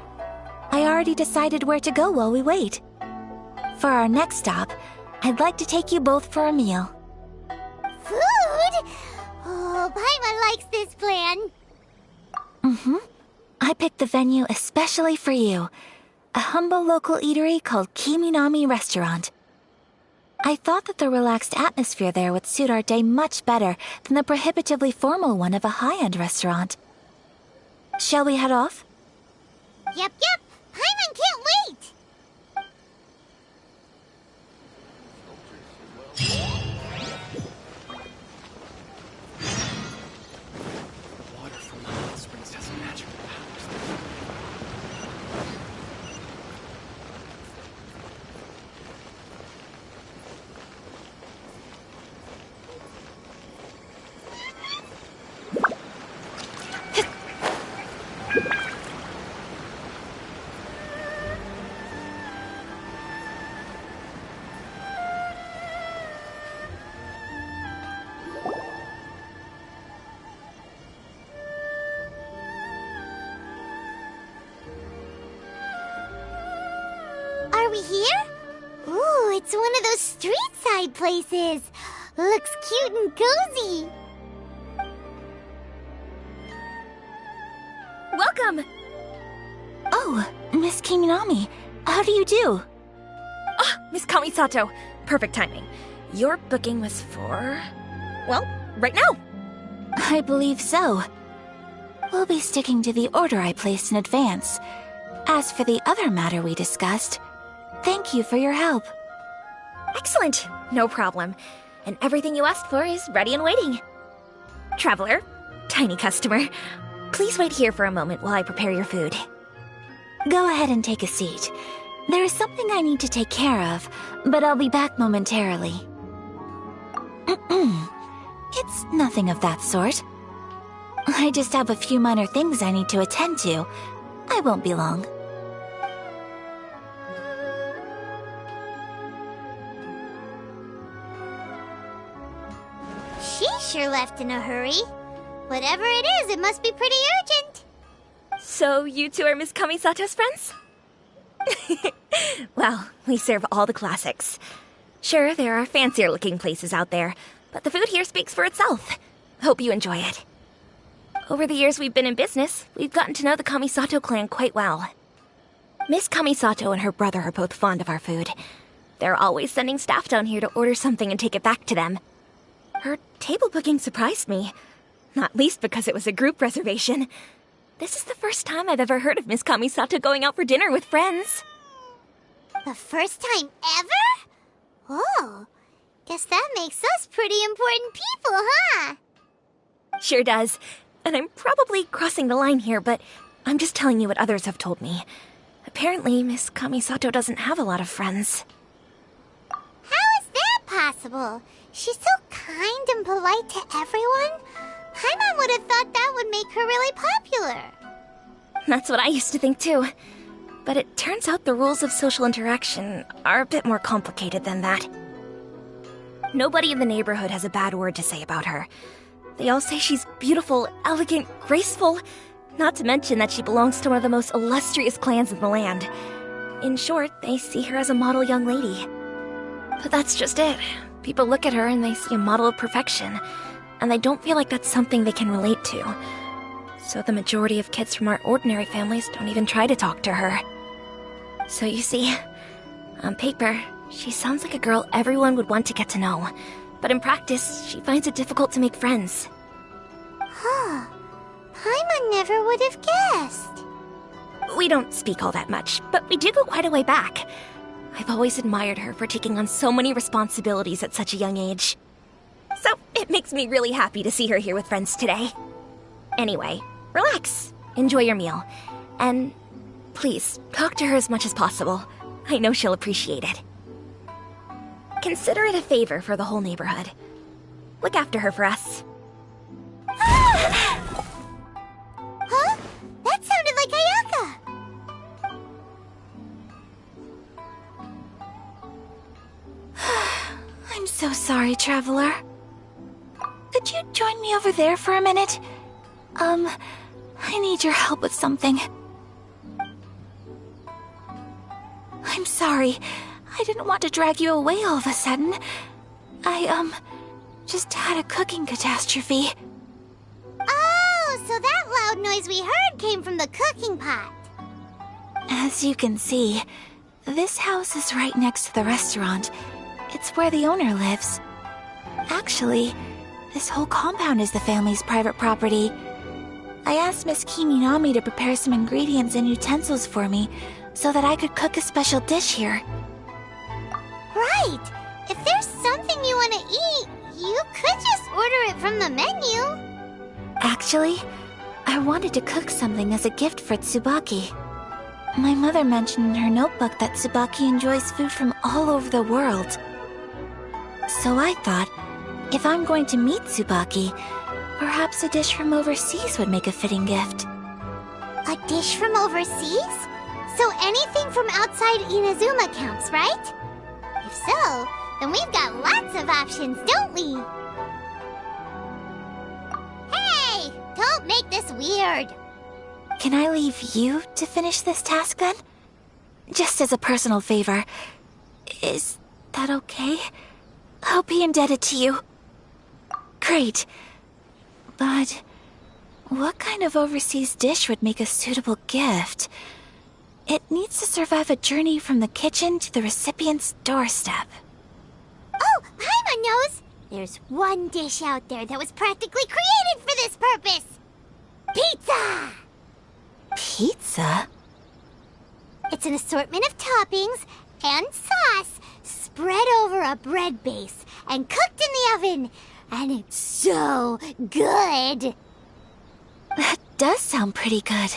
I already decided where to go while we wait. For our next stop, I'd like to take you both for a meal. Food? Oh, Paimon likes this plan. I picked the venue especially for you. A humble local eatery called Kiminami Restaurant. I thought that the relaxed atmosphere there would suit our day much better than the prohibitively formal one of a high-end restaurant. Shall we head off? Yep. Paimon can't wait! Water from the hot springs has magical powers. Are we here? Ooh, it's one of those street-side places. Looks cute and cozy. Welcome! Oh, Miss Kiminami, how do you do? Miss Kamisato, perfect timing. Your booking was for... well, right now. I believe so. We'll be sticking to the order I placed in advance. As for the other matter we discussed, thank you for your help. Excellent, no problem. And everything you asked for is ready and waiting. Traveler, tiny customer, please wait here for a moment while I prepare your food. Go ahead and take a seat. There is something I need to take care of, but I'll be back momentarily. It's nothing of that sort. I just have a few minor things I need to attend to. I won't be long. She sure left in a hurry. Whatever it is, it must be pretty urgent. So you two are Miss Kamisato's friends? Well, we serve all the classics. Sure, there are fancier looking places out there, but the food here speaks for itself. Hope you enjoy it. Over the years we've been in business, we've gotten to know the Kamisato clan quite well. Miss Kamisato and her brother are both fond of our food. They're always sending staff down here to order something and take it back to them. Her table booking surprised me, not least because it was a group reservation. This is the first time I've ever heard of Miss Kamisato going out for dinner with friends. The first time ever? Oh, guess that makes us pretty important people, huh? Sure does. And I'm probably crossing the line here, but I'm just telling you what others have told me. Apparently, Miss Kamisato doesn't have a lot of friends. How is that possible? She's so kind and polite to everyone. Paimon would have thought that would make her really popular. That's what I used to think too. But it turns out the rules of social interaction are a bit more complicated than that. Nobody in the neighborhood has a bad word to say about her. They all say she's beautiful, elegant, graceful, not to mention that she belongs to one of the most illustrious clans in the land. In short, they see her as a model young lady. But that's just it. People look at her and they see a model of perfection, and they don't feel like that's something they can relate to. So the majority of kids from our ordinary families don't even try to talk to her. So you see, on paper, she sounds like a girl everyone would want to get to know. but in practice, she finds it difficult to make friends. Huh. Paimon never would have guessed. We don't speak all that much, but we do go quite a way back. I've always admired her for taking on so many responsibilities at such a young age. So it makes me really happy to see her here with friends today. Anyway, relax, enjoy your meal, and please, talk to her as much as possible. I know she'll appreciate it. Consider it a favor for the whole neighborhood. Look after her for us. Huh? That sounded like Ayaka! I'm so sorry, Traveler. Could you join me over there for a minute? I need your help with something. I'm sorry. I didn't want to drag you away all of a sudden. I, just had a cooking catastrophe. Oh, so that loud noise we heard came from the cooking pot. As you can see, this house is right next to the restaurant. It's where the owner lives. Actually, this whole compound is the family's private property. I asked Miss Kiminami to prepare some ingredients and utensils for me so that I could cook a special dish here. Right! If there's something you want to eat, you could just order it from the menu. Actually, I wanted to cook something as a gift for Tsubaki. My mother mentioned in her notebook that Tsubaki enjoys food from all over the world. So I thought, if I'm going to meet Tsubaki, perhaps a dish from overseas would make a fitting gift. A dish from overseas? So anything from outside Inazuma counts, right? If so, then we've got lots of options, don't we? Hey! Don't make this weird! Can I leave you to finish this task then? Just as a personal favor. Is that okay? I'll be indebted to you. Great. But what kind of overseas dish would make a suitable gift? It needs to survive a journey from the kitchen to the recipient's doorstep. Oh, Paimon knows! There's one dish out there that was practically created for this purpose! Pizza! Pizza? It's an assortment of toppings and sauce spread over a bread base and cooked in the oven. And it's so good! That does sound pretty good.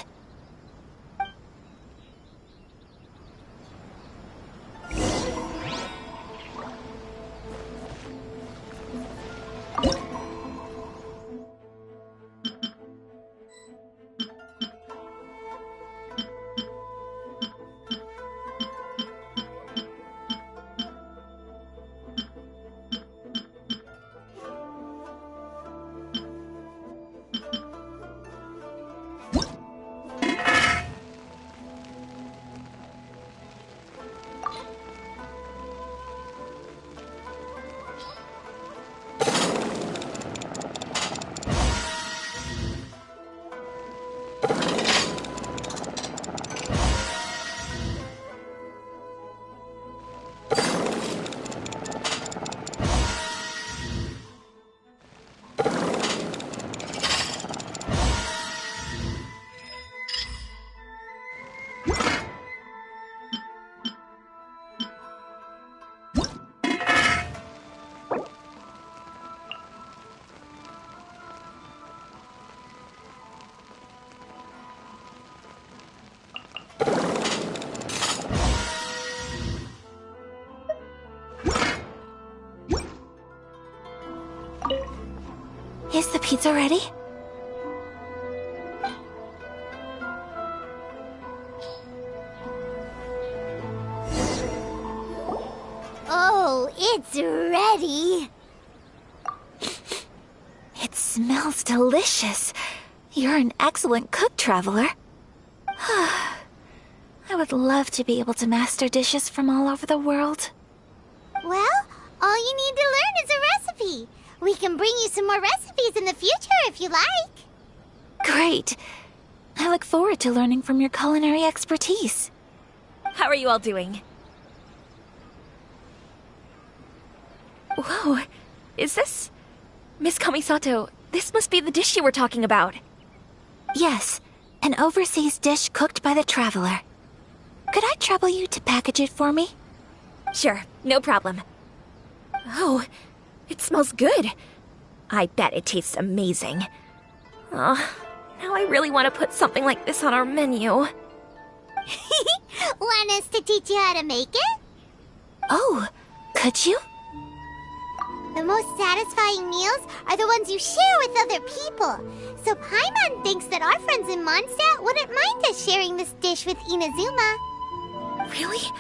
Is the pizza ready? Oh, it's ready! It smells delicious. You're an excellent cook, Traveler. I would love to be able to master dishes from all over the world. Well, all you need to learn is a recipe. We can bring you some more recipes in the future if you like. Great. I look forward to learning from your culinary expertise. How are you all doing? Whoa, is this... Miss Kamisato, this must be the dish you were talking about. Yes, an overseas dish cooked by the Traveler. Could I trouble you to package it for me? Sure, no problem. Oh, it smells good. I bet it tastes amazing. Oh, now I really want to put something like this on our menu. Want us to teach you how to make it? Oh, could you? The most satisfying meals are the ones you share with other people. So Paimon thinks that our friends in Mondstadt wouldn't mind us sharing this dish with Inazuma. Really?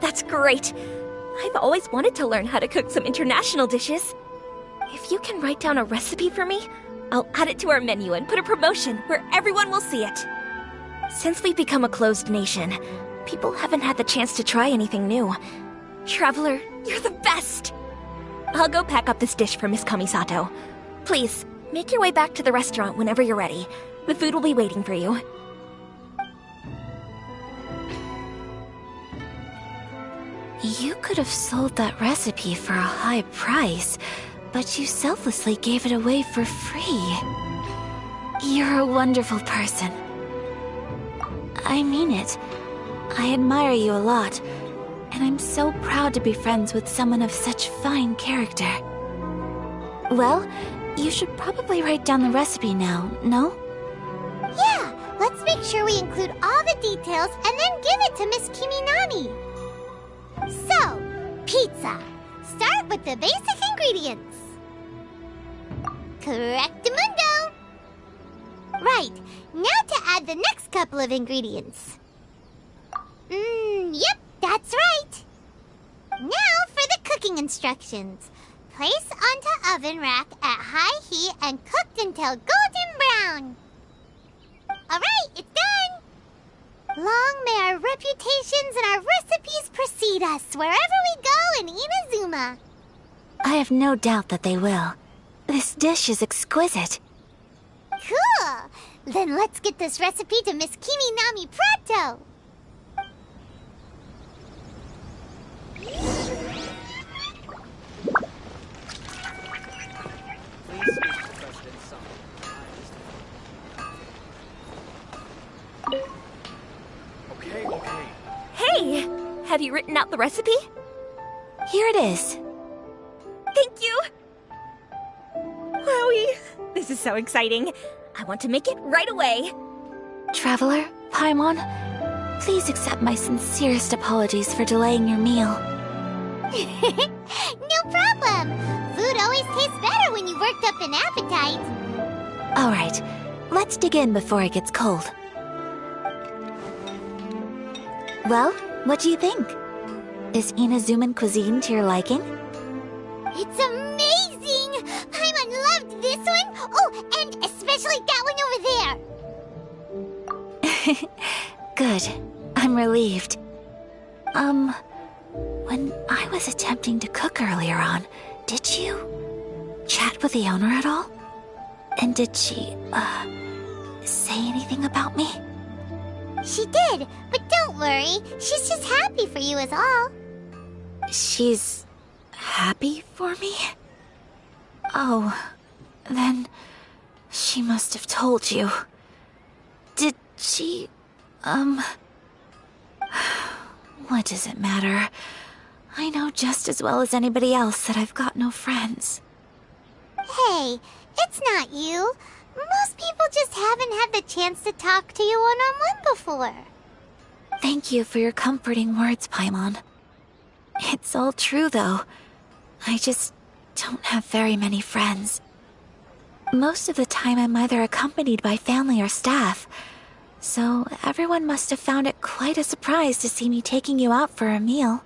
That's great. I've always wanted to learn how to cook some international dishes. If you can write down a recipe for me, I'll add it to our menu and put a promotion where everyone will see it. Since we've become a closed nation, people haven't had the chance to try anything new. Traveler, you're the best! I'll go pack up this dish for Miss Kamisato. Please, make your way back to the restaurant whenever you're ready. The food will be waiting for you. You could have sold that recipe for a high price, but you selflessly gave it away for free. You're a wonderful person. I mean it. I admire you a lot, and I'm so proud to be friends with someone of such fine character. Well, you should probably write down the recipe now, no? Yeah, let's make sure we include all the details and then give it to Miss Kiminami. So, pizza. Start with the basic ingredients. Correctamundo. Right, now to add the next couple of ingredients. Yep, that's right. Now for the cooking instructions. Place onto oven rack at high heat and cooked until golden brown. Alright, it's done. Long may our reputations and our recipes precede us wherever we go in Inazuma. I have no doubt that they will. This dish is exquisite. Cool! Then let's get this recipe to Miss Kiminami pronto! Okay. Hey! Have you written out the recipe? Here it is. Thank you! Wowie! This is so exciting. I want to make it right away. Traveler, Paimon, please accept my sincerest apologies for delaying your meal. No problem! Food always tastes better when you've worked up an appetite. All right, let's dig in before it gets cold. Well, what do you think? Is Inazuman cuisine to your liking? It's amazing! Paimon loved this one! Oh, and especially that one over there! Good. I'm relieved. When I was attempting to cook earlier on, did you chat with the owner at all? And did she, say anything about me? She did, but don't worry. She's just happy for you is all. She's happy for me? Oh, then she must have told you. Did she, what does it matter? I know just as well as anybody else that I've got no friends. Hey, it's not you. Most people just haven't had the chance to talk to you one-on-one before. Thank you for your comforting words, Paimon. It's all true, though. I just don't have very many friends. Most of the time I'm either accompanied by family or staff, so everyone must have found it quite a surprise to see me taking you out for a meal.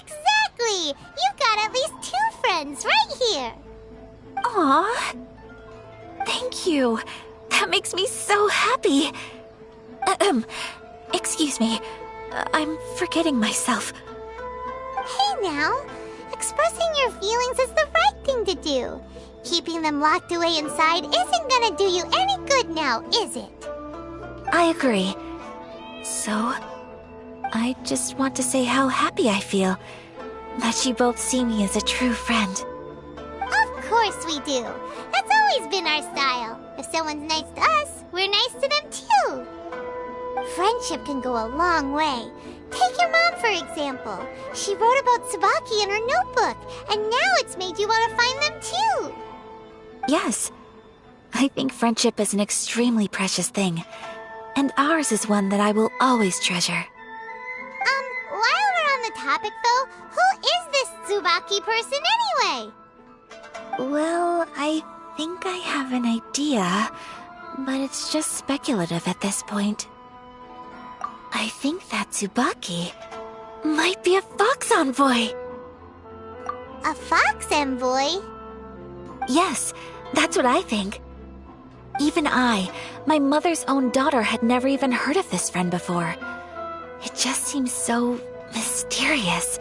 Exactly! You've got at least 2 friends right here! Aww! Thank you! That makes me so happy! Excuse me. I'm forgetting myself. Hey now! Expressing your feelings is the right thing to do. Keeping them locked away inside isn't gonna do you any good now, is it? I agree. So, I just want to say how happy I feel. that you both see me as a true friend. Of course we do. That's always been our style. If someone's nice to us, we're nice to them too. Friendship can go a long way. Take your mom, for example. She wrote about Tsubaki in her notebook, and now it's made you want to find them too. Yes. I think friendship is an extremely precious thing, and ours is one that I will always treasure. While we're on the topic though, who is this Tsubaki person anyway? Well, I think I have an idea, but it's just speculative at this point. I think that Tsubaki might be a fox envoy. A fox envoy? Yes, that's what I think. Even I, my mother's own daughter, had never even heard of this friend before. It just seems so mysterious.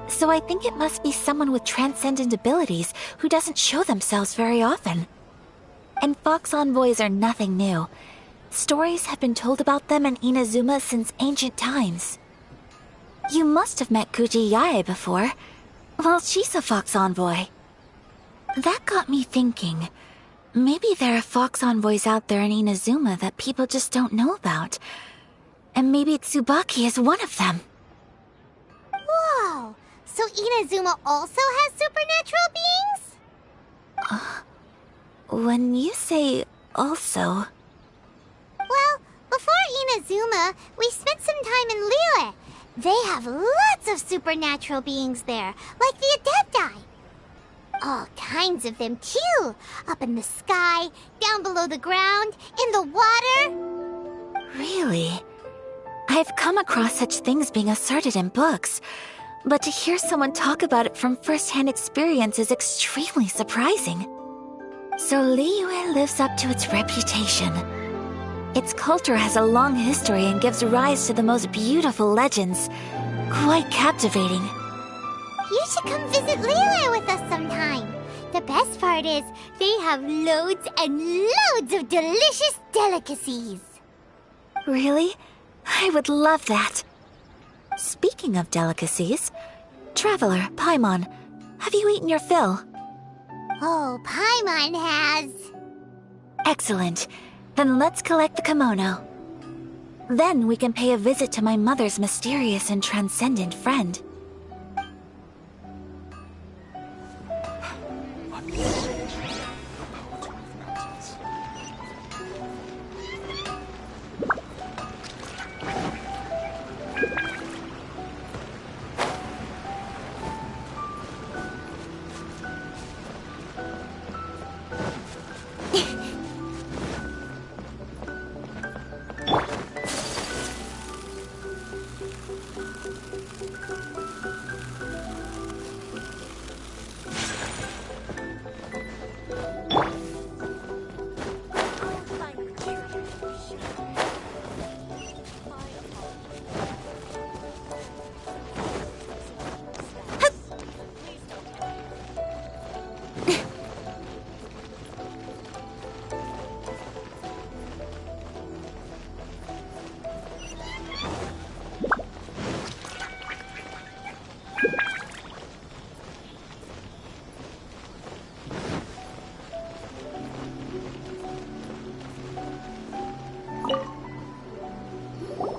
So I think it must be someone with transcendent abilities who doesn't show themselves very often. And fox envoys are nothing new. Stories have been told about them in Inazuma since ancient times. You must have met Kuji Yae before. Well, she's a fox envoy. That got me thinking. Maybe there are fox envoys out there in Inazuma that people just don't know about. And maybe Tsubaki is one of them. Whoa! So Inazuma also has supernatural beings? When you say also... Well, before Inazuma, we spent some time in Liyue. They have lots of supernatural beings there, like the Adepti. All kinds of them, too. Up in the sky, down below the ground, in the water. Really? I've come across such things being asserted in books, but to hear someone talk about it from first-hand experience is extremely surprising. So Liyue lives up to its reputation. Its culture has a long history and gives rise to the most beautiful legends. Quite captivating. You should come visit Liyue with us sometime. The best part is, they have loads and loads of delicious delicacies. Really? I would love that. Speaking of delicacies, Traveler, Paimon, have you eaten your fill? Oh, Paimon has. Excellent. Then let's collect the kimono. Then we can pay a visit to my mother's mysterious and transcendent friend.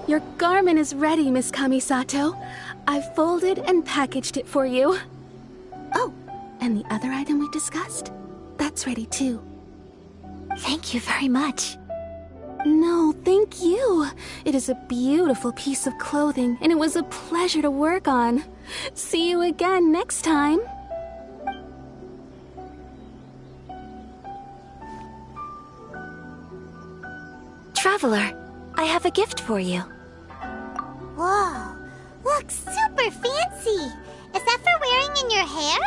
Your garment is ready, Miss Kamisato. I've folded and packaged it for you. Oh, and the other item we discussed? That's ready too. Thank you very much. No, thank you. It is a beautiful piece of clothing, and it was a pleasure to work on. See you again next time. Traveler, I have a gift for you. Whoa, looks super fancy. Is that for wearing in your hair?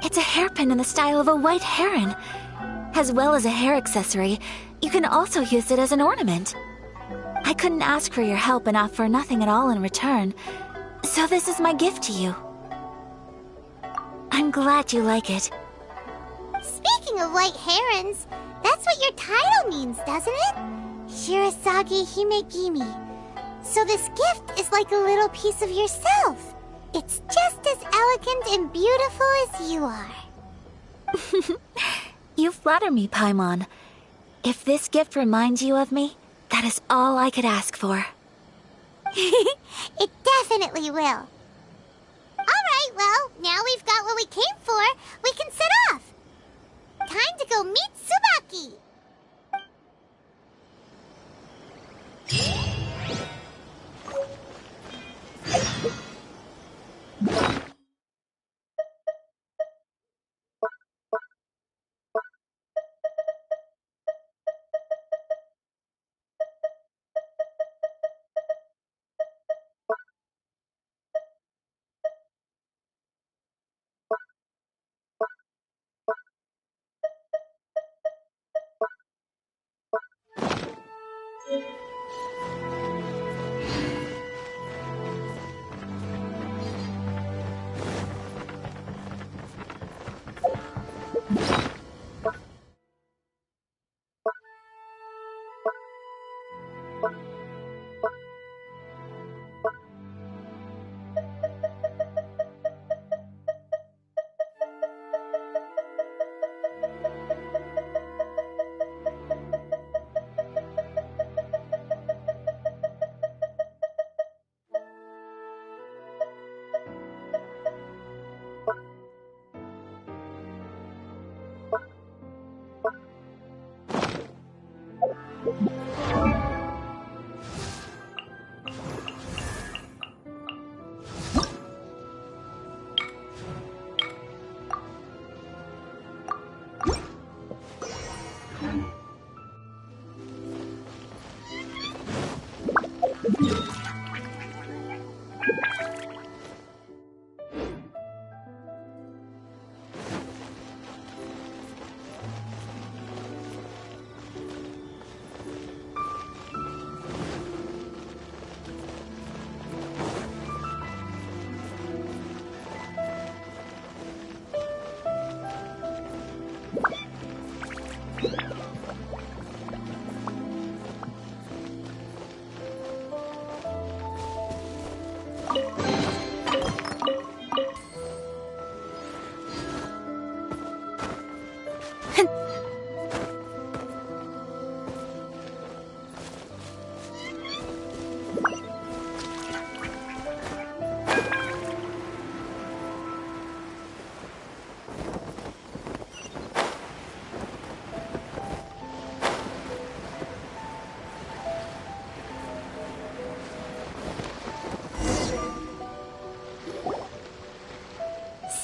It's a hairpin in the style of a white heron. As well as a hair accessory, you can also use it as an ornament. I couldn't ask for your help and offer nothing at all in return, so this is my gift to you. I'm glad you like it. Speaking of white herons, that's what your title means, doesn't it? Shirasagi Himegimi. So this gift is like a little piece of yourself. It's just as elegant and beautiful as you are. You flatter me, Paimon. If this gift reminds you of me, that is all I could ask for. It definitely will. Alright, well, now we've got what we came for, we can set off. Time to go meet Tsubaki.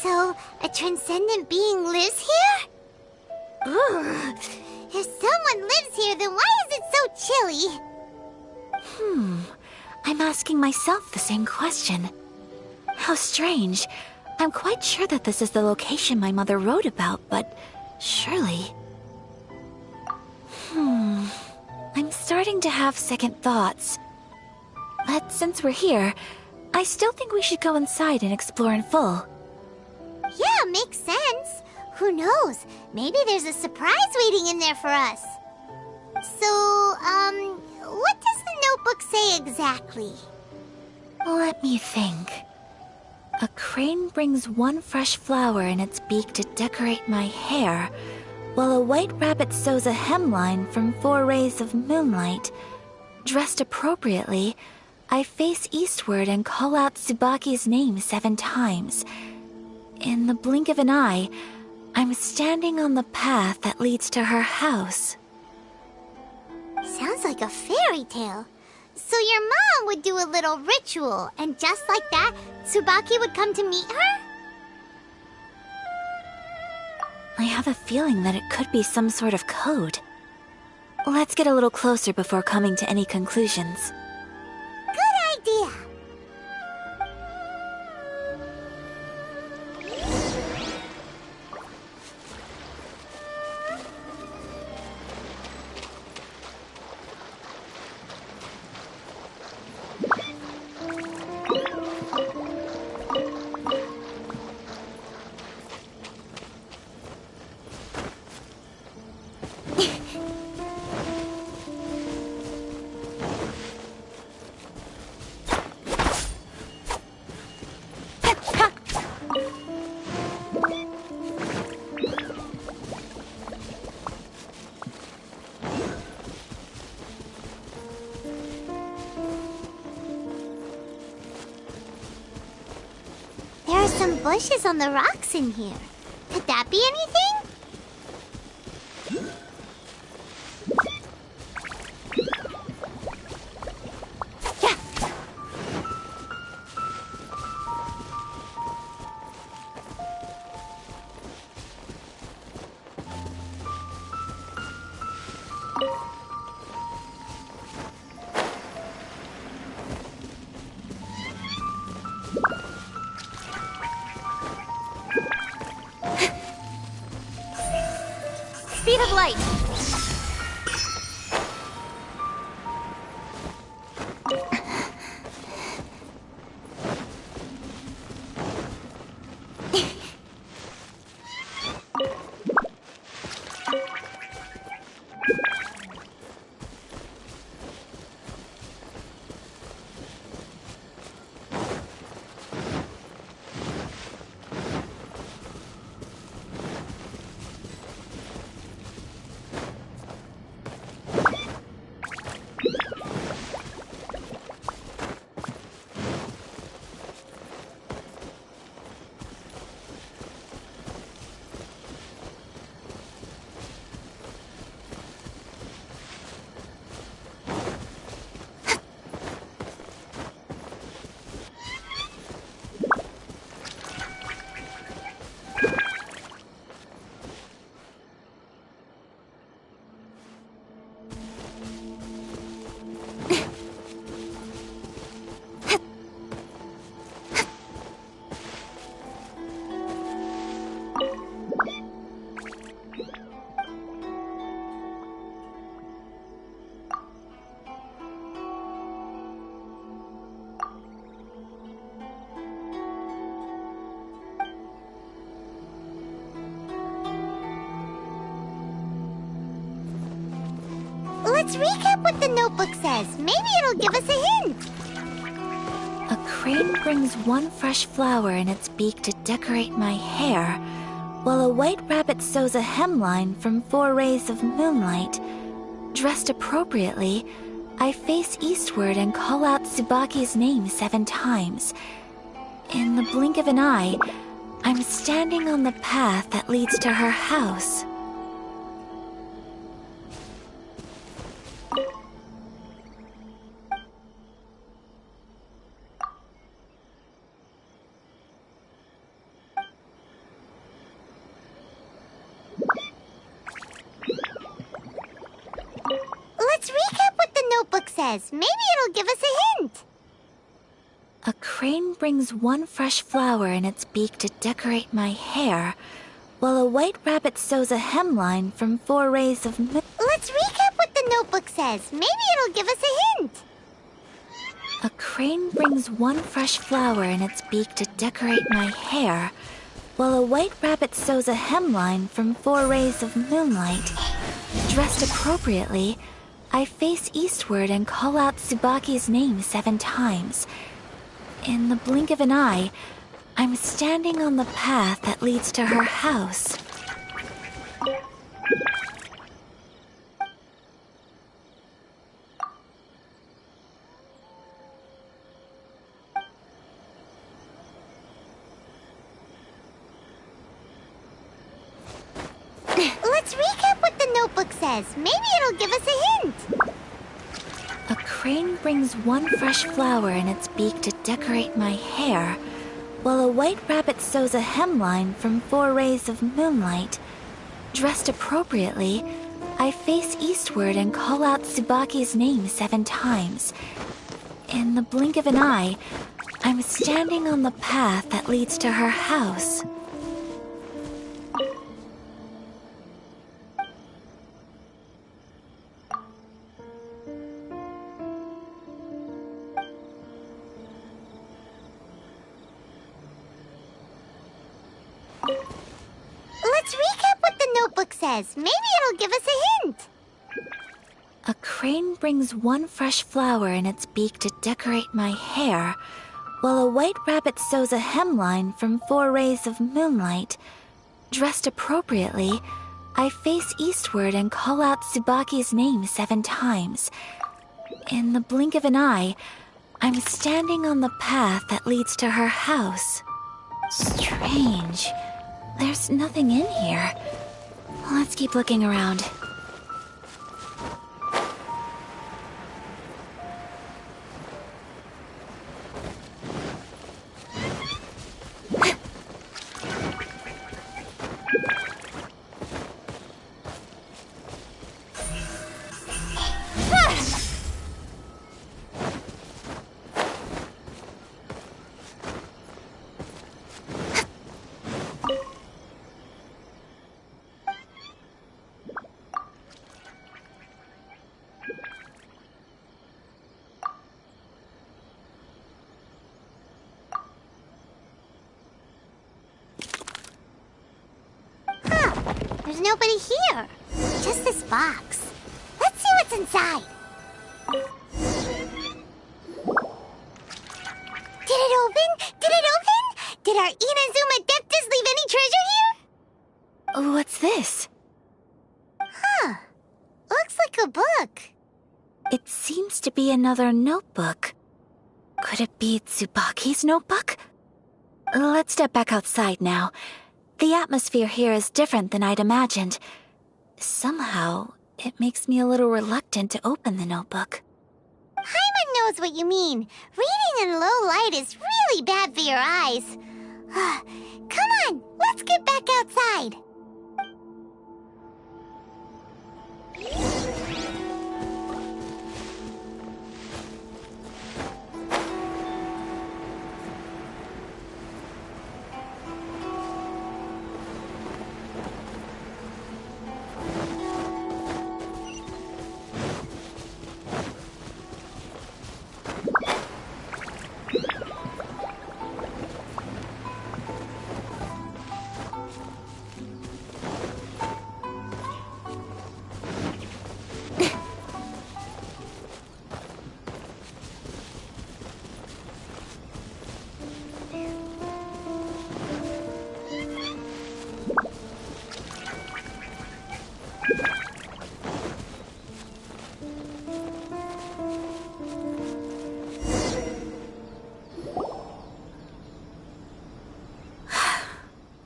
So, a transcendent being lives here? Ugh. If someone lives here, then why is it so chilly? I'm asking myself the same question. How strange. I'm quite sure that this is the location my mother wrote about, but surely... I'm starting to have second thoughts. But since we're here, I still think we should go inside and explore in full. Yeah, makes sense. Who knows? Maybe there's a surprise waiting in there for us. So, what does the notebook say exactly? Let me think. A crane brings one fresh flower in its beak to decorate my hair, while a white rabbit sews a hemline from 4 rays of moonlight. Dressed appropriately, I face eastward and call out Tsubaki's name 7 times. In the blink of an eye, I'm standing on the path that leads to her house. Sounds like a fairy tale. So your mom would do a little ritual, and just like that, Tsubaki would come to meet her? I have a feeling that it could be some sort of code. Let's get a little closer before coming to any conclusions. Good idea. bushes on the rocks in here. Could that be anything? Speed of light. Let's recap what the notebook says. Maybe it'll give us a hint. A crane brings one fresh flower in its beak to decorate my hair, while a white rabbit sews a hemline from 4 rays of moonlight. Dressed appropriately, I face eastward and call out Tsubaki's name 7 times. In the blink of an eye, I'm standing on the path that leads to her house. Let's recap what the notebook says. Maybe it'll give us a hint. A crane brings one fresh flower in its beak to decorate my hair, while a white rabbit sews a hemline from 4 rays of moon. Let's recap what the notebook says. Maybe it'll give us a hint. A crane brings one fresh flower in its beak to decorate my hair, while a white rabbit sews a hemline from 4 rays of moonlight. Dressed appropriately, I face eastward and call out Tsubaki's name 7 times. In the blink of an eye, I'm standing on the path that leads to her house. Let's recap what the notebook says. Maybe it'll give us a hint. A crane brings one fresh flower in its beak to decorate my hair, while a white rabbit sews a hemline from 4 rays of moonlight. Dressed appropriately, I face eastward and call out Tsubaki's name 7 times. In the blink of an eye, I'm standing on the path that leads to her house. Let's recap what the notebook says. Maybe it'll give us a hint. A crane brings one fresh flower in its beak to decorate my hair, while a white rabbit sews a hemline from 4 rays of moonlight. Dressed appropriately, I face eastward and call out Tsubaki's name 7 times. In the blink of an eye, I'm standing on the path that leads to her house. Strange. There's nothing in here. Let's keep looking around. There's nobody here. Just this box. Let's see what's inside. Did it open? Did it open? Did our Inazuma Adeptus leave any treasure here? What's this? Huh. Looks like a book. It seems to be another notebook. Could it be Tsubaki's notebook? Let's step back outside now. The atmosphere here is different than I'd imagined. Somehow, it makes me a little reluctant to open the notebook. Paimon knows what you mean. Reading in low light is really bad for your eyes. Come on, let's get back outside.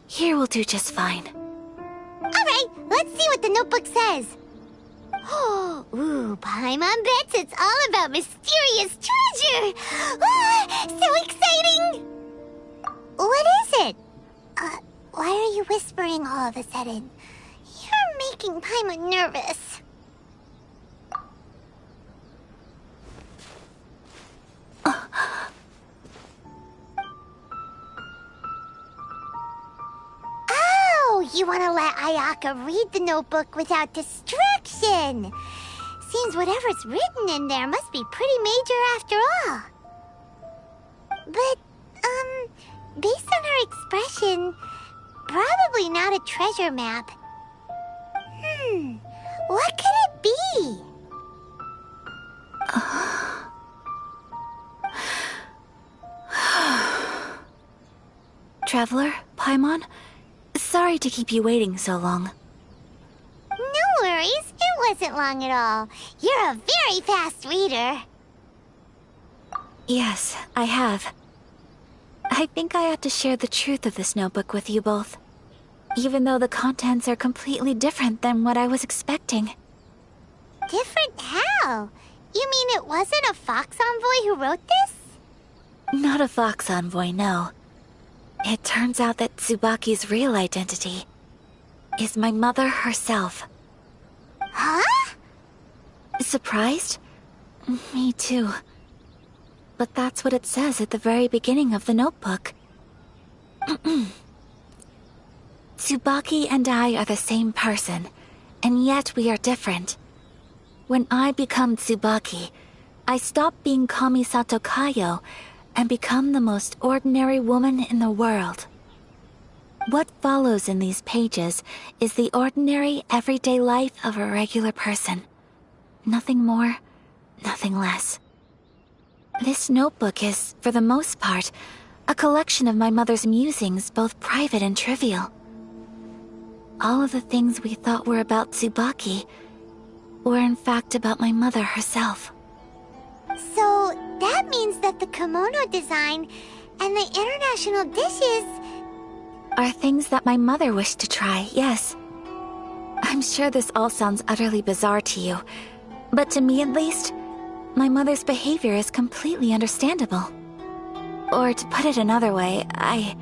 Here will do just fine. Alright, let's see what the notebook says. Ooh, Paimon bets it's all about mysterious treasure! Ah, so exciting! What is it? Why are you whispering all of a sudden? You're making Paimon nervous. You want to let Ayaka read the notebook without distraction. Seems whatever's written in there must be pretty major after all. But, based on her expression, probably not a treasure map. What could it be? Traveler, Paimon? Sorry to keep you waiting so long. No worries, it wasn't long at all. You're a very fast reader. Yes, I have. I think I ought to share the truth of this notebook with you both, even though the contents are completely different than what I was expecting. Different how? You mean it wasn't a Fox Envoy who wrote this? Not a Fox Envoy, no. It turns out that Tsubaki's real identity is my mother herself. Huh? Surprised? Me too. But that's what it says at the very beginning of the notebook. Tsubaki and I are the same person, and yet we are different. When I become Tsubaki, I stop being Kamisato Kayo and become the most ordinary woman in the world. What follows in these pages is the ordinary, everyday life of a regular person. Nothing more, nothing less. This notebook is, for the most part, a collection of my mother's musings, both private and trivial. All of the things we thought were about Tsubaki were in fact about my mother herself. So, that means that the kimono design and the international dishes, are things that my mother wished to try, yes. I'm sure this all sounds utterly bizarre to you, but to me at least, my mother's behavior is completely understandable. Or to put it another way, I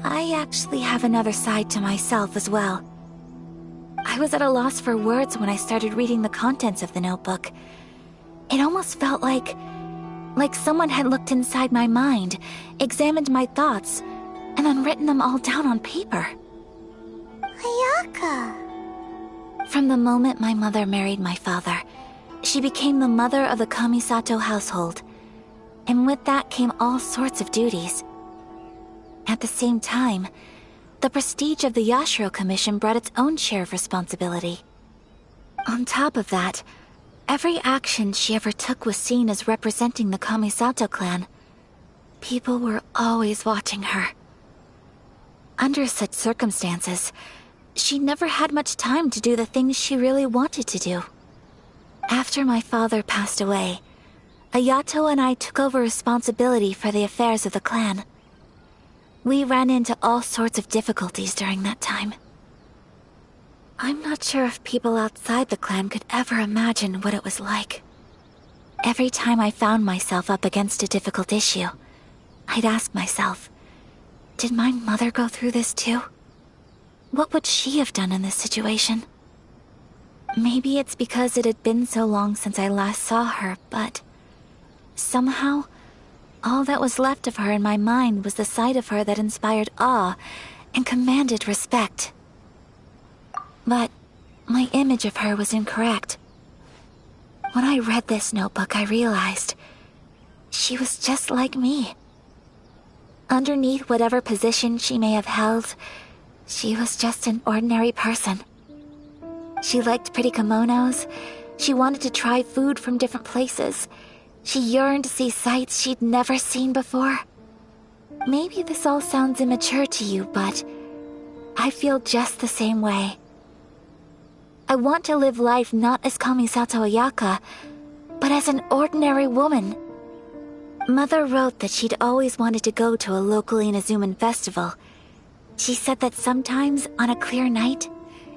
actually have another side to myself as well. I was at a loss for words when I started reading the contents of the notebook. It almost felt like someone had looked inside my mind, examined my thoughts, and then written them all down on paper. Ayaka. From the moment my mother married my father, she became the mother of the Kamisato household, and with that came all sorts of duties. At the same time, the prestige of the Yashiro Commission brought its own share of responsibility. On top of that, every action she ever took was seen as representing the Kamisato clan. People were always watching her. Under such circumstances, she never had much time to do the things she really wanted to do. After my father passed away, Ayato and I took over responsibility for the affairs of the clan. We ran into all sorts of difficulties during that time. I'm not sure if people outside the clan could ever imagine what it was like. Every time I found myself up against a difficult issue, I'd ask myself, did my mother go through this too? What would she have done in this situation? Maybe it's because it had been so long since I last saw her, but somehow, all that was left of her in my mind was the side of her that inspired awe and commanded respect. But my image of her was incorrect. When I read this notebook, I realized she was just like me. Underneath whatever position she may have held, she was just an ordinary person. She liked pretty kimonos. She wanted to try food from different places. She yearned to see sights she'd never seen before. Maybe this all sounds immature to you, but I feel just the same way. I want to live life not as Kamisato Ayaka, but as an ordinary woman. Mother wrote that she'd always wanted to go to a local Inazuman festival. She said that sometimes, on a clear night,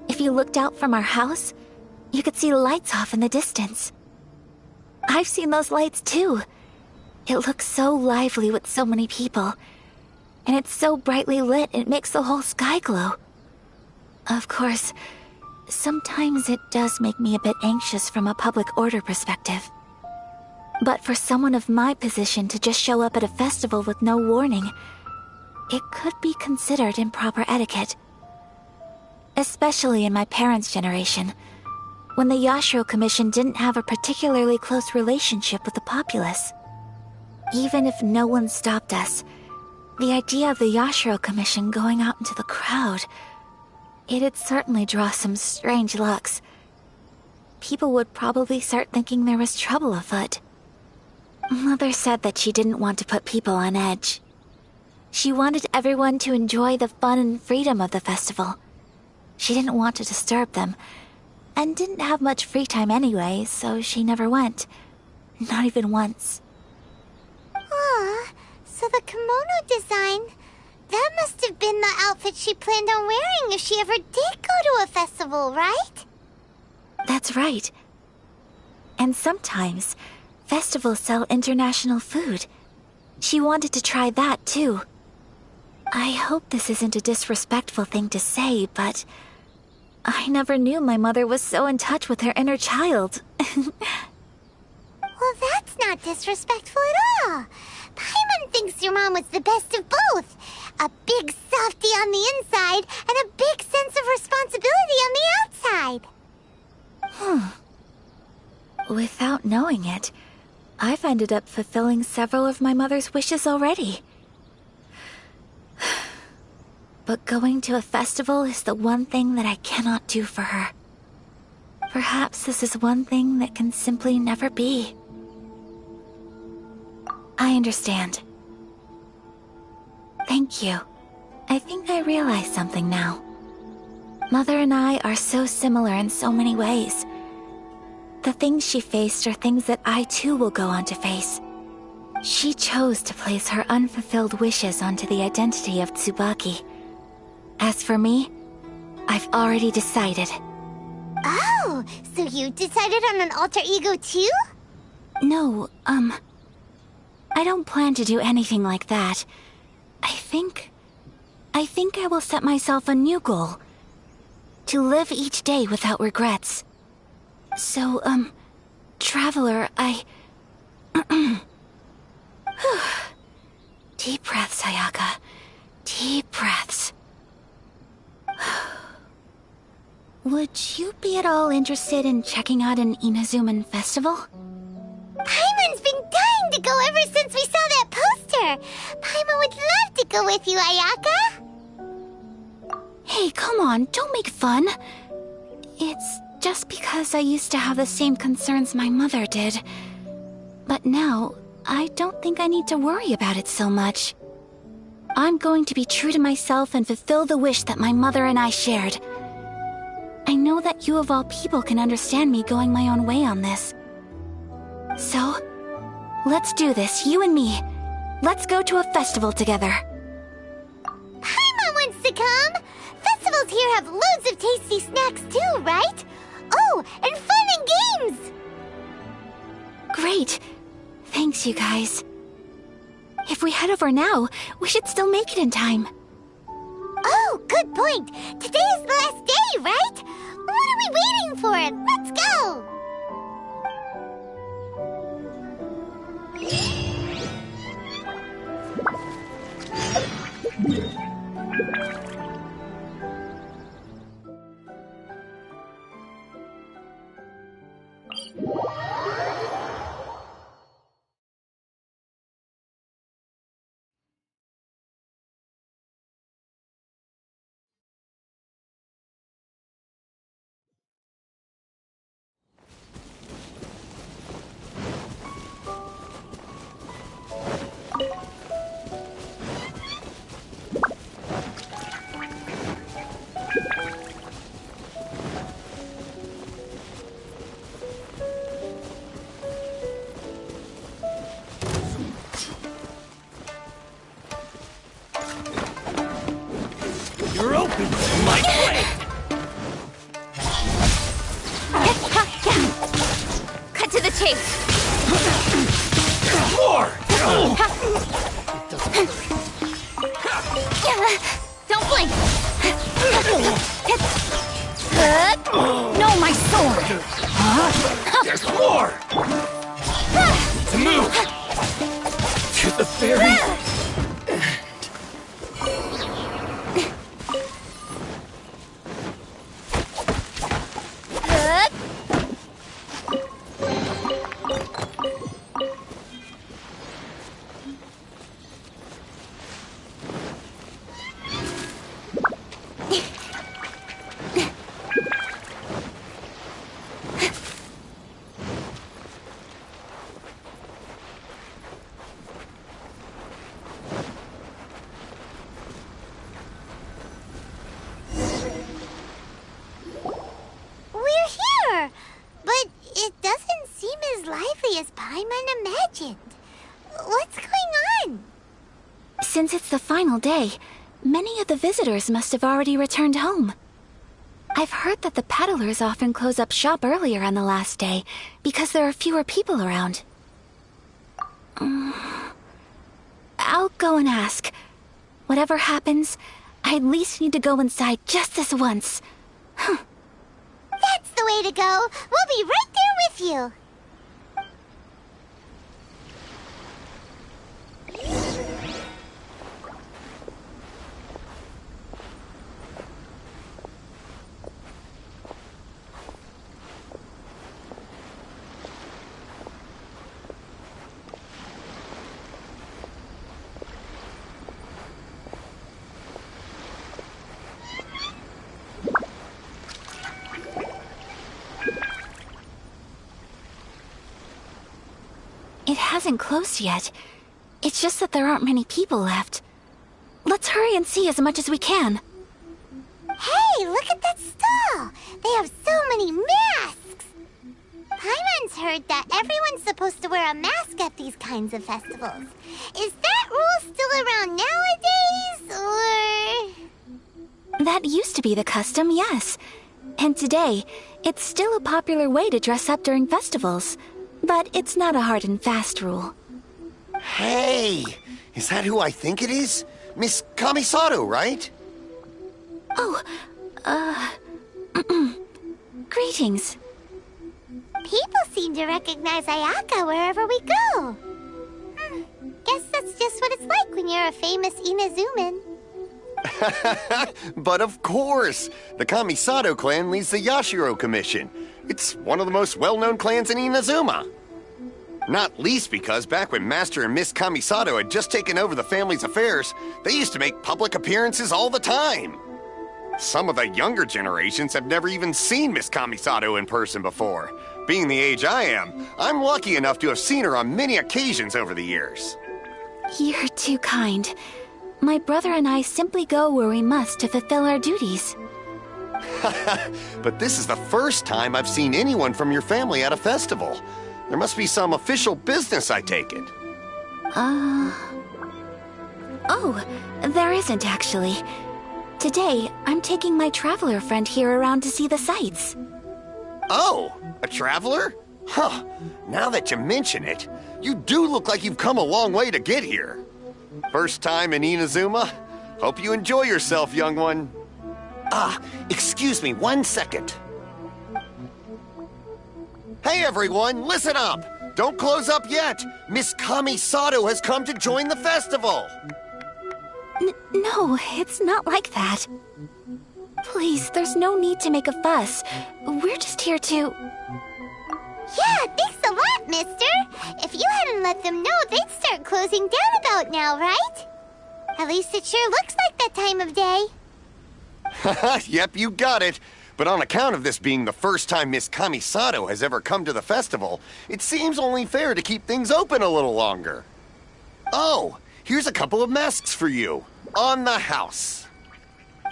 if you looked out from our house, you could see lights off in the distance. I've seen those lights too. It looks so lively with so many people. And it's so brightly lit, it makes the whole sky glow. Of course, sometimes it does make me a bit anxious from a public order perspective. But for someone of my position to just show up at a festival with no warning, it could be considered improper etiquette. Especially in my parents' generation, when the Yashiro Commission didn't have a particularly close relationship with the populace. Even if no one stopped us, the idea of the Yashiro Commission going out into the crowd, it'd certainly draw some strange looks. People would probably start thinking there was trouble afoot. Mother said that she didn't want to put people on edge. She wanted everyone to enjoy the fun and freedom of the festival. She didn't want to disturb them, and didn't have much free time anyway, so she never went. Not even once. Aw, so the kimono design, that must have been the outfit she planned on wearing if she ever did go to a festival, right? That's right. And sometimes, festivals sell international food. She wanted to try that too. I hope this isn't a disrespectful thing to say, but I never knew my mother was so in touch with her inner child. Well, that's not disrespectful at all. Paimon thinks your mom was the best of both. A big softie on the inside and a big sense of responsibility on the outside. Without knowing it, I've ended up fulfilling several of my mother's wishes already. But going to a festival is the one thing that I cannot do for her. Perhaps this is one thing that can simply never be. I understand. Thank you. I think I realize something now. Mother and I are so similar in so many ways. The things she faced are things that I too will go on to face. She chose to place her unfulfilled wishes onto the identity of Tsubaki, As for me, I've already decided. Oh, so you decided on an alter ego too? No, I don't plan to do anything like that. I think I will set myself a new goal. To live each day without regrets. So, Traveler, Deep breaths, Sayaka. Deep breaths. Would you be at all interested in checking out an Inazuman festival? Paimon's been dying to go ever since we saw that poster! Paimon would love to go with you, Ayaka! Hey, come on, don't make fun. It's just because I used to have the same concerns my mother did. But now, I don't think I need to worry about it so much. I'm going to be true to myself and fulfill the wish that my mother and I shared. I know that you of all people can understand me going my own way on this. So, let's do this, you and me. Let's go to a festival together. Paimon wants to come! Festivals here have loads of tasty snacks too, right? Oh, and fun and games! Great. Thanks, you guys. If we head over now, we should still make it in time. Oh, good point. Today is the last day, right? What are we waiting for? Let's go! You're open to my blade! Cut to the chase. More! Don't blink. No, my sword. There's more! To move! To the ferry! Since it's the final day, many of the visitors must have already returned home. I've heard that the peddlers often close up shop earlier on the last day because there are fewer people around. I'll go and ask. Whatever happens, I at least need to go inside just this once. That's the way to go. We'll be right there with you. It hasn't closed yet. It's just that there aren't many people left. Let's hurry and see as much as we can. Hey, look at that stall! They have so many masks! Paimon's heard that everyone's supposed to wear a mask at these kinds of festivals. Is that rule still around nowadays, or...? That used to be the custom, yes. And today, it's still a popular way to dress up during festivals. But it's not a hard and fast rule. Hey! Is that who I think it is? Miss Kamisato, right? Oh, greetings. People seem to recognize Ayaka wherever we go. Guess that's just what it's like when you're a famous Inazuman. But of course! The Kamisato clan leads the Yashiro Commission. It's one of the most well-known clans in Inazuma. Not least because back when Master and Miss Kamisato had just taken over the family's affairs, they used to make public appearances all the time. Some of the younger generations have never even seen Miss Kamisato in person before. Being the age I am, I'm lucky enough to have seen her on many occasions over the years. You're too kind. My brother and I simply go where we must to fulfill our duties. But this is the first time I've seen anyone from your family at a festival. There must be some official business, I take it. Oh, there isn't actually. Today, I'm taking my traveler friend here around to see the sights. Oh, a traveler? Huh, now that you mention it, you do look like you've come a long way to get here. First time in Inazuma? Hope you enjoy yourself, young one. Excuse me 1 second. Hey everyone, listen up! Don't close up yet! Miss Kamisato has come to join the festival! No, it's not like that. Please, there's no need to make a fuss. We're just here to... Yeah, thanks a lot, mister! If you hadn't let them know, they'd start closing down about now, right? At least it sure looks like that time of day. Yep, you got it. But on account of this being the first time Miss Kamisato has ever come to the festival, it seems only fair to keep things open a little longer. Oh, here's a couple of masks for you. On the house.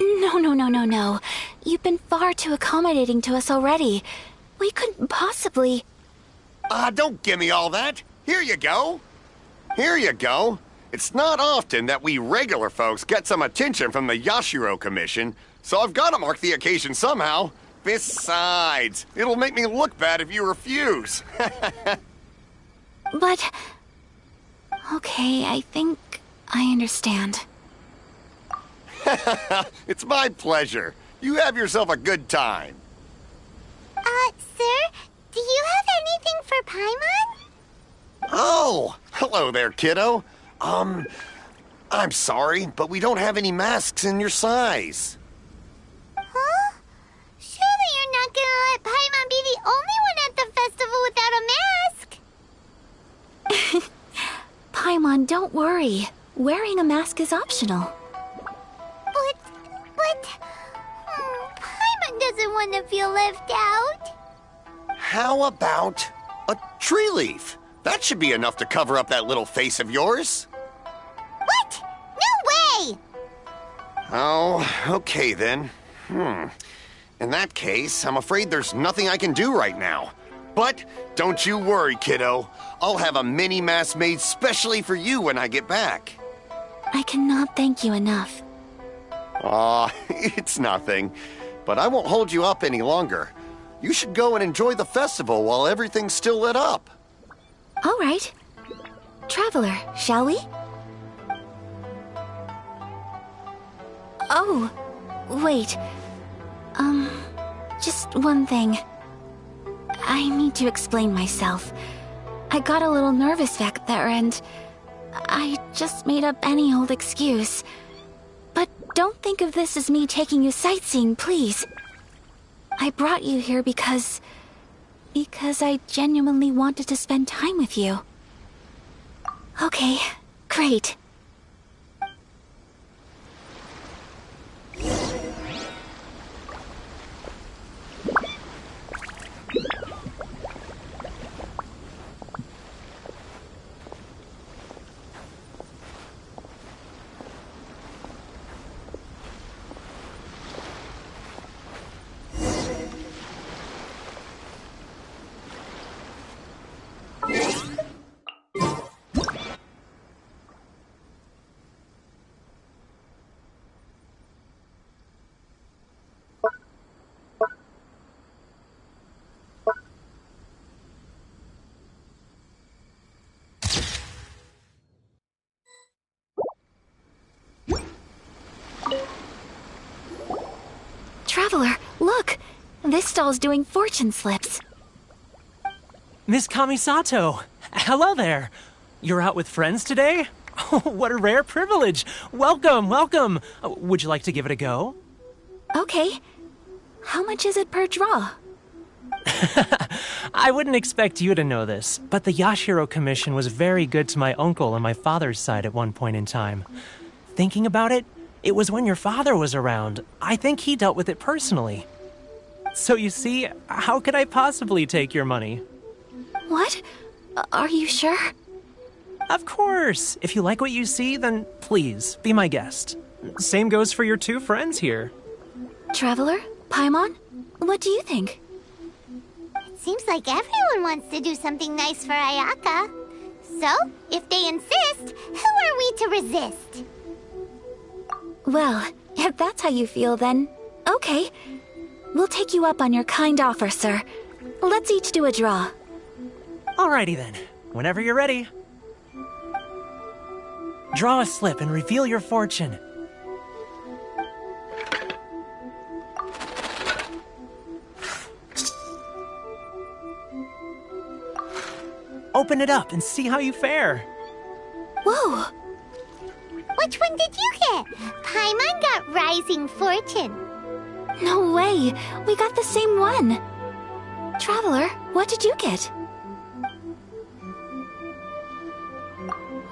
No. You've been far too accommodating to us already. We couldn't possibly... Don't give me all that. Here you go. Here you go. It's not often that we regular folks get some attention from the Yashiro Commission, so I've got to mark the occasion somehow. Besides, it'll make me look bad if you refuse. But... Okay, I think I understand. It's my pleasure. You have yourself a good time. Sir, do you have anything for Paimon? Oh, hello there, kiddo. I'm sorry, but we don't have any masks in your size. Huh? Surely you're not gonna let Paimon be the only one at the festival without a mask? Paimon, don't worry. Wearing a mask is optional. But... Paimon doesn't want to feel left out. How about a tree leaf? That should be enough to cover up that little face of yours. What? No way! Oh, okay then. In that case, I'm afraid there's nothing I can do right now. But don't you worry, kiddo. I'll have a mini mask made specially for you when I get back. I cannot thank you enough. Aw, it's nothing. But I won't hold you up any longer. You should go and enjoy the festival while everything's still lit up. All right. Traveler, shall we? Oh, wait. Just one thing. I need to explain myself. I got a little nervous back there and I just made up any old excuse. But don't think of this as me taking you sightseeing, please. I brought you here because I genuinely wanted to spend time with you. Okay, great. Traveler, look! This stall's doing fortune slips. Miss Kamisato! Hello there! You're out with friends today? Oh, what a rare privilege! Welcome, welcome! Would you like to give it a go? Okay. How much is it per draw? I wouldn't expect you to know this, but the Yashiro Commission was very good to my uncle on my father's side at one point in time. Thinking about it, it was when your father was around. I think he dealt with it personally. So you see, how could I possibly take your money? What? Are you sure? Of course! If you like what you see, then please, be my guest. Same goes for your two friends here. Traveler? Paimon? What do you think? Seems like everyone wants to do something nice for Ayaka. So, if they insist, who are we to resist? Well, if that's how you feel, then okay. We'll take you up on your kind offer, sir. Let's each do a draw. Alrighty then. Whenever you're ready. Draw a slip and reveal your fortune. Open it up and see how you fare. Whoa! Which one did you get? Paimon got Rising Fortune. No way! We got the same one! Traveler, what did you get?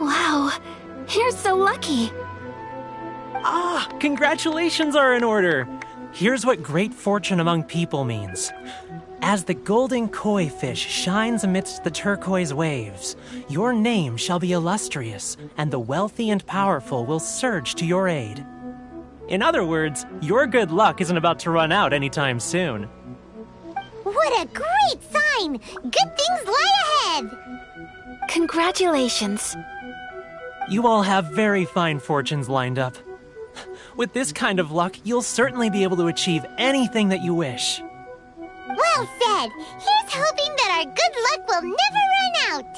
Wow, you're so lucky! Ah, congratulations are in order! Here's what great fortune among people means. As the golden koi fish shines amidst the turquoise waves, your name shall be illustrious, and the wealthy and powerful will surge to your aid. In other words, your good luck isn't about to run out anytime soon. What a great sign! Good things lie ahead! Congratulations. You all have very fine fortunes lined up. With this kind of luck, you'll certainly be able to achieve anything that you wish. Well said! Here's hoping that our good luck will never run out!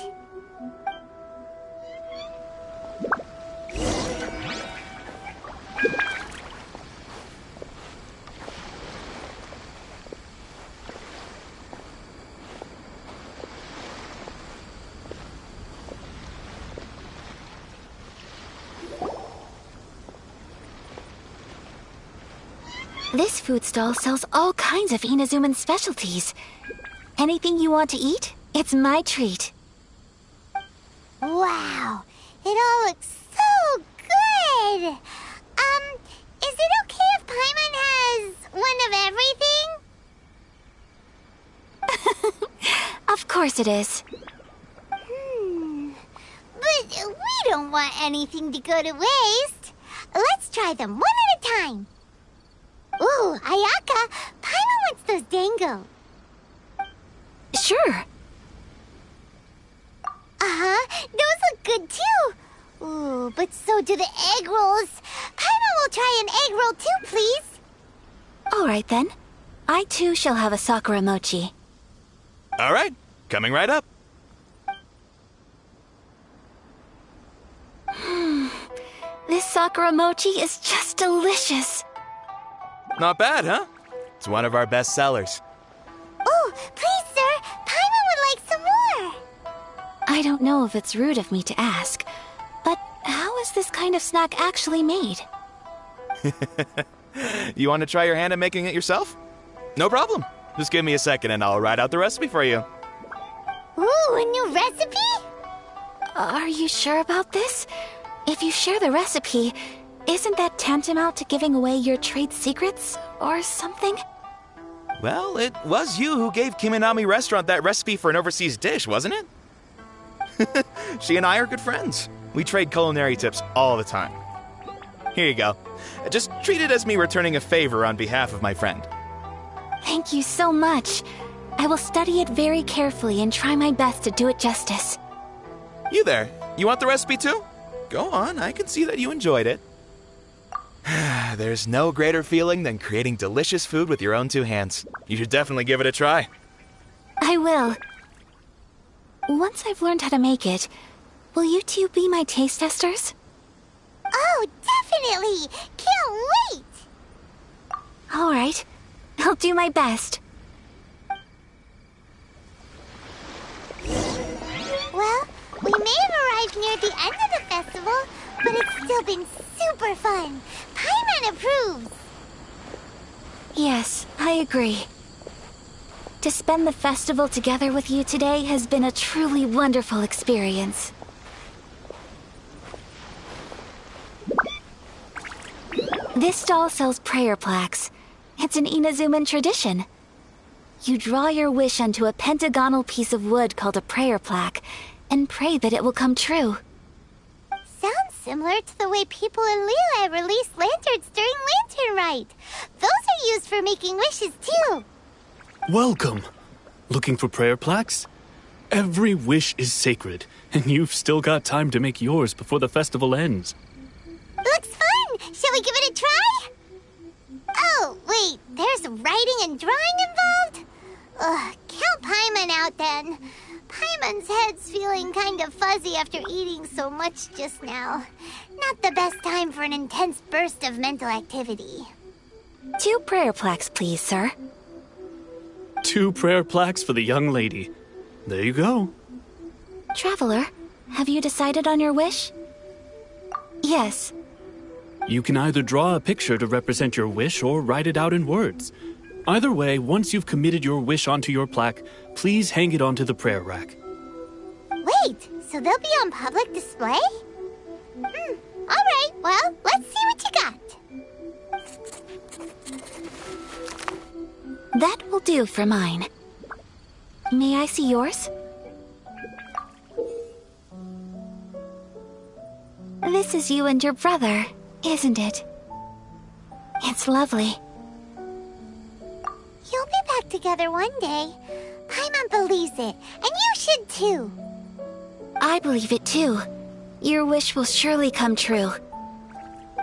This food stall sells all kinds of Inazuman specialties. Anything you want to eat, it's my treat. Wow! It all looks so good! Is it okay if Paimon has one of everything? Of course it is. But we don't want anything to go to waste. Let's try them one at a time. Ooh, Ayaka, Paimon wants those dango. Sure. Uh-huh, those look good too. Ooh, but so do the egg rolls. Paimon will try an egg roll too, please. All right then. I too shall have a Sakura mochi. All right, coming right up. This Sakura mochi is just delicious. Not bad, huh? It's one of our best sellers. Oh, please, sir. Paimon would like some more. I don't know if it's rude of me to ask, but how is this kind of snack actually made? You want to try your hand at making it yourself? No problem. Just give me a second and I'll write out the recipe for you. Ooh, a new recipe? Are you sure about this? If you share the recipe, isn't that tantamount to giving away your trade secrets or something? Well, it was you who gave Kiminami Restaurant that recipe for an overseas dish, wasn't it? She and I are good friends. We trade culinary tips all the time. Here you go. Just treat it as me returning a favor on behalf of my friend. Thank you so much. I will study it very carefully and try my best to do it justice. You there, you want the recipe too? Go on, I can see that you enjoyed it. There's no greater feeling than creating delicious food with your own two hands. You should definitely give it a try. I will. Once I've learned how to make it, will you two be my taste testers? Oh, definitely! Can't wait! All right. I'll do my best. Well, we may have arrived near the end of the festival, but it's still been super fun. Paimon approves. Yes, I agree. To spend the festival together with you today has been a truly wonderful experience. This stall sells prayer plaques. It's an Inazuman tradition. You draw your wish onto a pentagonal piece of wood called a prayer plaque, and pray that it will come true. Sounds similar to the way people in Liyue release lanterns during Lantern Rite. Those are used for making wishes, too. Welcome. Looking for prayer plaques? Every wish is sacred, and you've still got time to make yours before the festival ends. Looks fun! Shall we give it a try? Oh, wait, there's writing and drawing involved? Ugh, count Paimon out then. Paimon's head's feeling kind of fuzzy after eating so much just now. Not the best time for an intense burst of mental activity. 2 prayer plaques, please, sir. 2 prayer plaques for the young lady. There you go. Traveler, have you decided on your wish? Yes. You can either draw a picture to represent your wish or write it out in words. Either way, once you've committed your wish onto your plaque, please hang it onto the prayer rack. Wait, so they'll be on public display? Alright, well, let's see what you got. That will do for mine. May I see yours? This is you and your brother, isn't it? It's lovely. You'll be back together one day. Paimon believes it, and you should too. I believe it too. Your wish will surely come true.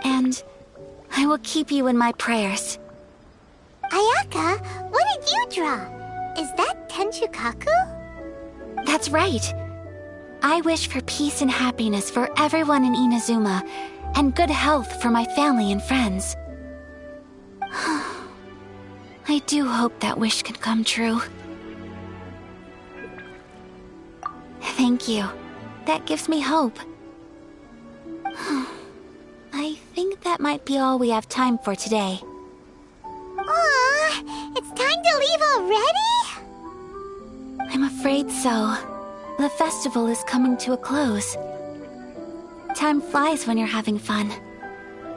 And I will keep you in my prayers. Ayaka, what did you draw? Is that Tenshukaku? That's right. I wish for peace and happiness for everyone in Inazuma, and good health for my family and friends. I do hope that wish can come true. Thank you. That gives me hope. I think that might be all we have time for today. Aw, it's time to leave already? I'm afraid so. The festival is coming to a close. Time flies when you're having fun.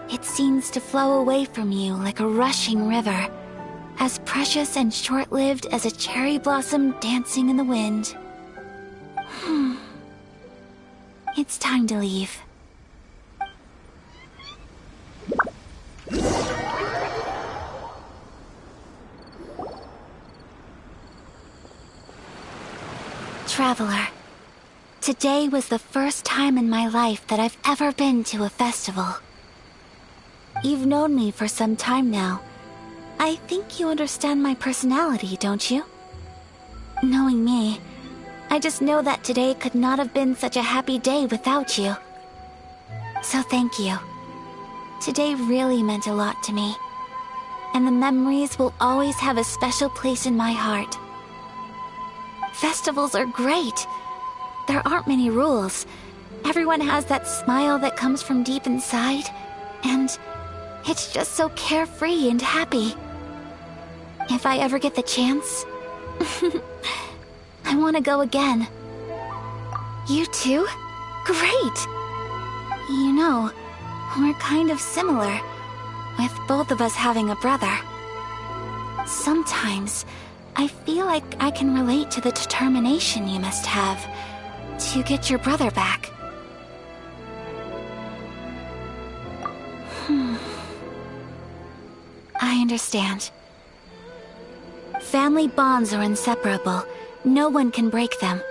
It seems to flow away from you like a rushing river, as precious and short-lived as a cherry blossom dancing in the wind. It's time to leave. Traveler, today was the first time in my life that I've ever been to a festival. You've known me for some time now. I think you understand my personality, don't you? Knowing me, I just know that today could not have been such a happy day without you. So thank you. Today really meant a lot to me, and the memories will always have a special place in my heart. Festivals are great. There aren't many rules. Everyone has that smile that comes from deep inside, and it's just so carefree and happy. If I ever get the chance, I want to go again. You too? Great! You know, we're kind of similar, with both of us having a brother. Sometimes, I feel like I can relate to the determination you must have to get your brother back. I understand. Family bonds are inseparable. No one can break them.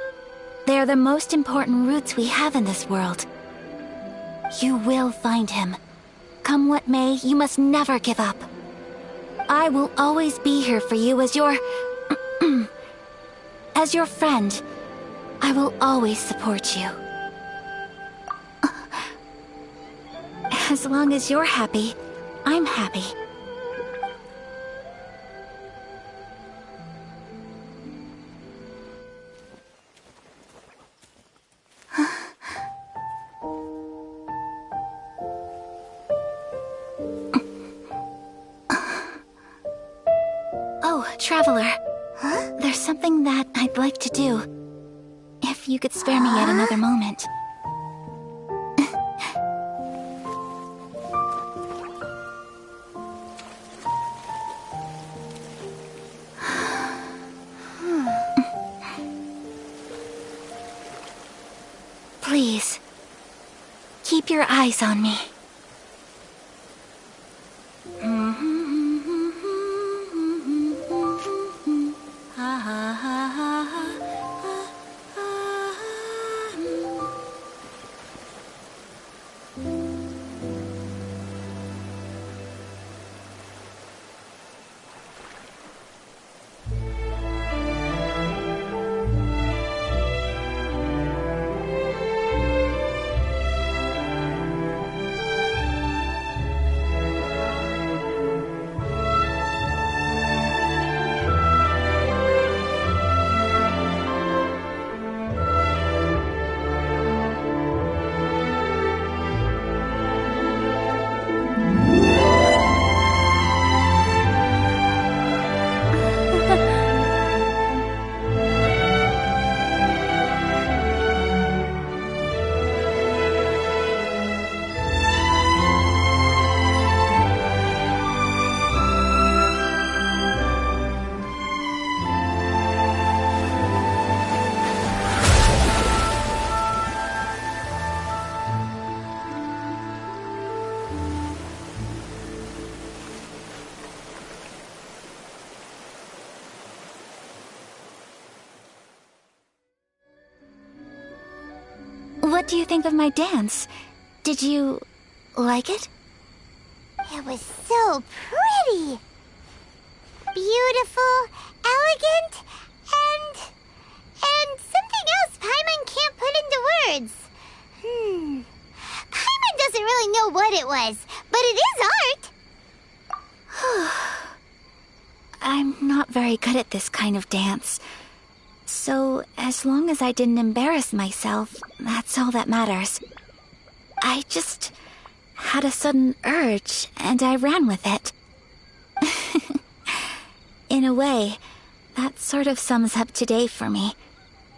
They are the most important roots we have in this world. You will find him. Come what may, you must never give up. I will always be here for you as your... as your friend. I will always support you. As long as you're happy, I'm happy. Oh, Traveler. Huh? There's something that I'd like to do. If you could spare me yet another moment. Please, keep your eyes on me. What do you think of my dance? Did you like it? It was so pretty. Beautiful, elegant, and something else Paimon can't put into words. Paimon doesn't really know what it was, but it is art. I'm not very good at this kind of dance. So, as long as I didn't embarrass myself, that's all that matters. I just had a sudden urge, and I ran with it. In a way, that sort of sums up today for me.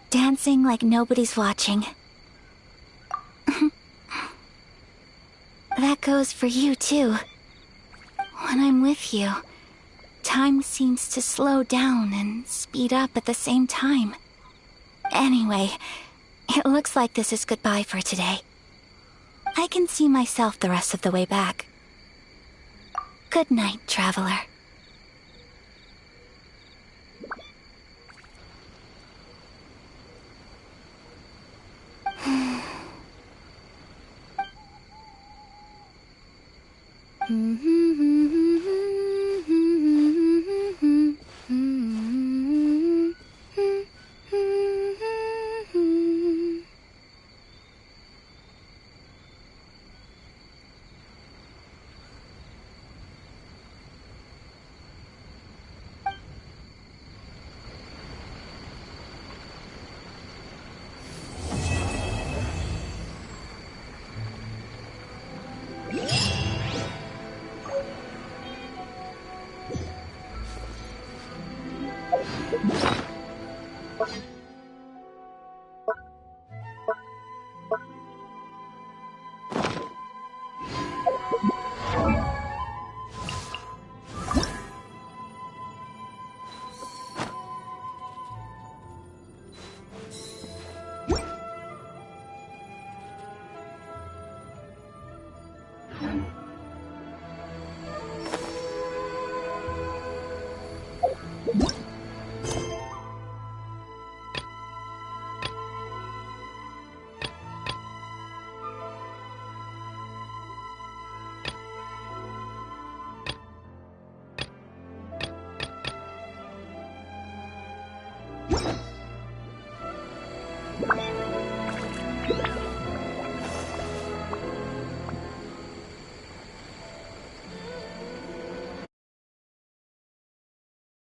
Dancing like nobody's watching. That goes for you, too. When I'm with you, time seems to slow down and speed up at the same time. Anyway, it looks like this is goodbye for today. I can see myself the rest of the way back. Good night, Traveler. You